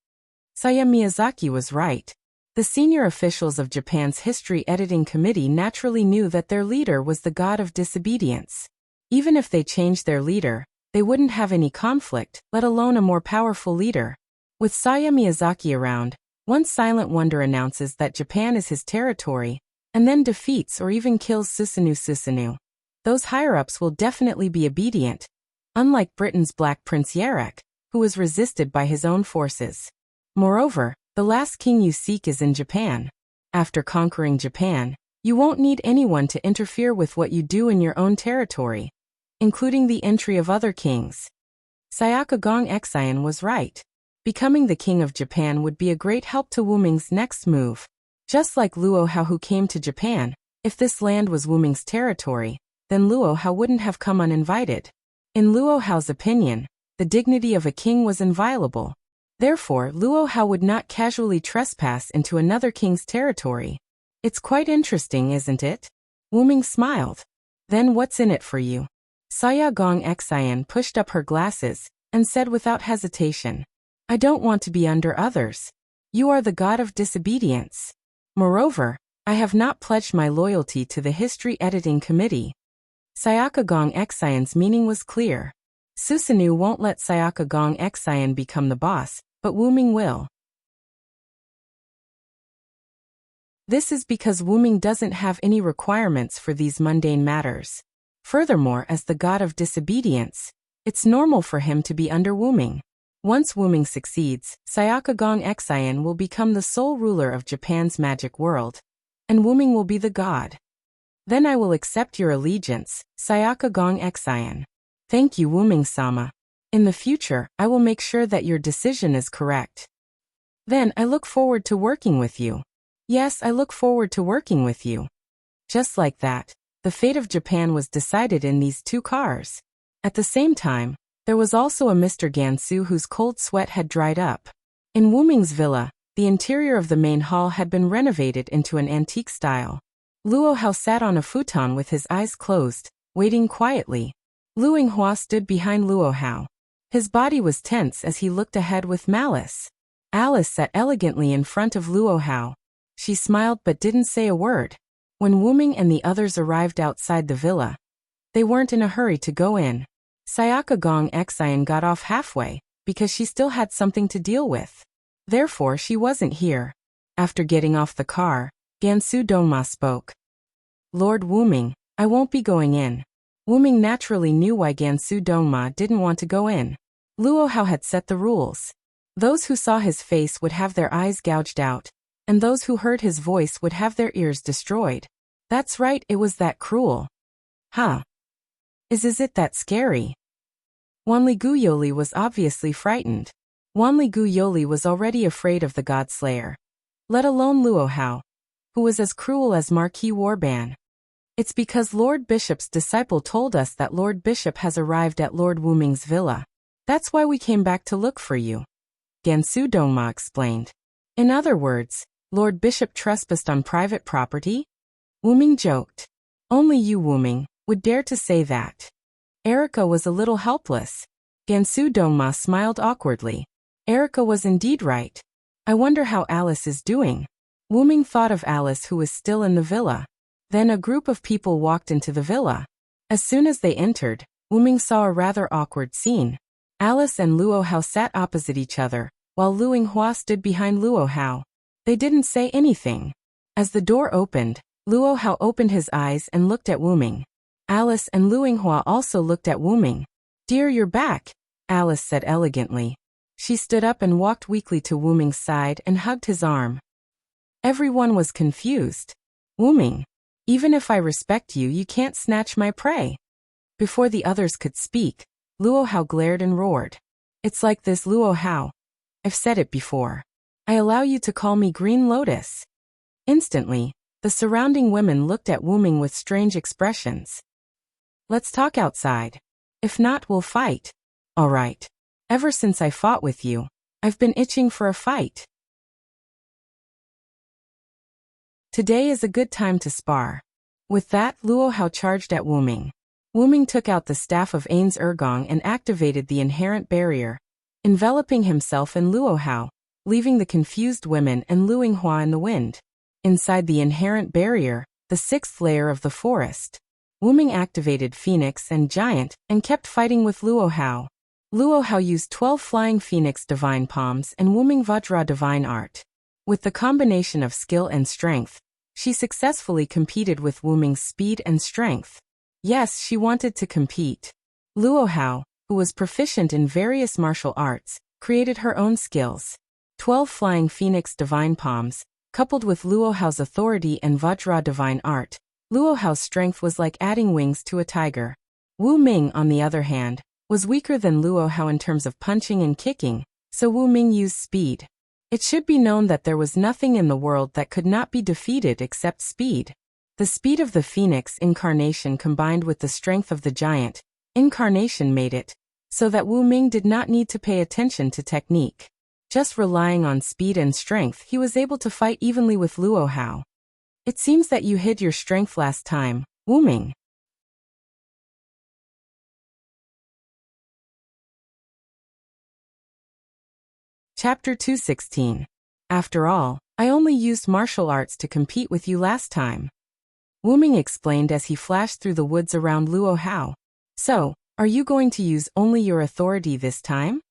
Saya Miyazaki was right. The senior officials of Japan's history editing committee naturally knew that their leader was the god of disobedience. Even if they changed their leader, they wouldn't have any conflict, let alone a more powerful leader. With Saya Miyazaki around, one silent wonder announces that Japan is his territory, and then defeats or even kills Susanoo. Those higher-ups will definitely be obedient, unlike Britain's Black Prince Yarek, who was resisted by his own forces. Moreover, the last king you seek is in Japan. After conquering Japan, you won't need anyone to interfere with what you do in your own territory, including the entry of other kings. Sayaka Gong Exian was right. Becoming the king of Japan would be a great help to Wu Ming's next move. Just like Luo Hao who came to Japan, if this land was Wu Ming's territory, then Luo Hao wouldn't have come uninvited. In Luo Hao's opinion, the dignity of a king was inviolable. Therefore, Luo Hao would not casually trespass into another king's territory. It's quite interesting, isn't it? Wu Ming smiled. Then what's in it for you? Saya Gong Exian pushed up her glasses and said without hesitation, I don't want to be under others. You are the god of disobedience. Moreover, I have not pledged my loyalty to the history editing committee. Sayaka Gong Exian's meaning was clear. Susanoo won't let Sayaka Gong Exian become the boss, but Wu Ming will. This is because Wu Ming doesn't have any requirements for these mundane matters. Furthermore, as the god of disobedience, it's normal for him to be under Wu Ming. Once Wu Ming succeeds, Sayaka Gong Exian will become the sole ruler of Japan's magic world, and Wu Ming will be the god. Then I will accept your allegiance, Sayaka Gong Exian. Thank you, Wu Ming-sama. In the future, I will make sure that your decision is correct. Then I look forward to working with you. Yes, I look forward to working with you. Just like that, the fate of Japan was decided in these two cars. At the same time, there was also a Mr. Gansu whose cold sweat had dried up. In Wu Ming's villa, the interior of the main hall had been renovated into an antique style. Luo Hao sat on a futon with his eyes closed, waiting quietly. Lu Yinghua stood behind Luo Hao. His body was tense as he looked ahead with malice. Alice sat elegantly in front of Luo Hao. She smiled but didn't say a word. When Wu Ming and the others arrived outside the villa, they weren't in a hurry to go in. Sayaka Gong Exian got off halfway, because she still had something to deal with. Therefore she wasn't here. After getting off the car, Gansu Dongma spoke. Lord Wu Ming, I won't be going in. Wu Ming naturally knew why Gansu Dongma didn't want to go in. Luo Hao had set the rules. Those who saw his face would have their eyes gouged out, and those who heard his voice would have their ears destroyed. That's right, it was that cruel. Huh? Is it that scary? Wanli Guyoli was obviously frightened. Wanli Guyoli was already afraid of the God-Slayer. Let alone Luo Hao, who was as cruel as Marquis Warban. It's because Lord Bishop's disciple told us that Lord Bishop has arrived at Lord Wu Ming's villa. That's why we came back to look for you. Gansu Dongma explained. In other words, Lord Bishop trespassed on private property? Wu Ming joked. Only you, Wu Ming, would dare to say that. Erica was a little helpless. Gansu Dongma smiled awkwardly. Erica was indeed right. I wonder how Alice is doing. Wu Ming thought of Alice who was still in the villa. Then a group of people walked into the villa. As soon as they entered, Wu Ming saw a rather awkward scene. Alice and Luo Hao sat opposite each other, while Lu Yinghua stood behind Luo Hao. They didn't say anything. As the door opened, Luo Hao opened his eyes and looked at Wu Ming. Alice and Lu Yinghua also looked at Wu Ming. Dear, you're back, Alice said elegantly. She stood up and walked weakly to Wu Ming's side and hugged his arm. Everyone was confused. Wu Ming, even if I respect you, you can't snatch my prey. Before the others could speak, Luo Hao glared and roared. It's like this, Luo Hao. I've said it before. I allow you to call me Green Lotus. Instantly, the surrounding women looked at Wu Ming with strange expressions. Let's talk outside. If not, we'll fight. All right. Ever since I fought with you, I've been itching for a fight. Today is a good time to spar. With that, Luo Hao charged at Wu Ming. Wu Ming took out the staff of Ain's Ergong and activated the inherent barrier, enveloping himself in Luo Hao, leaving the confused women and Luing Hua in the wind. Inside the inherent barrier, the sixth layer of the forest, Wu Ming activated Phoenix and Giant and kept fighting with Luo Hao. Luo Hao used 12 Flying Phoenix Divine Palms and Wu Ming Vajra Divine Art. With the combination of skill and strength, she successfully competed with Wu Ming's speed and strength. Yes, she wanted to compete. Luo Hao, who was proficient in various martial arts, created her own skills. 12 Flying Phoenix Divine Palms, coupled with Luo Hao's authority and Vajra Divine Art, Luo Hao's strength was like adding wings to a tiger. Wu Ming, on the other hand, was weaker than Luo Hao in terms of punching and kicking, so Wu Ming used speed. It should be known that there was nothing in the world that could not be defeated except speed. The speed of the Phoenix Incarnation combined with the strength of the Giant Incarnation made it so that Wu Ming did not need to pay attention to technique. Just relying on speed and strength, he was able to fight evenly with Luo Hao. It seems that you hid your strength last time, Wu Ming. Chapter 216. After all, I only used martial arts to compete with you last time. Wu Ming explained as he flashed through the woods around Luo Hao. So, are you going to use only your authority this time?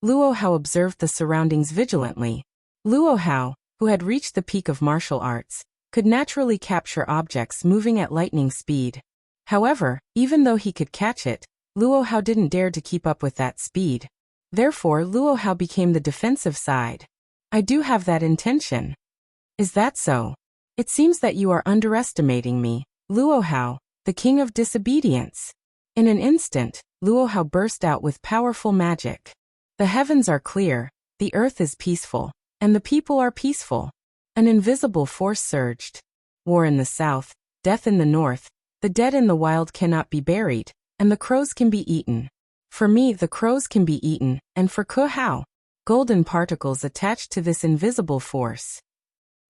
Luo Hao observed the surroundings vigilantly. Luo Hao, who had reached the peak of martial arts, could naturally capture objects moving at lightning speed. However, even though he could catch it, Luo Hao didn't dare to keep up with that speed. Therefore, Luo Hao became the defensive side. I do have that intention. Is that so? It seems that you are underestimating me, Luo Hao, the king of disobedience. In an instant, Luo Hao burst out with powerful magic. The heavens are clear, the earth is peaceful, and the people are peaceful. An invisible force surged. War in the south, death in the north, the dead in the wild cannot be buried, and the crows can be eaten. For me, the crows can be eaten, and for Ke Hao, golden particles attached to this invisible force.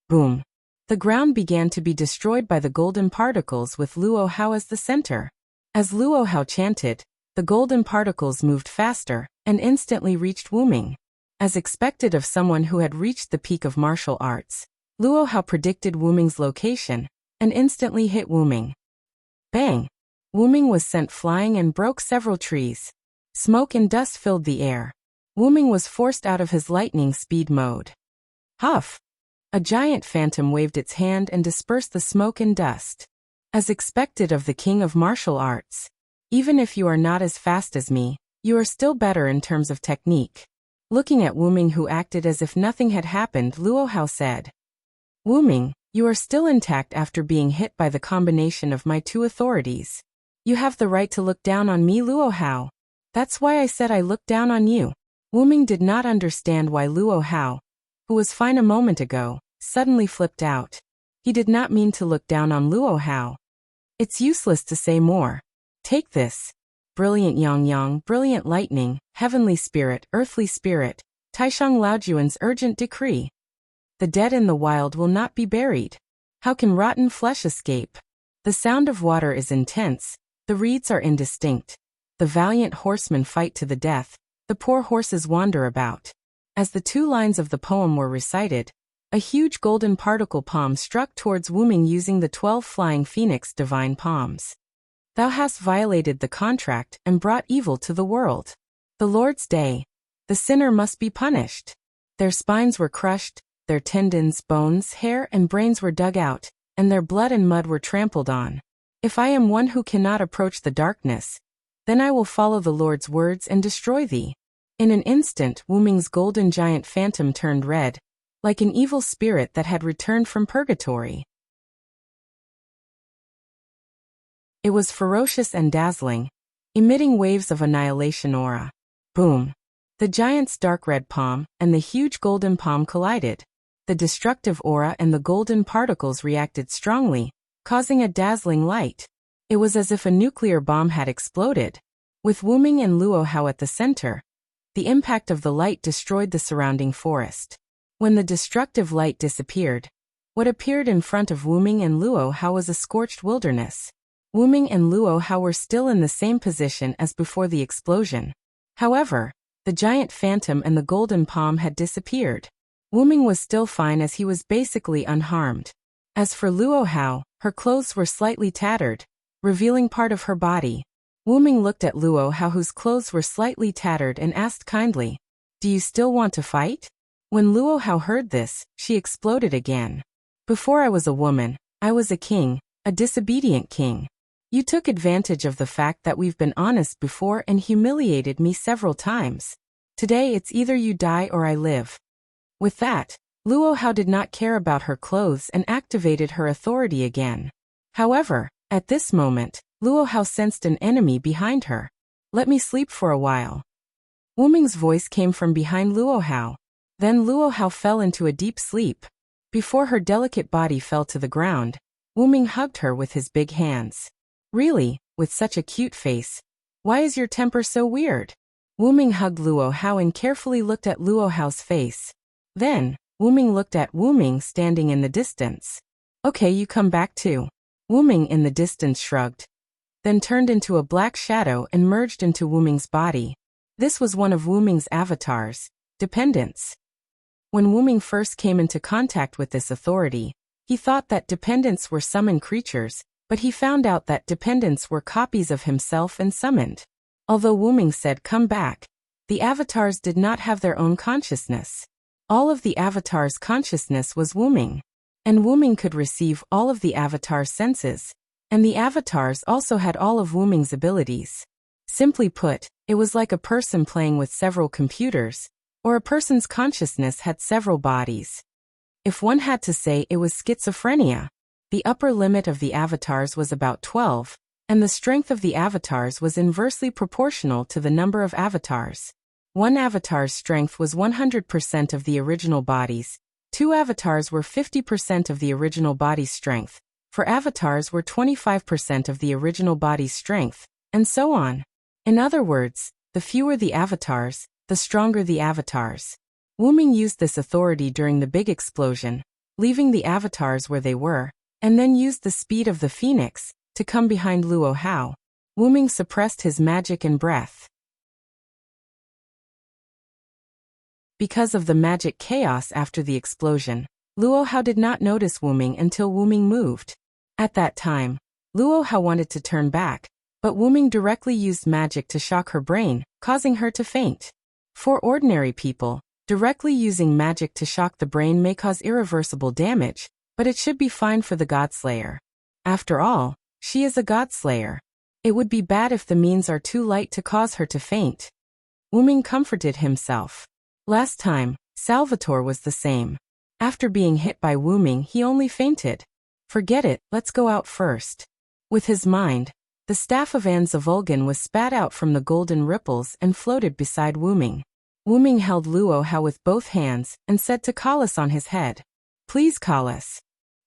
Boom. The ground began to be destroyed by the golden particles with Luo Hao as the center. As Luo Hao chanted, the golden particles moved faster and instantly reached Wu Ming. As expected of someone who had reached the peak of martial arts, Luo Hao predicted Wu Ming's location and instantly hit Wu Ming. Bang! Wu Ming was sent flying and broke several trees. Smoke and dust filled the air. Wu Ming was forced out of his lightning speed mode. Huff! A giant phantom waved its hand and dispersed the smoke and dust. As expected of the king of martial arts, even if you are not as fast as me, you are still better in terms of technique. Looking at Wu Ming, who acted as if nothing had happened, Luo Hao said, Wu Ming, you are still intact after being hit by the combination of my two authorities. You have the right to look down on me, Luo Hao. That's why I said I looked down on you. Wu Ming did not understand why Luo Hao, who was fine a moment ago, suddenly flipped out. He did not mean to look down on Luo Hao. It's useless to say more. Take this. Brilliant Yang Yang, brilliant lightning, heavenly spirit, earthly spirit, Taishang Laojuan's urgent decree. The dead in the wild will not be buried. How can rotten flesh escape? The sound of water is intense, the reeds are indistinct. The valiant horsemen fight to the death, the poor horses wander about. As the two lines of the poem were recited, a huge golden particle palm struck towards Wu Ming using the 12 Flying Phoenix Divine Palms. Thou hast violated the contract and brought evil to the world. The Lord's day. The sinner must be punished. Their spines were crushed, their tendons, bones, hair, and brains were dug out, and their blood and mud were trampled on. If I am one who cannot approach the darkness, then I will follow the Lord's words and destroy thee. In an instant, Wu Ming's golden giant phantom turned red, like an evil spirit that had returned from purgatory. It was ferocious and dazzling, emitting waves of annihilation aura. Boom! The giant's dark red palm and the huge golden palm collided. The destructive aura and the golden particles reacted strongly, causing a dazzling light. It was as if a nuclear bomb had exploded. With Wuming and Luo Hao at the center, the impact of the light destroyed the surrounding forest. When the destructive light disappeared, what appeared in front of Wuming and Luo Hao was a scorched wilderness. Wuming and Luo Hao were still in the same position as before the explosion. However, the giant phantom and the golden palm had disappeared. Wuming was still fine as he was basically unharmed. As for Luo Hao, her clothes were slightly tattered, revealing part of her body. Wuming looked at Luo Hao, whose clothes were slightly tattered, and asked kindly, "Do you still want to fight?" When Luo Hao heard this, she exploded again. "Before I was a woman, I was a king, a disobedient king. You took advantage of the fact that we've been honest before and humiliated me several times. Today it's either you die or I live." With that, Luo Hao did not care about her clothes and activated her authority again. However, at this moment, Luo Hao sensed an enemy behind her. "Let me sleep for a while." Wuming's voice came from behind Luo Hao. Then Luo Hao fell into a deep sleep. Before her delicate body fell to the ground, Wuming hugged her with his big hands. "Really, with such a cute face, why is your temper so weird?" Wuming hugged Luo Hao and carefully looked at Luo Hao's face. Then, Wuming looked at Wuming standing in the distance. "Okay, you come back too." Wuming in the distance shrugged, then turned into a black shadow and merged into Wuming's body. This was one of Wuming's avatars, Dependence. When Wuming first came into contact with this authority, he thought that dependents were summoned creatures, but he found out that dependents were copies of himself and summoned. Although Wuming said come back, the avatars did not have their own consciousness. All of the avatar's consciousness was Wuming, and Wuming could receive all of the avatar's senses, and the avatars also had all of Wuming's abilities. Simply put, it was like a person playing with several computers, or a person's consciousness had several bodies. If one had to say, it was schizophrenia. The upper limit of the avatars was about 12, and the strength of the avatars was inversely proportional to the number of avatars. One avatar's strength was 100% of the original body's, two avatars were 50% of the original body's strength, four avatars were 25% of the original body's strength, and so on. In other words, the fewer the avatars, the stronger the avatars. Wuming used this authority during the big explosion, leaving the avatars where they were, and then used the speed of the phoenix to come behind Luo Hao. Wuming suppressed his magic and breath. Because of the magic chaos after the explosion, Luo Hao did not notice Wuming until Wuming moved. At that time, Luo Hao wanted to turn back, but Wuming directly used magic to shock her brain, causing her to faint. For ordinary people, directly using magic to shock the brain may cause irreversible damage, but it should be fine for the Godslayer. After all, she is a Godslayer. It would be bad if the means are too light to cause her to faint. Wuming comforted himself. Last time, Salvatore was the same. After being hit by Wuming, he only fainted. Forget it, let's go out first. With his mind, the staff of Anzavulgan was spat out from the golden ripples and floated beside Wuming. Wuming held Luo Hao with both hands and said to Kalas on his head, "Please, Kalas."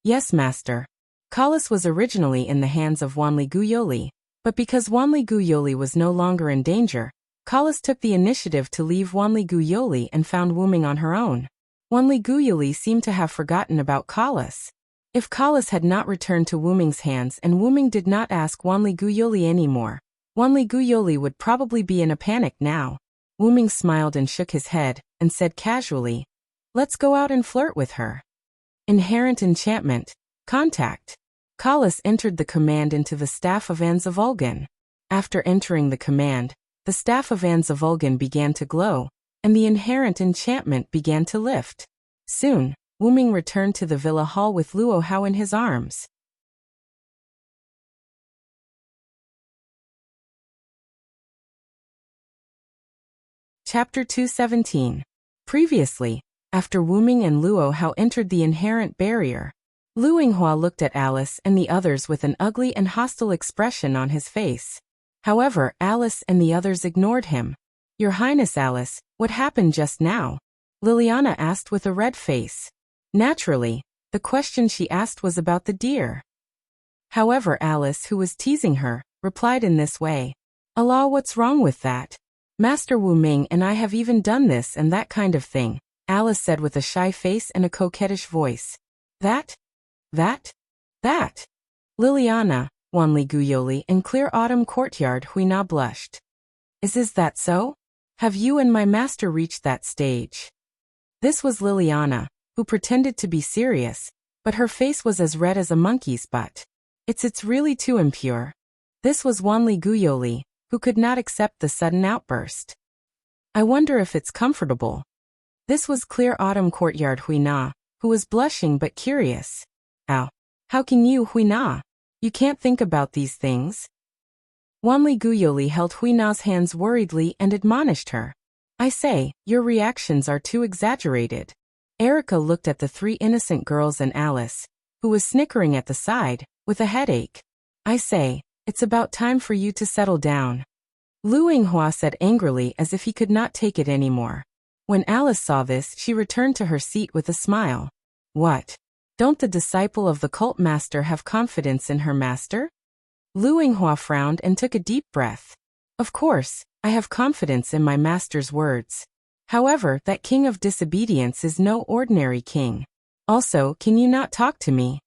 "Yes, master." Kalas was originally in the hands of Wanli Guyoli, but because Wanli Guyoli was no longer in danger, Kalas took the initiative to leave Wanli Guyoli and found Wuming on her own. Wanli Guyoli seemed to have forgotten about Kalas. If Kalas had not returned to Wuming's hands and Wuming did not ask Wanli Guyoli anymore, Wanli Guyoli would probably be in a panic now. Wuming smiled and shook his head, and said casually, "Let's go out and flirt with her." Inherent enchantment. Contact. Kalas entered the command into the staff of Anzavulgan. After entering the command, the staff of Anzavulgan began to glow, and the inherent enchantment began to lift. Soon, Wuming returned to the villa hall with Luo Hao in his arms. Chapter 217. Previously, after Wuming and Luo Hao entered the inherent barrier, Lu Yinghua looked at Alice and the others with an ugly and hostile expression on his face. However, Alice and the others ignored him. "Your Highness Alice, what happened just now?" Liliana asked with a red face. Naturally, the question she asked was about the deer. However, Alice, who was teasing her, replied in this way. Allah, what's wrong with that? Master Wu Ming and I have even done this and that kind of thing, Alice said with a shy face and a coquettish voice. That? Liliana, Wanli Guyoli and Clear Autumn Courtyard Huina blushed. Is that so? Have you and my master reached that stage? This was Liliana, who pretended to be serious, but her face was as red as a monkey's butt. It's really too impure. This was Wanli Guyoli, who could not accept the sudden outburst. I wonder if it's comfortable. This was Clear Autumn Courtyard Huina, who was blushing but curious. Ow. How can you, Huina? You can't think about these things. Wanli Guyoli held Huina's hands worriedly and admonished her. I say, your reactions are too exaggerated. Erica looked at the three innocent girls and Alice, who was snickering at the side, with a headache. I say, it's about time for you to settle down. Lu Yinghua said angrily as if he could not take it anymore. When Alice saw this, she returned to her seat with a smile. What? Don't the disciple of the cult master have confidence in her master? Lu Yinghua frowned and took a deep breath. Of course, I have confidence in my master's words. However, that king of disobedience is no ordinary king. Also, can you not talk to me?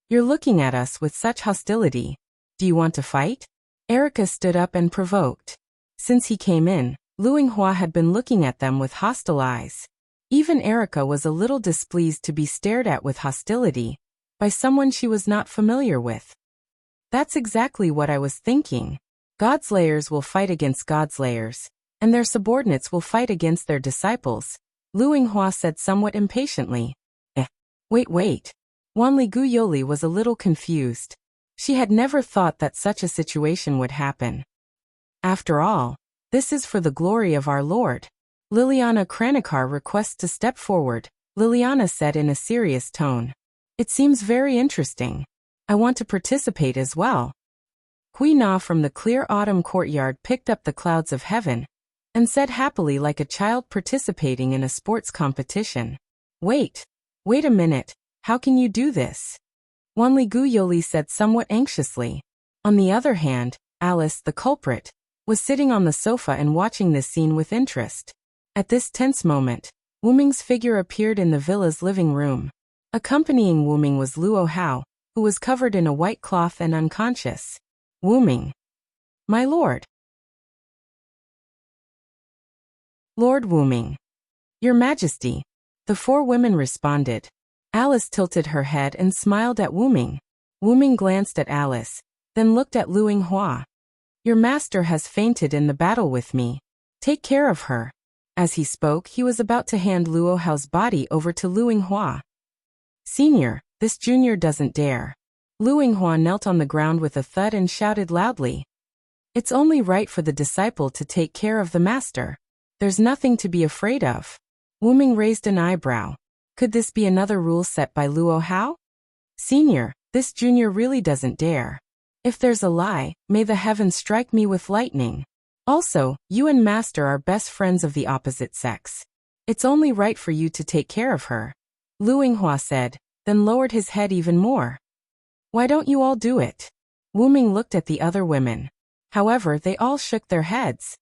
You're looking at us with such hostility. Do you want to fight? Erica stood up and provoked. Since he came in, Lu Yinghua had been looking at them with hostile eyes. Even Erica was a little displeased to be stared at with hostility by someone she was not familiar with. That's exactly what I was thinking. God's layers will fight against God's layers, and their subordinates will fight against their disciples, Lu Yinghua said somewhat impatiently. Wait. Wanli Guyoli was a little confused. She had never thought that such a situation would happen. After all, this is for the glory of our Lord. Liliana Kranikar requests to step forward, Liliana said in a serious tone. It seems very interesting. I want to participate as well. Huina from the Clear Autumn Courtyard picked up the clouds of heaven and said happily like a child participating in a sports competition. Wait a minute, how can you do this? Wanli Guyoli said somewhat anxiously. On the other hand, Alice, the culprit, was sitting on the sofa and watching this scene with interest. At this tense moment, Wu Ming's figure appeared in the villa's living room. Accompanying Wu Ming was Luo Hao, who was covered in a white cloth and unconscious. Wu Ming. My lord. Lord Wu Ming. Your Majesty. The four women responded. Alice tilted her head and smiled at Wu Ming. Wu Ming glanced at Alice, then looked at Lu Yinghua. Your master has fainted in the battle with me. Take care of her. As he spoke, he was about to hand Luo Hao's body over to Lu Yinghua. Senior, this junior doesn't dare. Lu Yinghua knelt on the ground with a thud and shouted loudly. It's only right for the disciple to take care of the master. There's nothing to be afraid of. Wu Ming raised an eyebrow. Could this be another rule set by Luo Hao? Senior, this junior really doesn't dare. If there's a lie, may the heavens strike me with lightning. Also, you and master are best friends of the opposite sex. It's only right for you to take care of her. Lu Yinghua said, then lowered his head even more. Why don't you all do it? Wu Ming looked at the other women. However, they all shook their heads.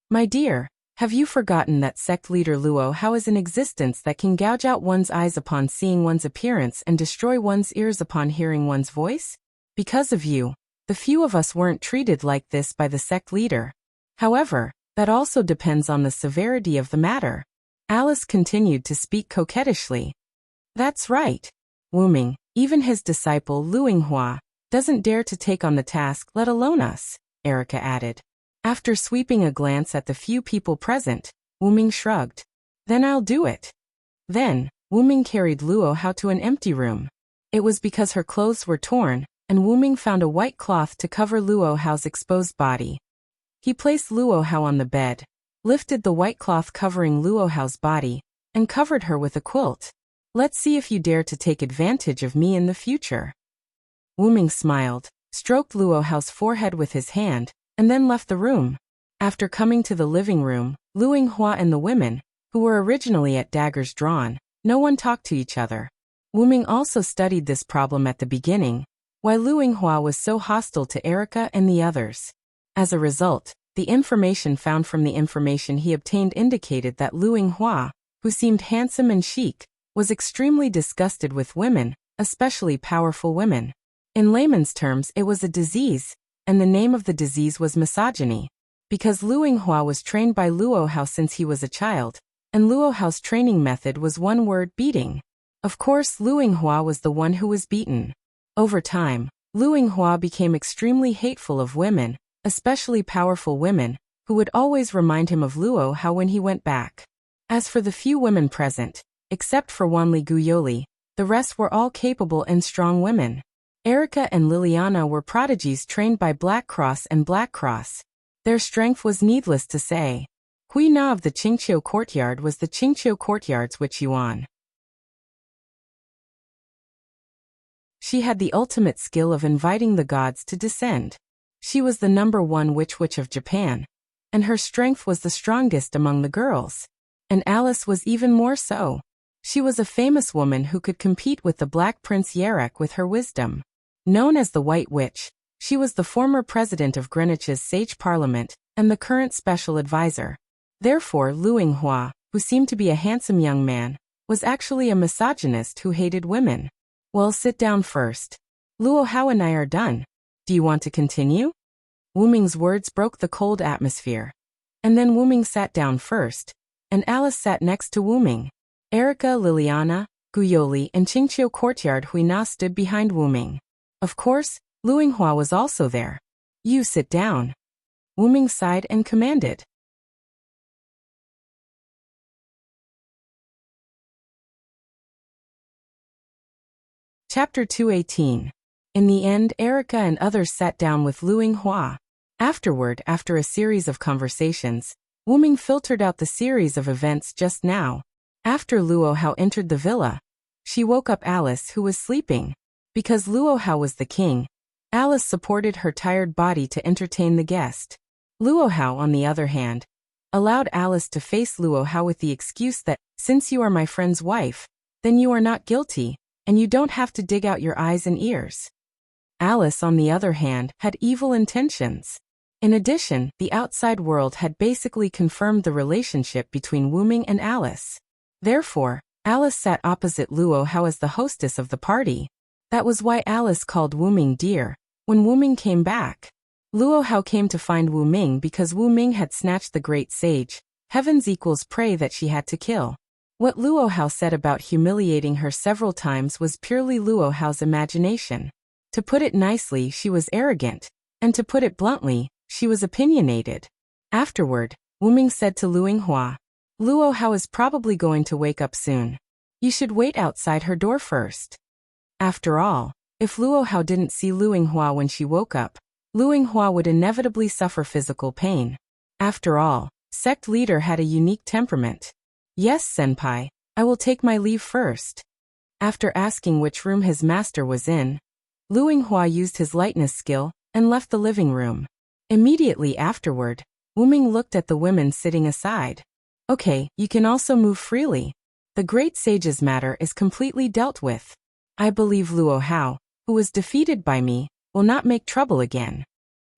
My dear, have you forgotten that sect leader Luo Hao is an existence that can gouge out one's eyes upon seeing one's appearance and destroy one's ears upon hearing one's voice? Because of you, the few of us weren't treated like this by the sect leader. However, that also depends on the severity of the matter. Alice continued to speak coquettishly. That's right. Wu Ming, even his disciple Lu Yinghua, doesn't dare to take on the task, let alone us, Erica added. After sweeping a glance at the few people present, Wu Ming shrugged. Then I'll do it. Then, Wu Ming carried Luo Hao to an empty room. It was because her clothes were torn, and Wu Ming found a white cloth to cover Luo Hao's exposed body. He placed Luo Hao on the bed, lifted the white cloth covering Luo Hao's body, and covered her with a quilt. Let's see if you dare to take advantage of me in the future. Wu Ming smiled, stroked Luo Hao's forehead with his hand, and then left the room. After coming to the living room, Lu Yinghua and the women, who were originally at daggers drawn, no one talked to each other. Wu Ming also studied this problem at the beginning, why Lu Yinghua was so hostile to Erica and the others. As a result, the information found from the information he obtained indicated that Lu Yinghua, who seemed handsome and chic, was extremely disgusted with women, especially powerful women. In layman's terms, it was a disease, and the name of the disease was misogyny. Because Lu Yinghua was trained by Luo Hao since he was a child, and Luo Hao's training method was one word: beating. Of course, Lu Yinghua was the one who was beaten. Over time, Lu Yinghua became extremely hateful of women, especially powerful women, who would always remind him of Luo Hao when he went back. As for the few women present, except for Wanli Guyoli, the rest were all capable and strong women. Erica and Liliana were prodigies trained by Black Cross and Black Cross. Their strength was needless to say. Hui Na of the Qingqiu courtyard was the Qingqiu courtyard's witch Yuan. She had the ultimate skill of inviting the gods to descend. She was the #1 witch of Japan, and her strength was the strongest among the girls. And Alice was even more so. She was a famous woman who could compete with the Black Prince Yarek with her wisdom. Known as the White Witch, she was the former president of Greenwich's Sage Parliament and the current special advisor. Therefore, Lu Yinghua, who seemed to be a handsome young man, was actually a misogynist who hated women. Well, sit down first. Luo Hao and I are done. Do you want to continue? Wu Ming's words broke the cold atmosphere. And then Wu Ming sat down first, and Alice sat next to Wu Ming. Erica, Liliana, Guyoli, and Qingqiu courtyard Hui Na stood behind Wu Ming. Of course, Lu Yinghua was also there. You sit down. Wu Ming sighed and commanded. Chapter 218. In the end, Erica and others sat down with Lu Yinghua. Afterward, after a series of conversations, Wu Ming filtered out the series of events just now. After Luo Hao entered the villa, she woke up Alice, who was sleeping. Because Luo Hao was the king, Alice supported her tired body to entertain the guest. Luo Hao, on the other hand, allowed Alice to face Luo Hao with the excuse that, since you are my friend's wife, then you are not guilty, and you don't have to dig out your eyes and ears. Alice, on the other hand, had evil intentions. In addition, the outside world had basically confirmed the relationship between Wu Ming and Alice. Therefore, Alice sat opposite Luo Hao as the hostess of the party. That was why Alice called Wu Ming dear. When Wu Ming came back, Luo Hao came to find Wu Ming because Wu Ming had snatched the great sage, heaven's prey that she had to kill. What Luo Hao said about humiliating her several times was purely Luo Hao's imagination. To put it nicely, she was arrogant, and to put it bluntly, she was opinionated. Afterward, Wu Ming said to Lu Yinghua, Luo Hao is probably going to wake up soon. You should wait outside her door first. After all, if Luo Hao didn't see Lu Yinghua when she woke up, Lu Yinghua would inevitably suffer physical pain. After all, sect leader had a unique temperament. Yes, senpai, I will take my leave first. After asking which room his master was in, Lu Yinghua used his lightness skill and left the living room. Immediately afterward, Wu Ming looked at the women sitting aside. Okay, you can also move freely. The great sage's matter is completely dealt with. I believe Luo Hao, who was defeated by me, will not make trouble again.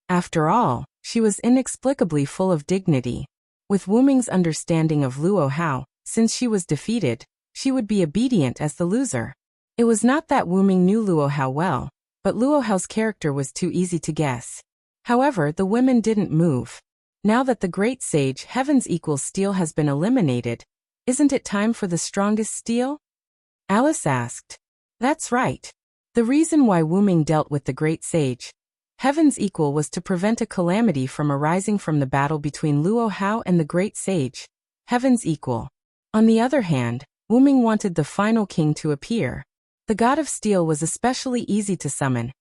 After all, she was inexplicably full of dignity. With Wu Ming's understanding of Luo Hao, since she was defeated, she would be obedient as the loser. It was not that Wu Ming knew Luo Hao well, but Luo Hao's character was too easy to guess. However, the women didn't move. Now that the great sage Heaven's Steel has been eliminated, isn't it time for the strongest steel? Alice asked. That's right. The reason why Wu Ming dealt with the great sage Heaven's was to prevent a calamity from arising from the battle between Luo Hao and the great sage Heaven's On the other hand, Wu Ming wanted the final king to appear. The god of steel was especially easy to summon,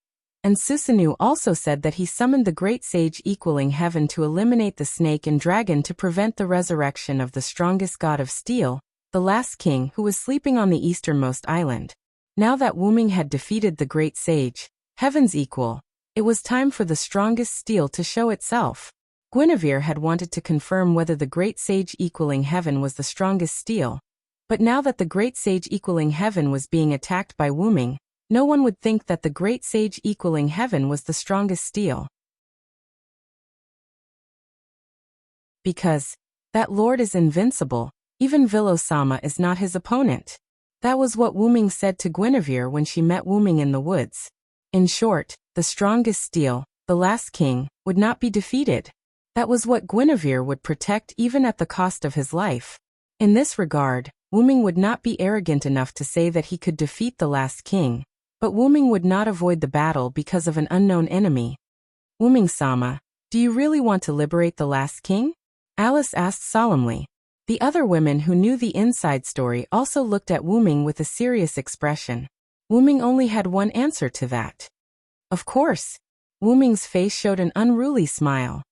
and Susanoo also said that he summoned the great sage equaling heaven to eliminate the snake and dragon to prevent the resurrection of the strongest god of steel, the last king who was sleeping on the easternmost island. Now that Wu Ming had defeated the great sage, Heaven's it was time for the strongest steel to show itself. Guinevere had wanted to confirm whether the great sage equaling heaven was the strongest steel, but now that the great sage equaling heaven was being attacked by Wu Ming, no one would think that the great sage equaling heaven was the strongest steel. Because that lord is invincible, even Vilo-sama is not his opponent. That was what Wuming said to Guinevere when she met Wuming in the woods. In short, the strongest steel, the last king, would not be defeated. That was what Guinevere would protect even at the cost of his life. In this regard, Wuming would not be arrogant enough to say that he could defeat the last king, but Wuming would not avoid the battle because of an unknown enemy. Wuming-sama, do you really want to liberate the last king? Alice asked solemnly. The other women who knew the inside story also looked at Wuming with a serious expression. Wuming only had one answer to that. Of course. Wuming's face showed an unruly smile.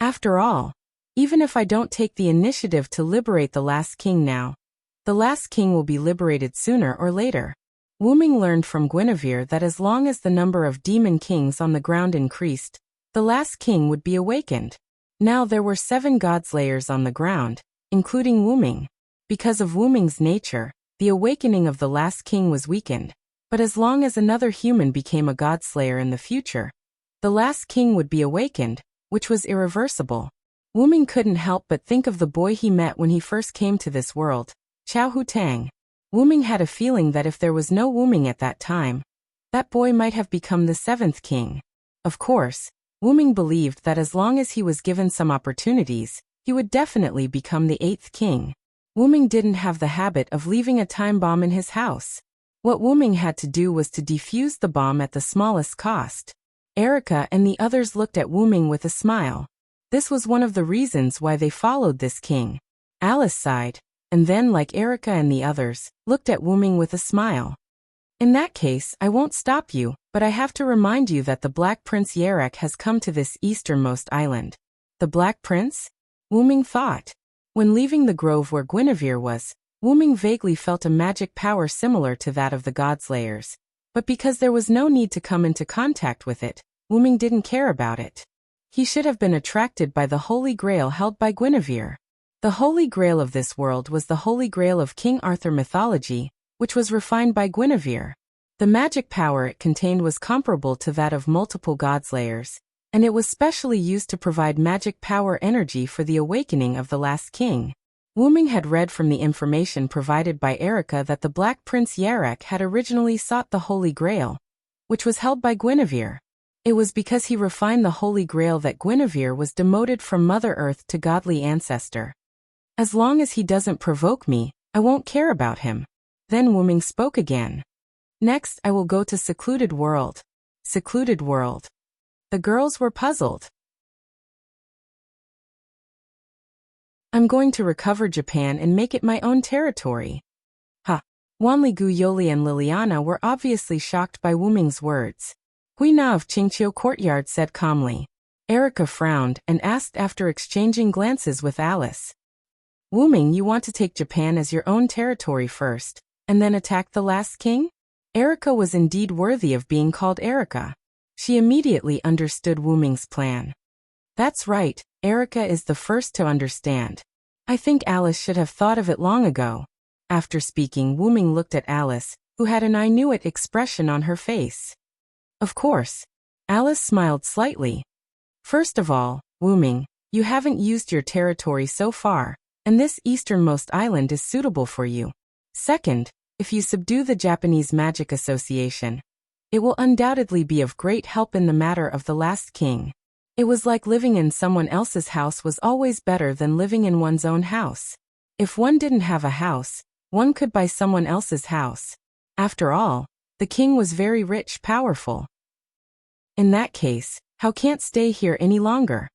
After all, even if I don't take the initiative to liberate the last king now, the last king will be liberated sooner or later. Wuming learned from Guinevere that as long as the number of demon kings on the ground increased, the last king would be awakened. Now there were 7 godslayers on the ground, including Wuming. Because of Wuming's nature, the awakening of the last king was weakened. But as long as another human became a godslayer in the future, the last king would be awakened, which was irreversible. Wuming couldn't help but think of the boy he met when he first came to this world, Chao Hutang. Wuming had a feeling that if there was no Wuming at that time, that boy might have become the 7th king. Of course, Wuming believed that as long as he was given some opportunities, he would definitely become the 8th king. Wuming didn't have the habit of leaving a time bomb in his house. What Wuming had to do was to defuse the bomb at the smallest cost. Erica and the others looked at Wuming with a smile. This was one of the reasons why they followed this king. Alice sighed, and then, like Erica and the others, looked at Wuming with a smile. In that case, I won't stop you, but I have to remind you that the Black Prince Yarek has come to this easternmost island. The Black Prince? Wuming thought. When leaving the grove where Guinevere was, Wuming vaguely felt a magic power similar to that of the Godslayers. But because there was no need to come into contact with it, Wuming didn't care about it. He should have been attracted by the Holy Grail held by Guinevere. The Holy Grail of this world was the Holy Grail of King Arthur mythology, which was refined by Guinevere. The magic power it contained was comparable to that of multiple Godslayers, and it was specially used to provide magic power energy for the awakening of the last king. Wuming had read from the information provided by Erica that the Black Prince Yarek had originally sought the Holy Grail, which was held by Guinevere. It was because he refined the Holy Grail that Guinevere was demoted from Mother Earth to godly ancestor. As long as he doesn't provoke me, I won't care about him. Then Wuming spoke again. Next I will go to Secluded World. Secluded World. The girls were puzzled. I'm going to recover Japan and make it my own territory. Ha! Wanli Yoli and Liliana were obviously shocked by Wuming's words. Huina of Qingqiu Courtyard said calmly. Erica frowned and asked after exchanging glances with Alice. Wuming, you want to take Japan as your own territory first, and then attack the last king? Erica was indeed worthy of being called Erica. She immediately understood Wuming's plan. That's right, Erica is the first to understand. I think Alice should have thought of it long ago. After speaking, Wuming looked at Alice, who had an I knew it expression on her face. Of course. Alice smiled slightly. First of all, Wuming, you haven't used your territory so far, and this easternmost island is suitable for you. Second, if you subdue the Japanese Magic Association, it will undoubtedly be of great help in the matter of the last king. It was like living in someone else's house was always better than living in one's own house. If one didn't have a house, one could buy someone else's house. After all, the king was very rich, powerful. In that case, how can't stay here any longer?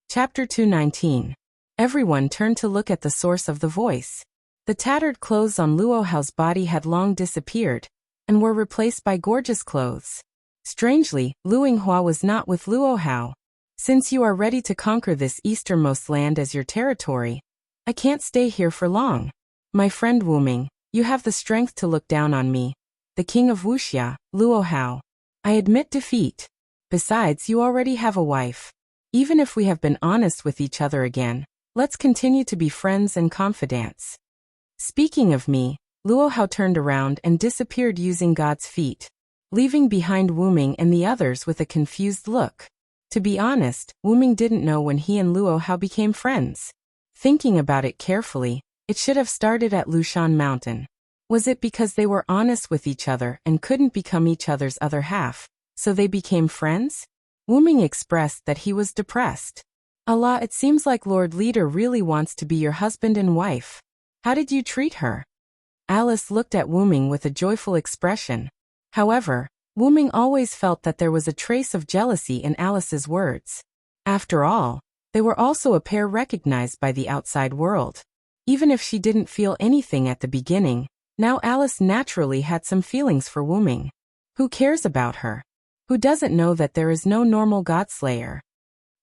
Chapter 219. Everyone turned to look at the source of the voice. The tattered clothes on Luo Hao's body had long disappeared, and were replaced by gorgeous clothes. Strangely, Lu Yinghua was not with Luo Hao. Since you are ready to conquer this easternmost land as your territory, I can't stay here for long. My friend Wuming, you have the strength to look down on me, the king of Wuxia, Luo Hao. I admit defeat. Besides, you already have a wife. Even if we have been honest with each other again, let's continue to be friends and confidants. Speaking of me, Luo Hao turned around and disappeared using God's feet. leaving behind Wuming and the others with a confused look. To be honest, Wuming didn't know when he and Luo Hao became friends. Thinking about it carefully, it should have started at Lushan Mountain. Was it because they were honest with each other and couldn't become each other's other half, so they became friends? Wuming expressed that he was depressed. Allah, it seems like Lord Leader really wants to be your husband and wife. How did you treat her? Alice looked at Wuming with a joyful expression. However, Wuming always felt that there was a trace of jealousy in Alice's words. After all, they were also a pair recognized by the outside world. Even if she didn't feel anything at the beginning, now Alice naturally had some feelings for Wuming. Who cares about her? Who doesn't know that there is no normal godslayer?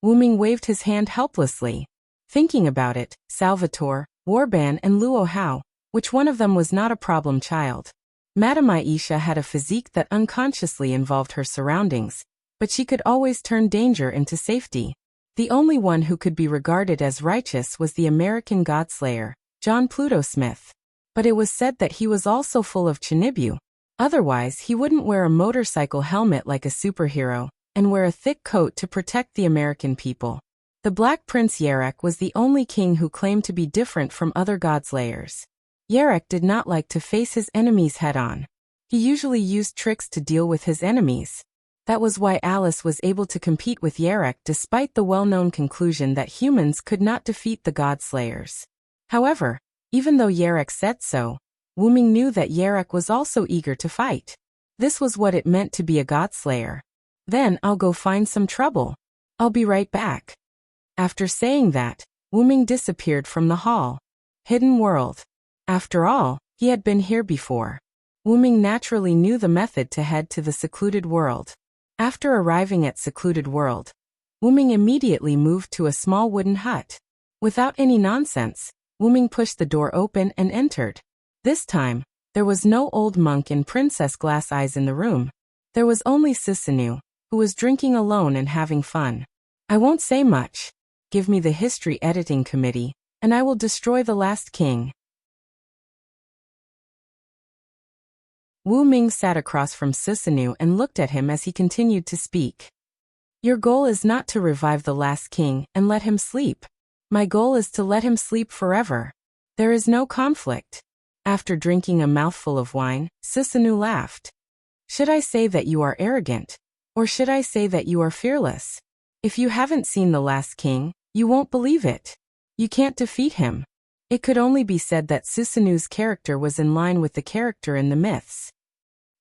Wuming waved his hand helplessly. Thinking about it, Salvatore, Warban and Luo Hao, which one of them was not a problem child? Madame Aisha had a physique that unconsciously involved her surroundings, but she could always turn danger into safety. The only one who could be regarded as righteous was the American godslayer, John Pluto Smith. But it was said that he was also full of chinibu. Otherwise, he wouldn't wear a motorcycle helmet like a superhero, and wear a thick coat to protect the American people. The Black Prince Yarek was the only king who claimed to be different from other godslayers. Yarek did not like to face his enemies head-on. He usually used tricks to deal with his enemies. That was why Alice was able to compete with Yarek despite the well-known conclusion that humans could not defeat the godslayers. However, even though Yarek said so, Wuming knew that Yarek was also eager to fight. This was what it meant to be a godslayer. Then I'll go find some trouble. I'll be right back. After saying that, Wuming disappeared from the hall. Hidden world. After all, he had been here before. Wuming naturally knew the method to head to the secluded world. After arriving at secluded world, Wuming immediately moved to a small wooden hut. Without any nonsense, Wuming pushed the door open and entered. This time, there was no old monk and Princess Glass Eyes in the room. There was only Sisanu, who was drinking alone and having fun. I won't say much. Give me the history editing committee, and I will destroy the last king. Wu Ming sat across from Sisanu and looked at him as he continued to speak. Your goal is not to revive the last king and let him sleep. My goal is to let him sleep forever. There is no conflict. After drinking a mouthful of wine, Sisanu laughed. Should I say that you are arrogant? Or should I say that you are fearless? If you haven't seen the last king, you won't believe it. You can't defeat him. It could only be said that Sisanu's character was in line with the character in the myths.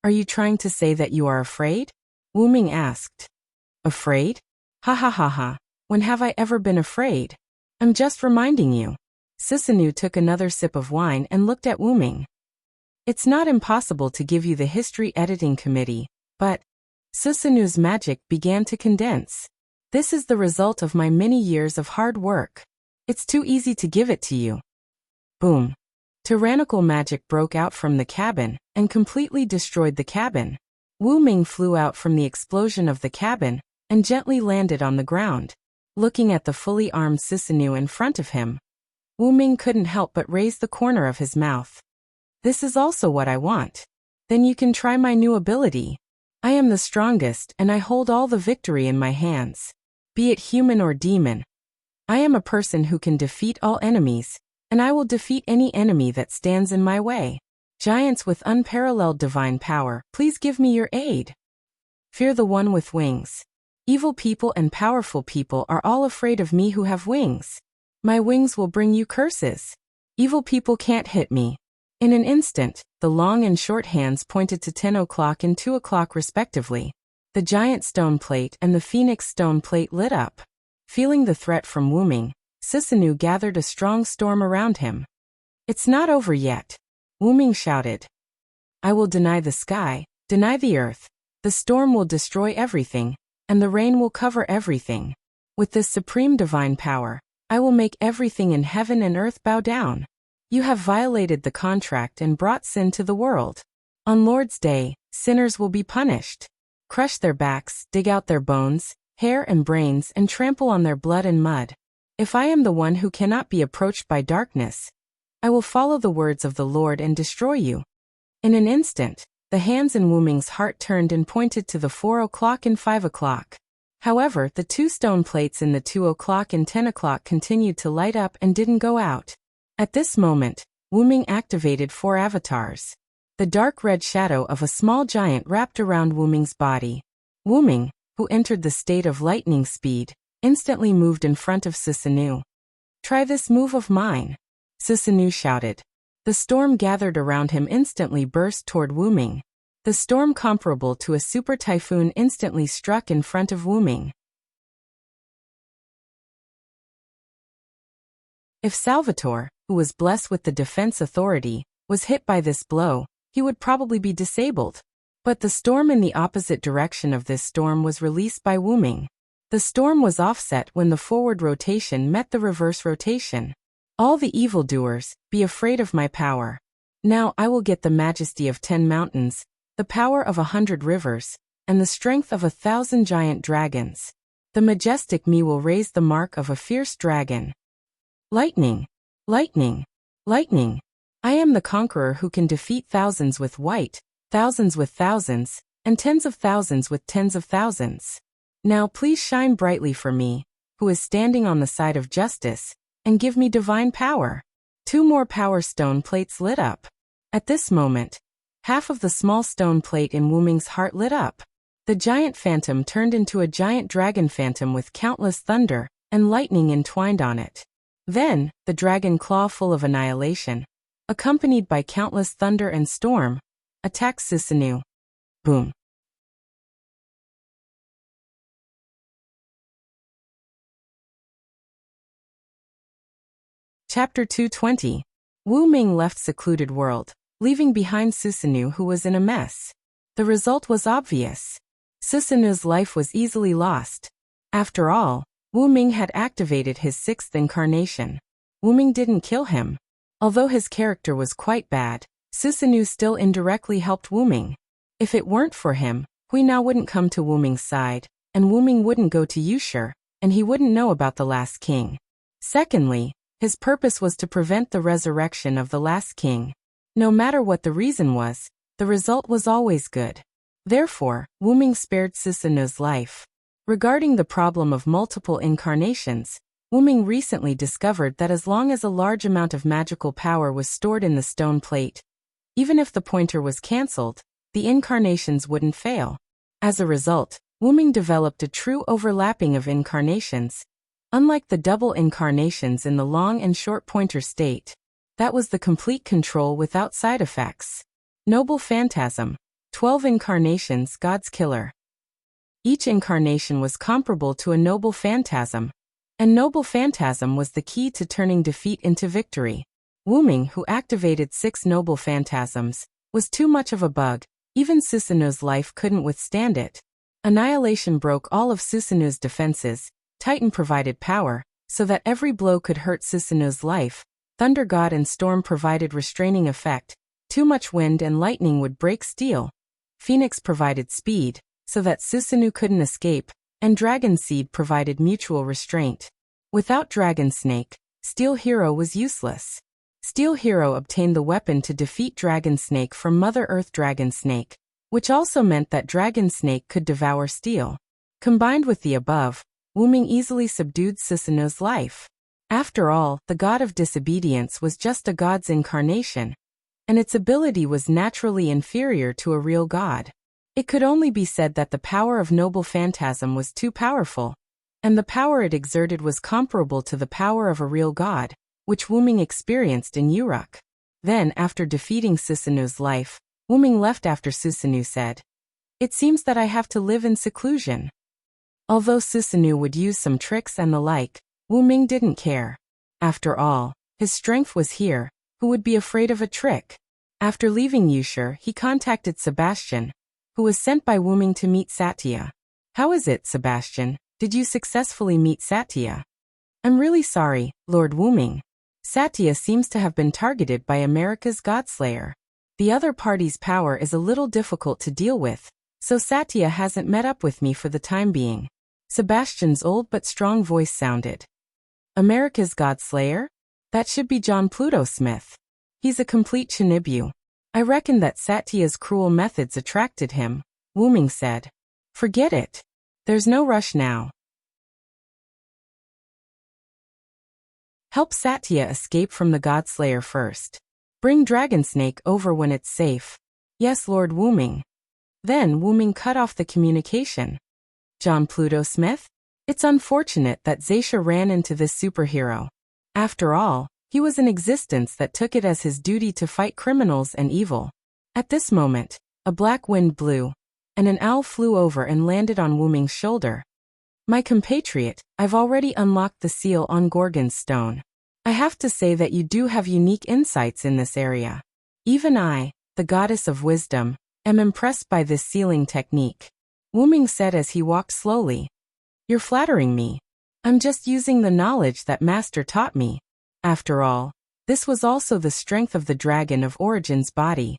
Are you trying to say that you are afraid? Wu Ming asked. Afraid? Ha ha ha ha. When have I ever been afraid? I'm just reminding you. Sisanu took another sip of wine and looked at Wu Ming. It's not impossible to give you the history editing committee, but Sisanu's magic began to condense. This is the result of my many years of hard work. It's too easy to give it to you. Boom. Tyrannical magic broke out from the cabin and completely destroyed the cabin. Wu Ming flew out from the explosion of the cabin and gently landed on the ground. Looking at the fully armed Sisanu in front of him, Wu Ming couldn't help but raise the corner of his mouth. This is also what I want. Then you can try my new ability. I am the strongest and I hold all the victory in my hands. Be it human or demon. I am a person who can defeat all enemies, and I will defeat any enemy that stands in my way. Giants with unparalleled divine power, please give me your aid. Fear the one with wings. Evil people and powerful people are all afraid of me who have wings. My wings will bring you curses. Evil people can't hit me. In an instant, the long and short hands pointed to 10 o'clock and 2 o'clock respectively. The giant stone plate and the phoenix stone plate lit up. Feeling the threat from Wu Ming, Sisanu gathered a strong storm around him. It's not over yet. Wu Ming shouted. I will deny the sky, deny the earth. The storm will destroy everything, and the rain will cover everything. With this supreme divine power, I will make everything in heaven and earth bow down. You have violated the contract and brought sin to the world. On Lord's Day, sinners will be punished. Crush their backs, dig out their bones, hair and brains and trample on their blood and mud. If I am the one who cannot be approached by darkness, I will follow the words of the Lord and destroy you. In an instant, The hands in Wuming's heart turned and pointed to the 4 o'clock and 5 o'clock. However, the 2 stone plates in the 2 o'clock and 10 o'clock continued to light up and didn't go out. At this moment, Wuming activated 4 avatars. The dark red shadow of a small giant wrapped around Wuming's body. Wuming, who entered the state of lightning speed, instantly moved in front of Susanoo. "Try this move of mine," Susanoo shouted. The storm gathered around him instantly burst toward Wuming. The storm comparable to a super typhoon instantly struck in front of Wuming. If Salvatore, who was blessed with the defense authority, was hit by this blow, he would probably be disabled. But the storm in the opposite direction of this storm was released by Wuming. The storm was offset when the forward rotation met the reverse rotation. "All the evildoers, be afraid of my power. Now I will get the majesty of 10 mountains, the power of 100 rivers, and the strength of 1,000 giant dragons. The majestic me will raise the mark of a fierce dragon. Lightning! Lightning! Lightning! I am the conqueror who can defeat thousands with white, thousands with thousands, and tens of thousands with tens of thousands. Now please shine brightly for me, who is standing on the side of justice, and give me divine power." 2 more power stone plates lit up. At this moment, half of the small stone plate in Wuming's heart lit up. The giant phantom turned into a giant dragon phantom with countless thunder and lightning entwined on it. Then, the dragon claw full of annihilation, accompanied by countless thunder and storm, attacked Susanoo. Boom. Chapter 220. Wuming left secluded world, leaving behind Susanoo, who was in a mess. The result was obvious. Susanoo's life was easily lost. After all, Wuming had activated his 6th incarnation. Wuming didn't kill him. Although his character was quite bad, Susanoo still indirectly helped Wuming. If it weren't for him, Hui now wouldn't come to Wuming's side, and Wuming wouldn't go to Yushur, and he wouldn't know about the last king. Secondly, his purpose was to prevent the resurrection of the last king. No matter what the reason was, the result was always good. Therefore, Wuming spared Susanoo's life. Regarding the problem of multiple incarnations, Wuming recently discovered that as long as a large amount of magical power was stored in the stone plate, even if the pointer was cancelled, the incarnations wouldn't fail. As a result, Wuming developed a true overlapping of incarnations. Unlike the double incarnations in the long and short pointer state, that was the complete control without side effects. Noble Phantasm. 12 incarnations, God's killer. Each incarnation was comparable to a noble phantasm, and noble phantasm was the key to turning defeat into victory. Wuming, who activated 6 noble phantasms, was too much of a bug. Even Susanoo's life couldn't withstand it. Annihilation broke all of Susanoo's defenses. Titan provided power, so that every blow could hurt Susanoo's life. Thunder God and Storm provided restraining effect. Too much wind and lightning would break steel. Phoenix provided speed, so that Susanoo couldn't escape, and Dragon Seed provided mutual restraint. Without Dragon Snake, Steel Hero was useless. Steel Hero obtained the weapon to defeat Dragon Snake from Mother Earth Dragon Snake, which also meant that Dragon Snake could devour steel. Combined with the above, Wuming easily subdued Susanoo's life. After all, the god of disobedience was just a god's incarnation, and its ability was naturally inferior to a real god. It could only be said that the power of Noble Phantasm was too powerful, and the power it exerted was comparable to the power of a real god, which Wuming experienced in Uruk. Then, after defeating Susanoo's life, Wuming left after Susanoo said, "It seems that I have to live in seclusion." Although Susanoo would use some tricks and the like, Wuming didn't care. After all, his strength was here. Who would be afraid of a trick? After leaving Yushur, he contacted Sebastian, who was sent by Wuming to meet Satya. "How is it, Sebastian? Did you successfully meet Satya?" "I'm really sorry, Lord Wuming. Satya seems to have been targeted by America's Godslayer. The other party's power is a little difficult to deal with, so Satya hasn't met up with me for the time being." Sebastian's old but strong voice sounded. "America's Godslayer? That should be John Pluto Smith. He's a complete Chinibu. I reckon that Satya's cruel methods attracted him, Wuming said. Forget it. There's no rush now. Help Satya escape from the Godslayer first. Bring Dragonsnake over when it's safe. Yes, Lord Wuming. Then Wuming cut off the communication. John Pluto Smith? It's unfortunate that Zaisha ran into this superhero. After all, he was an existence that took it as his duty to fight criminals and evil. At this moment, a black wind blew, and an owl flew over and landed on Wuming's shoulder. My compatriot, I've already unlocked the seal on Gorgon's stone. I have to say that you do have unique insights in this area. Even I, the goddess of wisdom, am impressed by this sealing technique. Wuming said as he walked slowly. You're flattering me. I'm just using the knowledge that Master taught me. After all, this was also the strength of the dragon of Origin's body.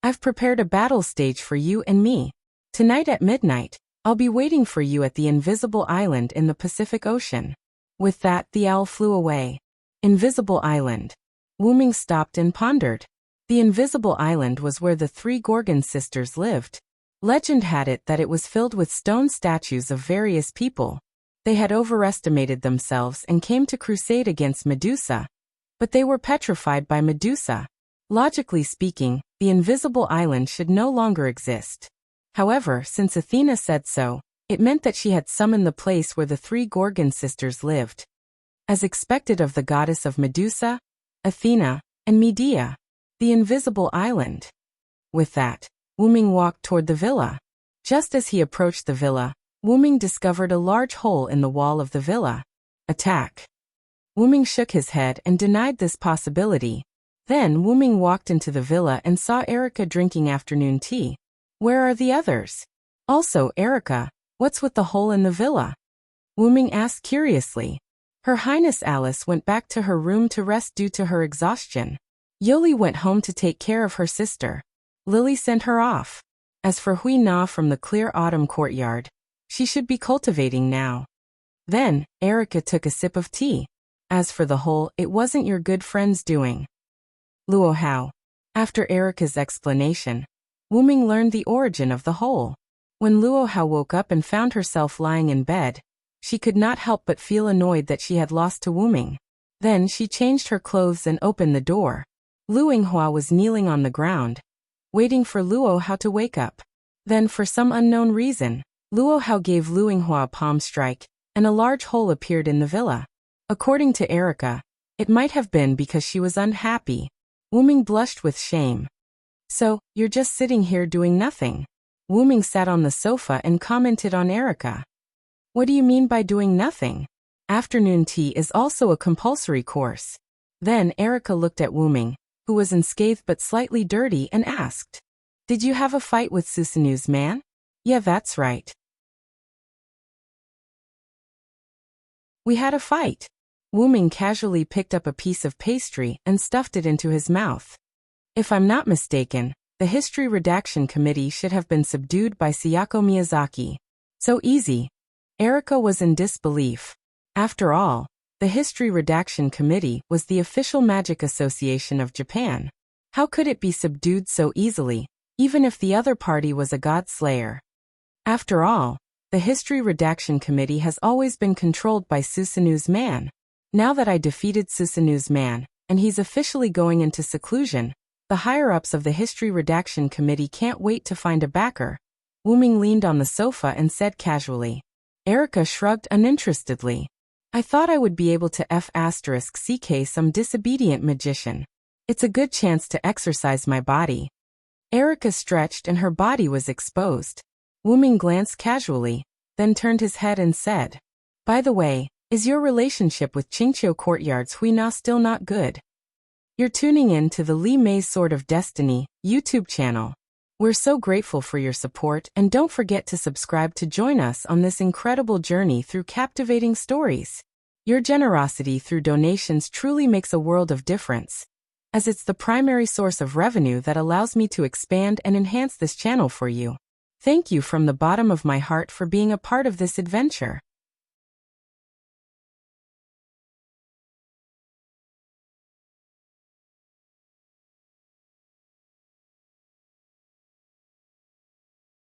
I've prepared a battle stage for you and me. Tonight at midnight, I'll be waiting for you at the Invisible Island in the Pacific Ocean. With that, the owl flew away. Invisible Island. Wuming stopped and pondered. The Invisible Island was where the three Gorgon sisters lived. Legend had it that it was filled with stone statues of various people. They had overestimated themselves and came to crusade against Medusa. But they were petrified by Medusa. Logically speaking, the Invisible Island should no longer exist. However, since Athena said so, it meant that she had summoned the place where the three Gorgon sisters lived. As expected of the goddess of Medusa, Athena, and Medea, the Invisible Island. With that, Wuming walked toward the villa. Just as he approached the villa, Wuming discovered a large hole in the wall of the villa. Attack. Wuming shook his head and denied this possibility. Then Wuming walked into the villa and saw Erica drinking afternoon tea. Where are the others? Also, Erica, what's with the hole in the villa? Wuming asked curiously. Her Highness Alice went back to her room to rest due to her exhaustion. Yoli went home to take care of her sister. Lily sent her off. As for Hui Na from the clear autumn courtyard, she should be cultivating now. Then, Erica took a sip of tea. As for the hole, it wasn't your good friend's doing. Luo Hao. After Erica's explanation, Wuming learned the origin of the hole. When Luo Hao woke up and found herself lying in bed, she could not help but feel annoyed that she had lost to Wuming. Then she changed her clothes and opened the door. Luo Hao was kneeling on the ground, waiting for Luo Hao to wake up. Then for some unknown reason, Luo Hao gave Luo Hao a palm strike, and a large hole appeared in the villa. According to Erica, it might have been because she was unhappy. Wuming blushed with shame. So, you're just sitting here doing nothing. Wuming sat on the sofa and commented on Erica. What do you mean by doing nothing? Afternoon tea is also a compulsory course. Then Erica looked at Wuming, who was unscathed but slightly dirty, and asked, Did you have a fight with Susanu's man? Yeah, that's right. We had a fight. Wuming casually picked up a piece of pastry and stuffed it into his mouth. If I'm not mistaken, the History Redaction Committee should have been subdued by Sayako Miyazaki. So easy. Erica was in disbelief. After all, the History Redaction Committee was the official magic association of Japan. How could it be subdued so easily, even if the other party was a god slayer? After all, the History Redaction Committee has always been controlled by Susanu's man. Now that I defeated Susanu's man, and he's officially going into seclusion, the higher-ups of the History Redaction Committee can't wait to find a backer. Wuming leaned on the sofa and said casually. Erica shrugged uninterestedly. I thought I would be able to CK some disobedient magician. It's a good chance to exercise my body. Erica stretched and her body was exposed. Wuming glanced casually, then turned his head and said, By the way, is your relationship with Qingqiu Courtyard's Huina still not good? You're tuning in to the Li Mei's Sword of Destiny YouTube channel. We're so grateful for your support, and don't forget to subscribe to join us on this incredible journey through captivating stories. Your generosity through donations truly makes a world of difference, as it's the primary source of revenue that allows me to expand and enhance this channel for you. Thank you from the bottom of my heart for being a part of this adventure.